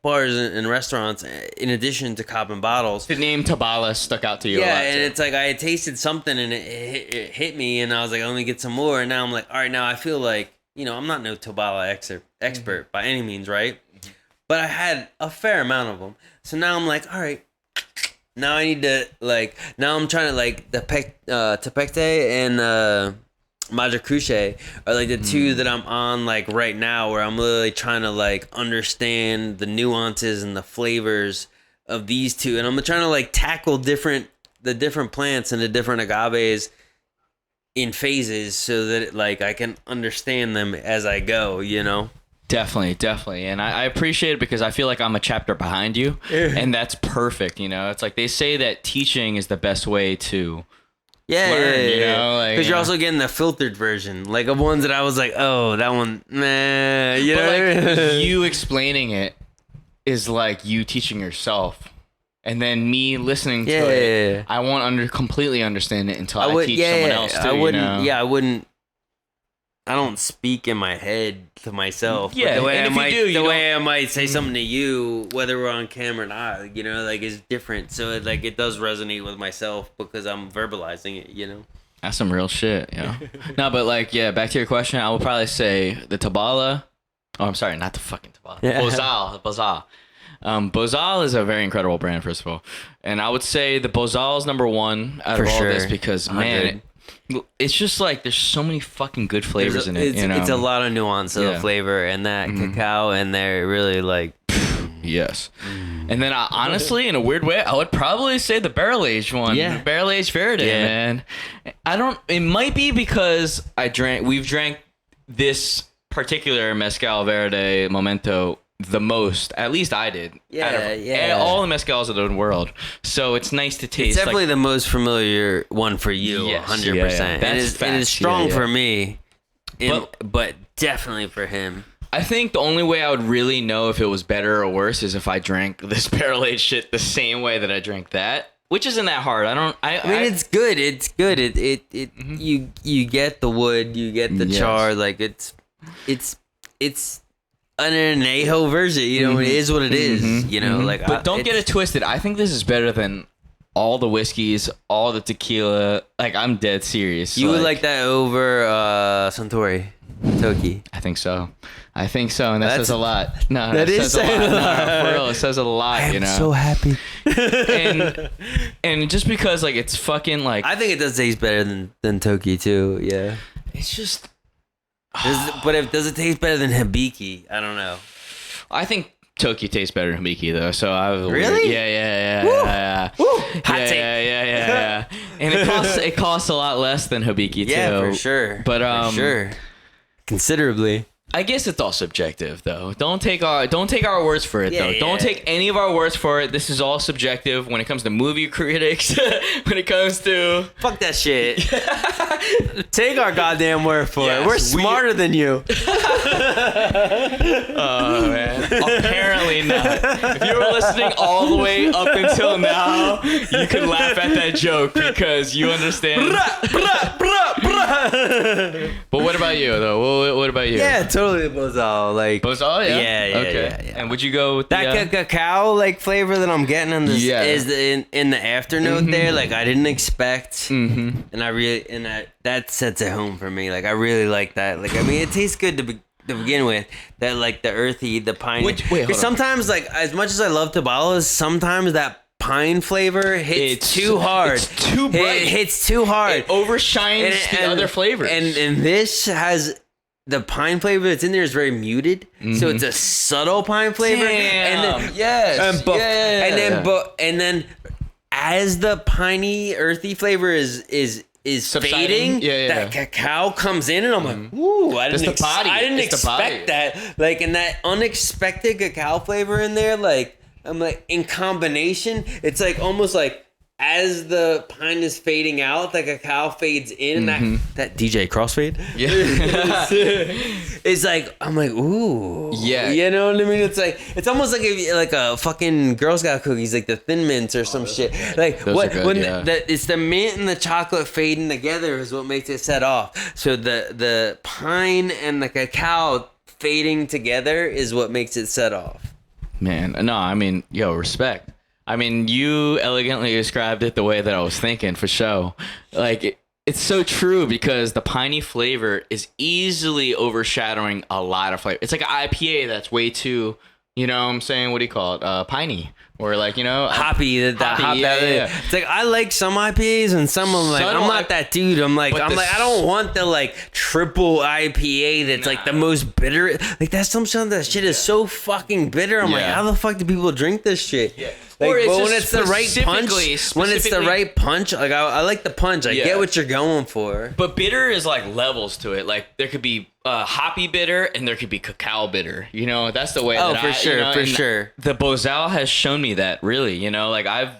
bars and restaurants, in addition to copping bottles. The name Tabala stuck out to you a lot, and too. it's like I had tasted something, and it hit me, and I was like, let me get some more, and now I'm like, all right, now I feel like, you know, I'm not no Tabala expert by any means, right? But I had a fair amount of them. So now I'm like, all right, now I need to, like, now I'm trying to, like, the Tepeztate and Madre Cruce are, like, the two that I'm on, like, right now, where I'm literally trying to, like, understand the nuances and the flavors of these two. And I'm trying to, like, tackle the different plants and the different agaves in phases so that, like, I can understand them as I go, you know? Definitely. And I appreciate it because I feel like I'm a chapter behind you. And that's perfect, you know? It's like they say that teaching is the best way to learn, you know? Because you're also getting the filtered version. Like, of ones that I was like, oh, that one, nah. You know? But, like, you explaining it is like you teaching yourself. And then me listening to it, I won't completely understand it until I teach someone else, too, I wouldn't. I don't speak in my head to myself. Yeah, but the way and the way I might say something to you, whether we're on camera or not, you know, like, is different. So it does resonate with myself because I'm verbalizing it, you know. That's some real shit, you know. No, but like, yeah, back to your question, I would probably say the Tabala. Oh, I'm sorry, not the fucking Tabala. Yeah. Bozal. Bozal is a very incredible brand, first of all, and I would say the Bozal is number one out of all this because, man, it's just like there's so many fucking good flavors in it. It's a lot of nuance of the flavor, and that cacao in there really like. Yes. And then honestly, in a weird way, I would probably say the barrel aged one. Yeah. Barrel aged Verde, man. I don't. It might be because we've drank this particular Mezcal Verde Momento the most. At least I did. Yeah. All the mezcals of the world. So it's nice to taste. It's definitely the most familiar one for you. Yes, 100%. yeah. And it's strong for me, but definitely for him. I think the only way I would really know if it was better or worse is if I drank this barrel aged shit the same way that I drank that, which isn't that hard. I mean, it's good. It's good. You get the wood, you get the char. Like it's an añejo version. You know, it is what it is. You know, like. But don't get it twisted. I think this is better than all the whiskeys, all the tequila. Like, I'm dead serious. You would like that over Suntory, Toki. I think so, and that says a lot. No, that is saying a lot. No, for real, it says a lot. I'm so happy. and just because like it's fucking like, I think it does taste better than Toki too. Yeah, it's just. Does it taste better than Hibiki? I don't know. I think Toki tastes better than Hibiki though. So I was really. Yeah. Woo! Hot take. Yeah. And it costs a lot less than Hibiki too. Yeah, for sure. But for sure. Considerably. I guess it's all subjective though. Don't take our words for it though. Don't take any of our words for it. This is all subjective when it comes to movie critics. When it comes to fuck that shit. Take our goddamn word for it. We're smarter than you. Oh man. Apparently not. If you were listening all the way up until now, you could laugh at that joke because you understand. But what about you though? What about you? Yeah, totally Bozal. Like Bozal, yeah. Yeah. Okay. And would you go with that cacao like flavor that I'm getting on this is in the afternote there? Like I didn't expect, and I really that sets it home for me. Like I really like that. Like I mean, it tastes good to begin with. That like the earthy, the piney. Because sometimes like as much as I love Tabalas, sometimes that pine flavor hits too hard. It's too bright. It hits too hard. It overshines the other flavors. And this has the pine flavor that's in there is very muted, so it's a subtle pine flavor. Damn. And then, and then as the piney, earthy flavor is fading, that cacao comes in, and I'm like, ooh, I didn't expect that. Like, and that unexpected cacao flavor in there, like, I'm like, in combination, it's like almost like as the pine is fading out, the cacao fades in, and that DJ crossfade. Yeah. It's like, I'm like, ooh. Yeah. You know what I mean? It's like, it's almost like a fucking Girl Scout cookies, like the Thin Mints or some shit. Like, it's the mint and the chocolate fading together is what makes it set off. So the pine and the cacao fading together is what makes it set off. Man, no, I mean, respect. I mean, you elegantly described it the way that I was thinking, for sure. Like, it's so true because the piney flavor is easily overshadowing a lot of flavor. It's like an IPA that's way too, you know what I'm saying? What do you call it? Piney. Or like, hoppy. Yeah. It's like, I like some IPAs and some I'm like, I'm not that dude. I don't want the like triple IPA that's like the most bitter. Like that's some of that shit is so fucking bitter. I'm like, how the fuck do people drink this shit? Yeah. Like, but when it's the right punch, like I like the punch. I get what you're going for. But bitter is like levels to it. Like there could be hoppy bitter and there could be cacao bitter. You know, that's the way. For sure. The Bozal has shown me that really. Like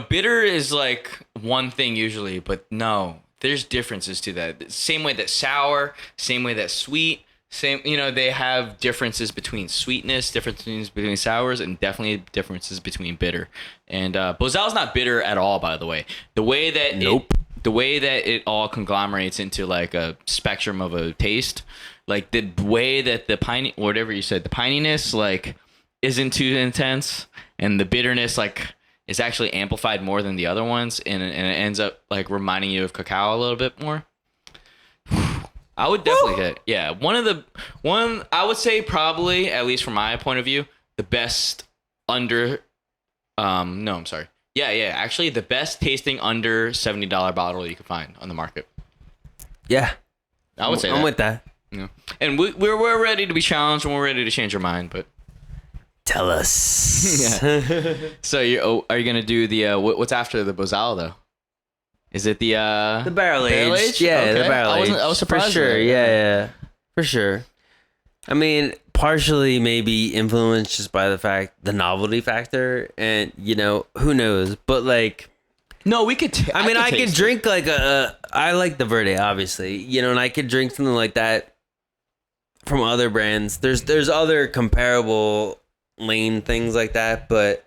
bitter is like one thing usually, but no, there's differences to that. Same way that sour, same way that sweet. Same, they have differences between sweetness, differences between sours, and definitely differences between bitter. And Bozal's not bitter at all, by the way. The way that it all conglomerates into like a spectrum of a taste, like the way that the piney, whatever you said, the pininess like isn't too intense, and the bitterness like is actually amplified more than the other ones, and it ends up like reminding you of cacao a little bit more. I would definitely hit. Yeah, I would say probably, at least from my point of view, the best under actually the best tasting under $70 bottle you can find on the market. Yeah. I would say I'm with that. Yeah. And we're ready to be challenged and we're ready to change our mind, but tell us. Yeah. So are you going to do the what's after the Bozal though? Is it the barrel aged? Yeah, okay. the barrel aged. I was surprised. For sure. Yeah, for sure. I mean, partially maybe influenced just by the novelty factor, and who knows? But like, no, we could. I could drink like I like the Verde, obviously, and I could drink something like that from other brands. There's other comparable lane things like that, but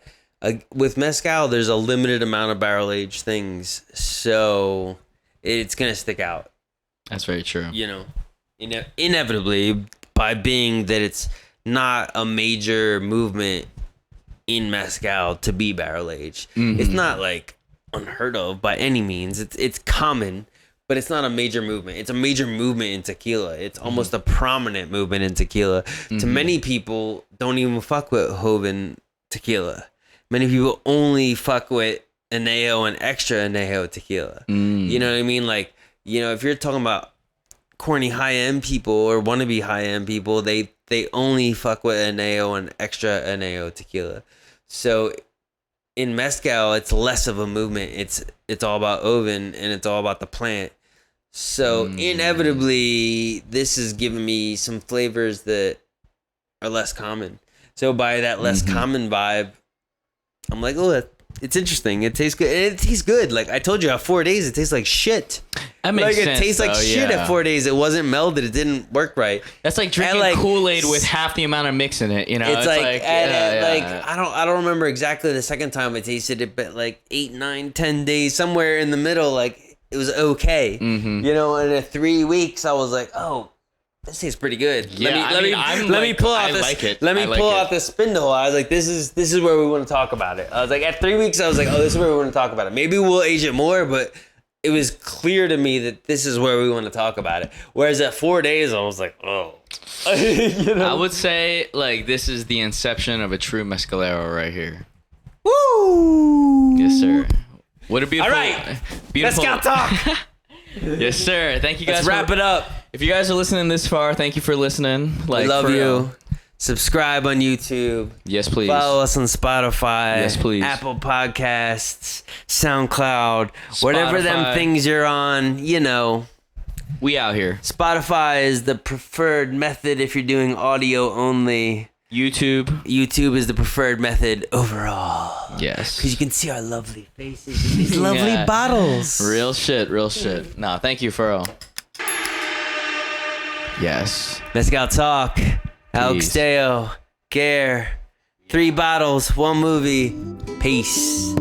with mezcal, there's a limited amount of barrel aged things, so it's gonna stick out. That's very true. Inevitably, by being that it's not a major movement in mezcal to be barrel aged. Mm-hmm. It's not like unheard of by any means. It's common, but it's not a major movement. It's a major movement in tequila. It's almost a prominent movement in tequila. To many people, don't even fuck with Joven tequila. Many people only fuck with Añejo and extra Añejo tequila. You know what I mean? Like, if you're talking about corny high-end people or wannabe high-end people, they only fuck with Añejo and extra Añejo tequila. So in mezcal, it's less of a movement. It's all about Joven, and it's all about the plant. So inevitably, this is giving me some flavors that are less common. So by that less common vibe, I'm like, oh, it's interesting. It tastes good. And it tastes good. Like I told you, at 4 days, it tastes like shit. That makes sense. It tastes like shit at 4 days. It wasn't melded. It didn't work right. That's like drinking Kool-Aid with half the amount of mix in it. It's like I don't remember exactly the second time I tasted it, but like 8, 9, 10 days, somewhere in the middle, like it was okay. And in 3 weeks, I was like, oh, this tastes pretty good. Yeah, let me pull out this spindle. I was like, this is where we want to talk about it. I was like, at 3 weeks, I was like, oh, this is where we want to talk about it. Maybe we'll age it more, but it was clear to me that this is where we want to talk about it. Whereas at 4 days, I was like, oh. I would say like this is the inception of a true mezcalero right here. Woo! Yes, sir. What a beautiful. All right, beautiful. Let's go talk. Yes, sir. Thank you guys. Let's wrap it up. If you guys are listening this far, thank you for listening. I love you. Subscribe on YouTube. Yes, please. Follow us on Spotify. Yes, please. Apple Podcasts, SoundCloud, whatever them things you're on, We out here. Spotify is the preferred method if you're doing audio only. YouTube is the preferred method overall. Yes. Because you can see our lovely faces in these lovely bottles. Real shit. No, thank you, Furrow. Yes. Mezcal Talk. Alex Deo. Care. 3 bottles, 1 movie. Peace.